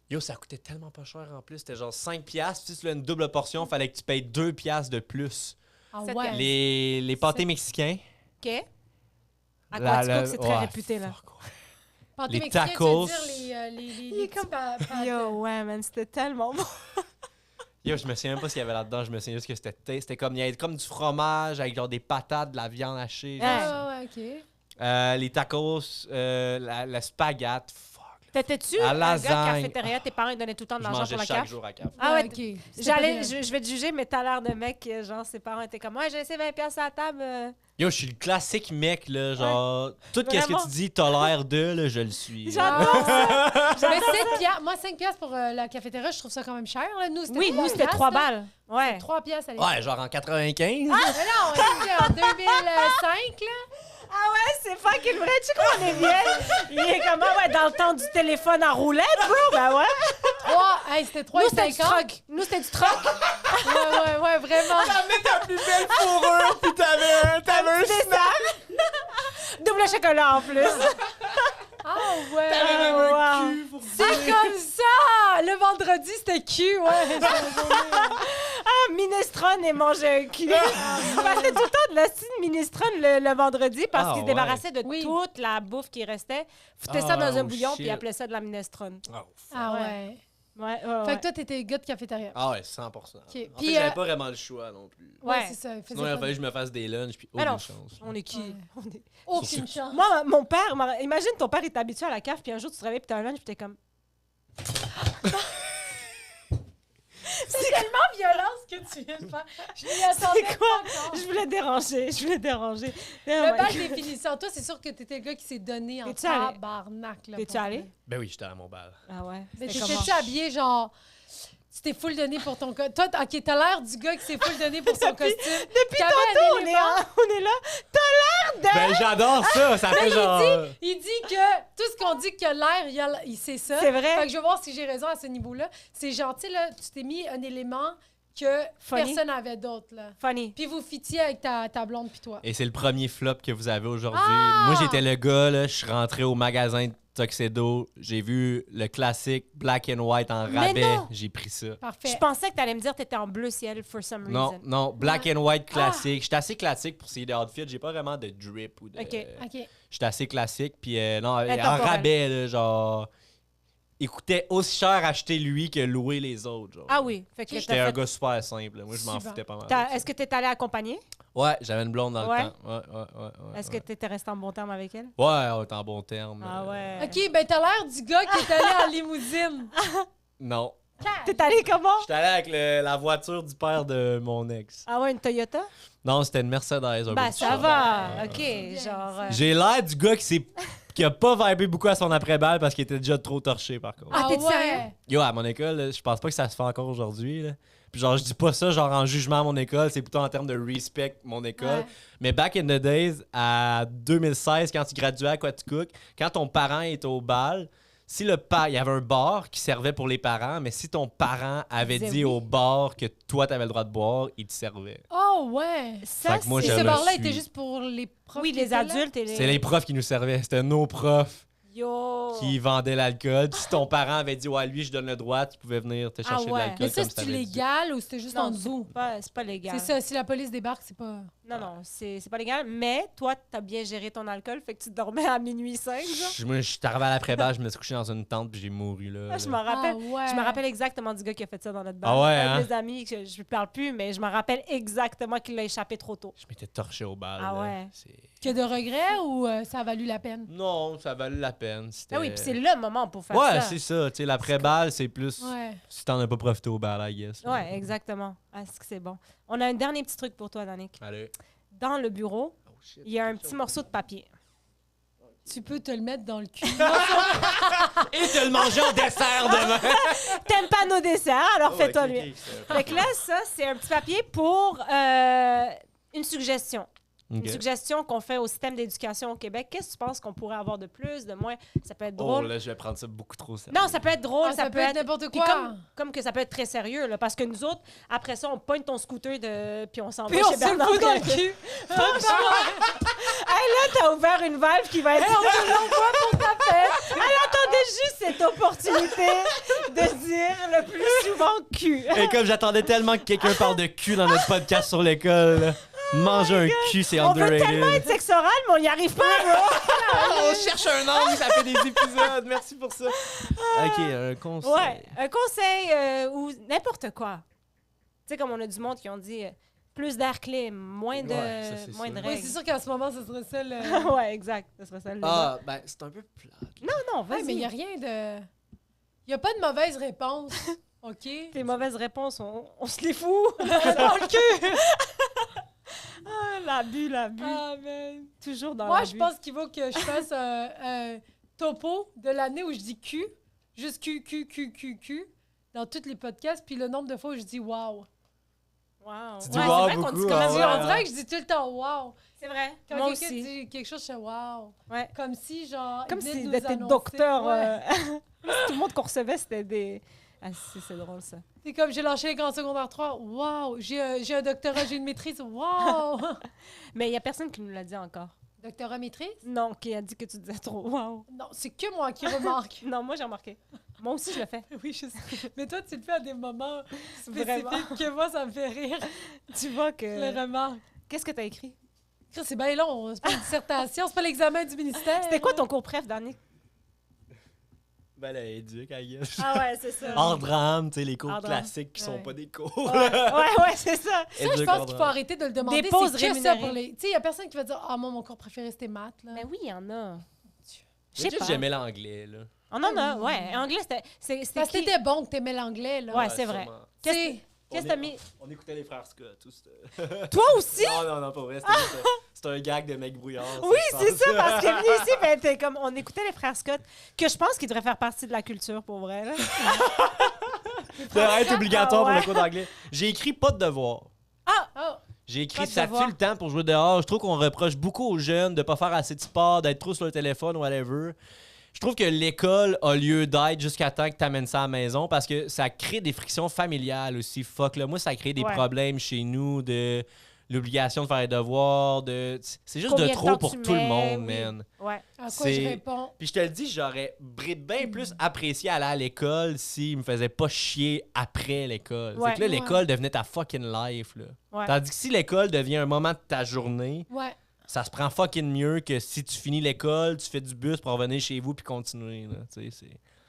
[SPEAKER 3] Yo, ça coûtait tellement pas cher en plus. C'était genre 5$. Puis si tu voulais une double portion, fallait que tu payes 2$ de plus.
[SPEAKER 2] Ah
[SPEAKER 1] Cette
[SPEAKER 2] ouais.
[SPEAKER 1] gamme.
[SPEAKER 3] Les pâtés mexicains.
[SPEAKER 1] OK. À
[SPEAKER 3] La-
[SPEAKER 1] Quaticook, c'est très
[SPEAKER 3] ouais,
[SPEAKER 1] réputé, là.
[SPEAKER 3] fuck, ouais.
[SPEAKER 2] Pâté
[SPEAKER 3] les
[SPEAKER 2] mexicain,
[SPEAKER 3] tacos.
[SPEAKER 2] tu veux dire les
[SPEAKER 1] Il est
[SPEAKER 2] petits
[SPEAKER 1] comme-
[SPEAKER 2] pâtés.
[SPEAKER 1] Yo, ouais, man, c'était tellement bon.
[SPEAKER 3] Yo, je me souviens même pas ce qu'il y avait là-dedans. Je me souviens juste que c'était comme, il y avait comme du fromage avec genre des patates, de la viande hachée. genre
[SPEAKER 1] Ouais.
[SPEAKER 3] ça.
[SPEAKER 2] Ah ouais, OK.
[SPEAKER 3] Les tacos, la spaghette. Fuck.
[SPEAKER 1] T'étais-tu
[SPEAKER 3] À
[SPEAKER 1] un gars
[SPEAKER 3] lasagne.
[SPEAKER 1] cafétéria? Tes parents ils donnaient tout le temps de
[SPEAKER 3] Je
[SPEAKER 1] l'argent
[SPEAKER 3] mangeais
[SPEAKER 1] pour la
[SPEAKER 3] chaque
[SPEAKER 1] caf?
[SPEAKER 3] jour à caf.
[SPEAKER 1] Ah ouais,
[SPEAKER 2] OK. C'était pas bien.
[SPEAKER 1] je vais te juger, mais t'as l'air de mec, genre, ses parents étaient comme, ouais, j'ai laissé 20$ à la table.
[SPEAKER 3] Yo, je suis le classique mec, là. Genre, tout ce
[SPEAKER 1] Vraiment.
[SPEAKER 3] que tu dis, t'as l'air de, là, je le suis.
[SPEAKER 1] J'adore
[SPEAKER 2] Ah, mais 7 piastres. Moi, 5 piastres pour la cafétéria, je trouve ça quand même cher. Là. Nous, c'était
[SPEAKER 1] Oui,
[SPEAKER 2] 3
[SPEAKER 1] nous, c'était 3
[SPEAKER 2] piastres, là.
[SPEAKER 1] balles. Ouais.
[SPEAKER 2] 3 piastres à l'époque.
[SPEAKER 3] Ouais, genre en 95.
[SPEAKER 2] Mais non, on était en 2005, là.
[SPEAKER 1] Ah ouais, c'est fucking vrai. Tu sais comment on est vieille? Il est comment, ouais, dans le temps du téléphone à roulette, bro? Ben ouais.
[SPEAKER 2] 3, hey, c'était
[SPEAKER 1] Nous, c'était du
[SPEAKER 2] 3,50.
[SPEAKER 1] troc. Nous, c'était du troc.
[SPEAKER 2] Ouais, vraiment.
[SPEAKER 3] T'avais ta plus belle fourrure, pis t'avais un
[SPEAKER 1] Des Double chocolat en plus.
[SPEAKER 2] Ah ouais.
[SPEAKER 1] Wow.
[SPEAKER 2] C'est comme ça! Le vendredi, c'était cul, ouais.
[SPEAKER 1] Ah, minestrone et manger un cul. Parce que tout le temps de la style minestrone le vendredi parce
[SPEAKER 3] Ah,
[SPEAKER 1] qu'ils se
[SPEAKER 3] ouais.
[SPEAKER 1] débarrassaient de
[SPEAKER 2] Oui.
[SPEAKER 1] toute la bouffe qui restait. Foutaient ça
[SPEAKER 3] Ah,
[SPEAKER 1] dans un
[SPEAKER 3] oh,
[SPEAKER 1] bouillon
[SPEAKER 3] shit.
[SPEAKER 1] puis ils appelaient ça de la minestrone.
[SPEAKER 2] Ah ouais.
[SPEAKER 1] Ouais,
[SPEAKER 2] Fait que toi, t'étais gars de cafétéria.
[SPEAKER 3] Ah ouais, 100%. En
[SPEAKER 2] Puis,
[SPEAKER 3] fait, j'avais pas vraiment le choix non plus.
[SPEAKER 1] Ouais.
[SPEAKER 2] c'est ça. Il faisait
[SPEAKER 3] Sinon, il a
[SPEAKER 2] pas-
[SPEAKER 3] fallu que je me fasse des lunchs, puis
[SPEAKER 1] Alors,
[SPEAKER 3] aucune chance.
[SPEAKER 1] on est qui?
[SPEAKER 2] Ouais.
[SPEAKER 1] On est-
[SPEAKER 2] Aucune chance.
[SPEAKER 1] Moi, mon père, imagine ton père est habitué à la cave, puis un jour tu te réveilles, puis t'as un lunch, puis t'es comme.
[SPEAKER 2] C'est tellement violent ce que tu viens de faire. Je m'y attendais
[SPEAKER 1] C'est quoi?
[SPEAKER 2] pas encore.
[SPEAKER 1] Je voulais déranger.
[SPEAKER 2] Le bal définissant. Toi, c'est sûr que t'étais le gars qui s'est donné en
[SPEAKER 1] T'es-tu allé?
[SPEAKER 2] tabarnak. là,
[SPEAKER 1] T'es-tu
[SPEAKER 2] pour
[SPEAKER 1] allé?
[SPEAKER 2] vrai.
[SPEAKER 3] Ben oui, j'étais à mon bal.
[SPEAKER 1] Ah ouais.
[SPEAKER 2] Mais
[SPEAKER 1] C'était
[SPEAKER 2] t'étais-tu
[SPEAKER 1] comment?
[SPEAKER 2] habillé genre... Tu t'es full donné pour ton costume. Toi, OK, t'as l'air du gars qui s'est full donné pour son costume.
[SPEAKER 1] Depuis
[SPEAKER 2] Qui avait
[SPEAKER 1] tantôt,
[SPEAKER 2] un élément.
[SPEAKER 1] on est là. T'as l'air de...
[SPEAKER 3] Ben j'adore ça, ça fait genre...
[SPEAKER 2] Il dit que tout ce qu'on dit que l'air, il sait ça.
[SPEAKER 1] C'est vrai.
[SPEAKER 2] Fait que je vais voir si j'ai raison à ce niveau-là. C'est gentil, là. Tu t'es mis un élément que
[SPEAKER 1] Funny.
[SPEAKER 2] personne n'avait d'autre, là.
[SPEAKER 1] Funny.
[SPEAKER 2] Puis vous fitiez avec ta blonde puis toi.
[SPEAKER 3] Et c'est le premier flop que vous avez aujourd'hui.
[SPEAKER 2] Ah!
[SPEAKER 3] Moi, j'étais le gars, là, je suis rentré au magasin de Tuxedo, j'ai vu le classique black and white en
[SPEAKER 1] Mais
[SPEAKER 3] rabais,
[SPEAKER 1] non!
[SPEAKER 3] j'ai pris ça.
[SPEAKER 2] Parfait.
[SPEAKER 1] Je pensais que t'allais me dire que t'étais en bleu ciel for some reason.
[SPEAKER 3] Non, black and white classique. J'étais assez classique pour ces outfits, j'ai pas vraiment de drip ou de...
[SPEAKER 1] OK.
[SPEAKER 2] OK.
[SPEAKER 3] J'étais assez classique, puis non, en
[SPEAKER 1] Intemporel.
[SPEAKER 3] rabais, là, genre... Il coûtait aussi cher acheter lui que louer les autres, genre.
[SPEAKER 1] Ah oui. Fait que
[SPEAKER 3] J'étais
[SPEAKER 1] t'as
[SPEAKER 3] un
[SPEAKER 1] fait-
[SPEAKER 3] gars super simple, là. Moi, je m'en
[SPEAKER 2] Super.
[SPEAKER 3] foutais pas mal.
[SPEAKER 1] Est-ce que t'es allé accompagner?
[SPEAKER 3] Ouais, j'avais une blonde dans
[SPEAKER 1] Ouais.
[SPEAKER 3] le temps. Ouais.
[SPEAKER 1] Est-ce que t'étais resté en bon terme avec elle?
[SPEAKER 3] Ouais, on est en bon terme.
[SPEAKER 1] Ah ouais.
[SPEAKER 2] OK, ben t'as l'air du gars qui est allé en limousine.
[SPEAKER 3] Non.
[SPEAKER 1] T'es allé comment?
[SPEAKER 3] J'étais allé avec la voiture du père de mon ex.
[SPEAKER 1] Ah ouais, une Toyota?
[SPEAKER 3] Non, c'était une Mercedes. un
[SPEAKER 1] Ben
[SPEAKER 3] peu
[SPEAKER 1] ça
[SPEAKER 3] de
[SPEAKER 1] va.
[SPEAKER 3] Ouais.
[SPEAKER 1] OK, genre...
[SPEAKER 3] J'ai l'air du gars qui a pas vibé beaucoup à son après-balle parce qu'il était déjà trop torché, par contre.
[SPEAKER 1] Ah, t'es sérieux?
[SPEAKER 3] Yo, à mon école, là, je pense pas que ça se fait encore aujourd'hui. Là. Puis genre, je dis pas ça genre en jugement à mon école, c'est plutôt en termes de respect mon école.
[SPEAKER 2] Ouais.
[SPEAKER 3] Mais back in the days, à 2016, quand tu graduais à Quaticook, quand ton parent est au bal, si il y avait un bar qui servait pour les parents, mais si ton parent avait
[SPEAKER 1] disait
[SPEAKER 3] dit
[SPEAKER 1] oui.
[SPEAKER 3] au bar que toi, t'avais le droit de boire, il te servait.
[SPEAKER 2] Oh, ouais.
[SPEAKER 1] Ça,
[SPEAKER 3] Fait que moi,
[SPEAKER 2] Et
[SPEAKER 3] je
[SPEAKER 2] ce
[SPEAKER 3] le
[SPEAKER 2] bar-là
[SPEAKER 3] suis.
[SPEAKER 2] était juste pour les profs.
[SPEAKER 1] Oui,
[SPEAKER 2] qui
[SPEAKER 1] les
[SPEAKER 2] étaient là?
[SPEAKER 1] adultes et les...
[SPEAKER 3] C'est les profs qui nous servaient. C'était nos profs
[SPEAKER 1] Yo!
[SPEAKER 3] qui vendaient l'alcool. Si ton parent avait dit, ouais, lui, je donne le droit, tu pouvais venir te chercher
[SPEAKER 1] ouais.
[SPEAKER 3] de l'alcool.
[SPEAKER 2] Mais ça,
[SPEAKER 3] comme si
[SPEAKER 2] c'est-tu
[SPEAKER 3] t'avais dit.
[SPEAKER 2] légal ou c'était juste en
[SPEAKER 1] Non,
[SPEAKER 2] dessous?
[SPEAKER 1] c'est pas légal.
[SPEAKER 2] C'est ça, si la police débarque, c'est pas...
[SPEAKER 1] Non, c'est pas légal. Mais toi, t'as bien géré ton alcool, fait que tu dormais à minuit 5, genre.
[SPEAKER 3] Moi, je suis arrivé à l'après-balle, je me suis couché dans une tente puis j'ai mouru là.
[SPEAKER 1] Ah, je m'en rappelle.
[SPEAKER 2] Ah, ouais.
[SPEAKER 1] Je me rappelle exactement du gars qui a fait ça dans notre bar.
[SPEAKER 3] Ah ouais,
[SPEAKER 1] Un
[SPEAKER 3] hein?
[SPEAKER 1] de mes amis, que je lui parle plus, mais je me rappelle exactement qu'il l'a échappé trop tôt.
[SPEAKER 3] Je m'étais torché au bal.
[SPEAKER 1] Ah
[SPEAKER 3] là.
[SPEAKER 1] ouais.
[SPEAKER 2] Que de regrets ou ça a valu la peine?
[SPEAKER 3] Non, ça valait la peine. C'était...
[SPEAKER 1] Ah oui, puis c'est le moment pour faire
[SPEAKER 3] Ouais,
[SPEAKER 1] ça.
[SPEAKER 3] c'est ça. Tu sais, l'après-balle, c'est plus
[SPEAKER 2] Ouais.
[SPEAKER 3] si t'en as pas profité au bal, I guess. là.
[SPEAKER 1] Ouais, exactement. Ah, est-ce que c'est bon? On a un dernier petit truc pour toi, Danick.
[SPEAKER 3] Allez.
[SPEAKER 1] Dans le bureau,
[SPEAKER 3] Oh, shit.
[SPEAKER 1] il y a un petit morceau de papier.
[SPEAKER 2] Tu peux te le mettre dans le cul.
[SPEAKER 3] Et te le manger en dessert demain.
[SPEAKER 1] T'aimes pas nos desserts, alors fais-toi
[SPEAKER 3] Ouais,
[SPEAKER 1] lui.
[SPEAKER 3] ok, ok.
[SPEAKER 1] Fait que là, ça, c'est un petit papier pour une suggestion.
[SPEAKER 3] Ok.
[SPEAKER 1] Une suggestion qu'on fait au système d'éducation au Québec. Qu'est-ce que tu penses qu'on pourrait avoir de plus, de moins? Ça peut être
[SPEAKER 3] Oh
[SPEAKER 1] drôle.
[SPEAKER 3] là, je vais prendre ça beaucoup trop sérieux.
[SPEAKER 1] Non, ça peut être drôle,
[SPEAKER 2] Ah,
[SPEAKER 1] ça peut être...
[SPEAKER 2] n'importe
[SPEAKER 1] Puis
[SPEAKER 2] quoi.
[SPEAKER 1] comme que ça peut être très sérieux, là, parce que nous autres, après ça, on pointe ton scooter puis on s'en va
[SPEAKER 2] Puis on
[SPEAKER 1] chez
[SPEAKER 2] se le
[SPEAKER 1] Bernard
[SPEAKER 2] fout dans le
[SPEAKER 1] Drinker.
[SPEAKER 2] cul.
[SPEAKER 1] Hey, là, t'as ouvert une valve qui va être... pour ta fête. Elle attendait juste cette opportunité de dire le plus souvent cul.
[SPEAKER 3] Et comme j'attendais tellement que quelqu'un parle de cul dans notre podcast sur l'école, là. Manger un cul, c'est
[SPEAKER 1] On veut
[SPEAKER 3] underrated.
[SPEAKER 1] tellement être sexe oral, mais on n'y arrive pas, bro.
[SPEAKER 3] On cherche un angle, ça fait des épisodes. Merci pour ça. Ok, un conseil.
[SPEAKER 1] Ouais, un conseil ou n'importe quoi. Tu sais, comme on a du monde qui ont dit plus d'air clim, moins de,
[SPEAKER 3] Ouais, ça, c'est
[SPEAKER 1] moins de
[SPEAKER 3] sûr.
[SPEAKER 2] Ouais,
[SPEAKER 1] règles.
[SPEAKER 2] c'est sûr qu'en ce moment, ce serait ça le...
[SPEAKER 1] Ouais, exact. Ce serait ça le débat.
[SPEAKER 3] Ah, ben, c'est un peu plat.
[SPEAKER 1] Non,
[SPEAKER 2] Ouais,
[SPEAKER 1] vas-y.
[SPEAKER 2] mais il n'y a rien de... Il n'y a pas de mauvaise réponse. OK?
[SPEAKER 1] Tes mauvaises réponses, on se les fout. Dans le cul. Ah, l'abus.
[SPEAKER 2] Ah, man.
[SPEAKER 1] Toujours dans
[SPEAKER 2] Moi,
[SPEAKER 1] l'abus.
[SPEAKER 2] je pense qu'il faut que je fasse un topo de l'année où je dis Q, juste Q, dans tous les podcasts, puis le nombre de fois où je dis wow.
[SPEAKER 1] Wow.
[SPEAKER 3] Tu dis
[SPEAKER 1] Ouais,
[SPEAKER 3] wow
[SPEAKER 1] c'est vrai qu'on
[SPEAKER 3] beaucoup,
[SPEAKER 1] dit quand
[SPEAKER 3] ah
[SPEAKER 1] même
[SPEAKER 3] ouais.
[SPEAKER 2] On
[SPEAKER 1] wow.
[SPEAKER 2] dirait que je dis tout le temps wow.
[SPEAKER 1] C'est vrai.
[SPEAKER 2] Quand
[SPEAKER 1] Moi
[SPEAKER 2] quelqu'un
[SPEAKER 1] aussi.
[SPEAKER 2] dit quelque chose, je fais wow.
[SPEAKER 1] Ouais.
[SPEAKER 2] Comme si, genre,
[SPEAKER 1] Comme
[SPEAKER 2] il venait
[SPEAKER 1] si
[SPEAKER 2] de nous
[SPEAKER 1] d'être
[SPEAKER 2] annoncer.
[SPEAKER 1] docteur.
[SPEAKER 2] Ouais.
[SPEAKER 1] Tout le monde qu'on recevait, c'était des... Ah, c'est drôle, ça.
[SPEAKER 2] C'est comme j'ai lâché les grands secondaires 3. Wow! J'ai un doctorat, j'ai une maîtrise. Wow!
[SPEAKER 1] Mais il n'y a personne qui nous l'a dit encore.
[SPEAKER 2] Doctorat maîtrise?
[SPEAKER 1] Non, qui a dit que tu disais trop. Wow.
[SPEAKER 2] Non, c'est que moi qui remarque.
[SPEAKER 1] Non, moi, j'ai remarqué. Moi aussi, je le fais.
[SPEAKER 2] Oui, je sais. Mais toi, tu le fais à des moments
[SPEAKER 1] Vraiment.
[SPEAKER 2] spécifiques que moi, ça me fait rire.
[SPEAKER 1] Tu vois
[SPEAKER 2] Je
[SPEAKER 1] que...
[SPEAKER 2] le remarque.
[SPEAKER 1] Qu'est-ce que tu as écrit?
[SPEAKER 2] C'est bien long. C'est pas une dissertation, c'est pas l'examen du ministère.
[SPEAKER 1] C'était quoi ton cours préf, Dani?
[SPEAKER 3] Ben, la éduque, I guess.
[SPEAKER 1] Ah ouais, c'est ça.
[SPEAKER 3] Hors drame, tu sais, les cours
[SPEAKER 1] Hors drame.
[SPEAKER 3] classiques qui sont
[SPEAKER 1] Ouais.
[SPEAKER 3] pas des cours.
[SPEAKER 1] Ouais, c'est ça.
[SPEAKER 2] Ça, je pense qu'il faut arrêter de le demander.
[SPEAKER 1] Des pauses
[SPEAKER 2] C'est que ça
[SPEAKER 1] rémunérées.
[SPEAKER 2] pour les... Tu sais, il y a personne qui va dire « Ah, moi, mon cours préféré, c'était maths. » là.
[SPEAKER 1] Mais oui, il y en a. Je sais
[SPEAKER 3] Juste,
[SPEAKER 1] pas.
[SPEAKER 3] j'aimais l'anglais, là.
[SPEAKER 1] On en a, ouais. Anglais, c'était
[SPEAKER 2] Parce que
[SPEAKER 1] qui?
[SPEAKER 2] t'étais bon que t'aimais l'anglais, là.
[SPEAKER 1] Ouais, c'est vrai.
[SPEAKER 3] sûrement.
[SPEAKER 2] Tu sais,
[SPEAKER 1] Qu'est-ce que t'as mis?
[SPEAKER 3] On écoutait les frères Scott, tout ça.
[SPEAKER 1] Toi aussi?
[SPEAKER 3] Non, pas vrai. C'était juste c'était un gag de mec brouillard.
[SPEAKER 1] Oui,
[SPEAKER 3] je
[SPEAKER 1] c'est
[SPEAKER 3] pense.
[SPEAKER 1] ça, parce qu'elle est venue ici, ben, t'es comme, on écoutait les frères Scott, que je pense qu'ils devraient faire partie de la culture, pour vrai. Là.
[SPEAKER 3] Ça devrait être obligatoire
[SPEAKER 1] Ah ouais.
[SPEAKER 3] pour le cours d'anglais. J'ai écrit pas de devoir.
[SPEAKER 2] oh,
[SPEAKER 3] J'ai écrit
[SPEAKER 1] Pas de
[SPEAKER 3] ça
[SPEAKER 1] devoir.
[SPEAKER 3] tue le temps pour jouer dehors. Je trouve qu'on reproche beaucoup aux jeunes de pas faire assez de sport, d'être trop sur le téléphone, whatever. je trouve que l'école a lieu d'être jusqu'à temps que tu amènes ça à la maison parce que ça crée des frictions familiales aussi. Fuck, là. Moi, ça crée des problèmes chez nous de l'obligation de faire les devoirs. C'est juste de trop pour tout le monde, man.
[SPEAKER 1] Ouais.
[SPEAKER 2] À quoi je réponds?
[SPEAKER 3] Puis je te le dis, j'aurais bien plus apprécié aller à l'école s'ils me faisaient pas chier après l'école. C'est que là, l'école devenait ta fucking life. Là.
[SPEAKER 1] Ouais.
[SPEAKER 3] Tandis que si l'école devient un moment de ta journée, ça se prend fucking mieux que si tu finis l'école, tu fais du bus pour revenir chez vous puis continuer. Là.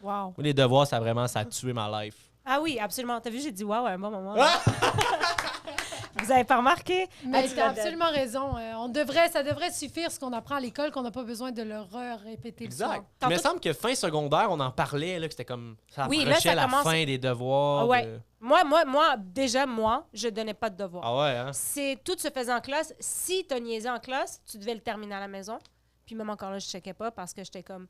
[SPEAKER 1] Wow.
[SPEAKER 3] Moi, les devoirs, ça a tué ma life.
[SPEAKER 1] Ah oui, absolument. T'as vu, j'ai dit wow à un bon moment. Vous avez pas remarqué?
[SPEAKER 2] Mais tu as absolument raison. Ça devrait suffire ce qu'on apprend à l'école, qu'on n'a pas besoin de le répéter.
[SPEAKER 3] Exact. Il me semble que fin secondaire, on en parlait, là, que c'était comme ça approchait la fin des devoirs.
[SPEAKER 1] Moi, déjà, je donnais pas de devoirs.
[SPEAKER 3] Ah ouais, hein?
[SPEAKER 1] C'est tout se faisait en classe. Si tu as niaisé en classe, tu devais le terminer à la maison. Puis même encore là, je checkais pas parce que j'étais comme...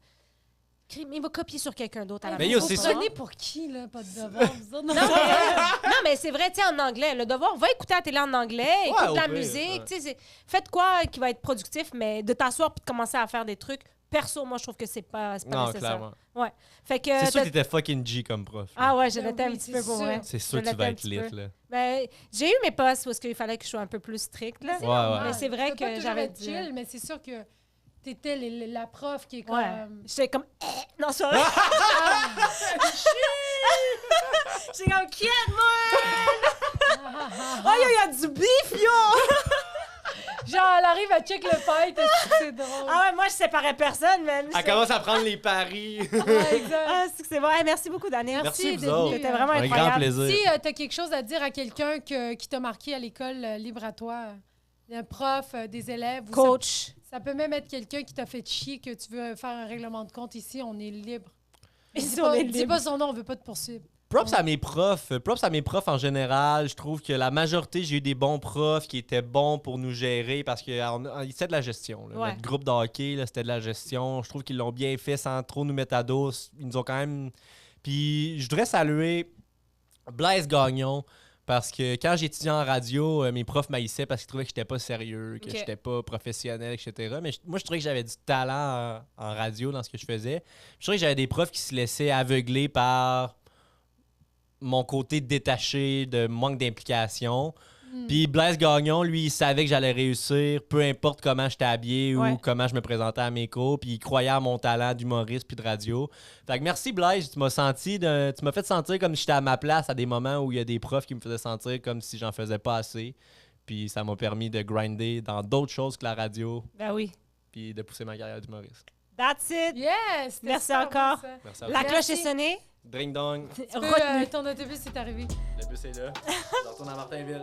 [SPEAKER 1] Il va copier sur quelqu'un d'autre à la maison.
[SPEAKER 2] Vous prenez pour qui, là? Pas de devoir, vous autres?
[SPEAKER 1] Non, mais c'est vrai, tu sais, en anglais. Le devoir, va écouter la télé en anglais, écoute la musique. Faites quoi qui va être productif, mais de t'asseoir puis de commencer à faire des trucs. Perso, moi, je trouve que c'est pas nécessaire.
[SPEAKER 3] Clairement.
[SPEAKER 1] Ouais.
[SPEAKER 3] Fait que, c'est sûr que t'étais fucking G comme prof. Là.
[SPEAKER 1] Ah ouais, je l'étais un petit peu pour vrai.
[SPEAKER 3] C'est sûr que tu vas être lit, là.
[SPEAKER 1] Ben, j'ai eu mes postes où il fallait que je sois un peu plus stricte, là.
[SPEAKER 3] Ouais.
[SPEAKER 1] Mais c'est vrai que j'avais dit...
[SPEAKER 2] chill, mais c'est sûr que t'étais la prof qui est comme...
[SPEAKER 1] J'étais comme... Non, c'est vrai. J'étais comme... Qui est moi? Oh, il y a du bif, yo!
[SPEAKER 2] Genre, elle arrive à check le fight, c'est drôle.
[SPEAKER 1] Ah ouais, moi, je séparais personne, man.
[SPEAKER 3] Elle commence à prendre les paris.
[SPEAKER 2] Exact.
[SPEAKER 1] Ah, c'est bon. Hey, merci beaucoup, Daniel.
[SPEAKER 3] Merci vous autres.
[SPEAKER 1] C'était vraiment
[SPEAKER 3] un
[SPEAKER 1] incroyable.
[SPEAKER 3] grand plaisir.
[SPEAKER 2] Si t'as quelque chose à dire à quelqu'un qui t'a marqué à l'école, libre à toi, un prof, des élèves...
[SPEAKER 1] Coach.
[SPEAKER 2] Ça peut même être quelqu'un qui t'a fait chier, que tu veux faire un règlement de compte. Ici, on est libre. Dis pas son nom, on veut pas te poursuivre.
[SPEAKER 3] Props à mes profs en général. Je trouve que la majorité, j'ai eu des bons profs qui étaient bons pour nous gérer parce que c'était de la gestion. Là. Notre groupe de hockey, c'était de la gestion. Je trouve qu'ils l'ont bien fait sans trop nous mettre à dos. Ils nous ont quand même... Puis je voudrais saluer Blaise Gagnon parce que quand j'étudiais en radio, mes profs m'haïssaient parce qu'ils trouvaient que j'étais pas sérieux, que j'étais pas professionnel, etc. Mais moi, je trouvais que j'avais du talent en radio dans ce que je faisais. Je trouvais que j'avais des profs qui se laissaient aveugler par... mon côté détaché, de manque d'implication. Puis Blaise Gagnon, lui, il savait que j'allais réussir, peu importe comment j'étais habillé ou comment je me présentais à mes cours, puis il croyait à mon talent d'humoriste puis de radio. Fait que merci Blaise, tu m'as fait sentir comme si j'étais à ma place à des moments où il y a des profs qui me faisaient sentir comme si j'en faisais pas assez. Puis ça m'a permis de grinder dans d'autres choses que la radio.
[SPEAKER 1] Ben oui.
[SPEAKER 3] Puis de pousser ma carrière d'humoriste.
[SPEAKER 1] That's it.
[SPEAKER 2] Yes!
[SPEAKER 1] Merci encore.
[SPEAKER 3] Merci à vous.
[SPEAKER 1] La cloche est sonnée.
[SPEAKER 3] Dring dong.
[SPEAKER 2] Ton autobus est arrivé.
[SPEAKER 3] Le bus est là. Je retourne à Martinville.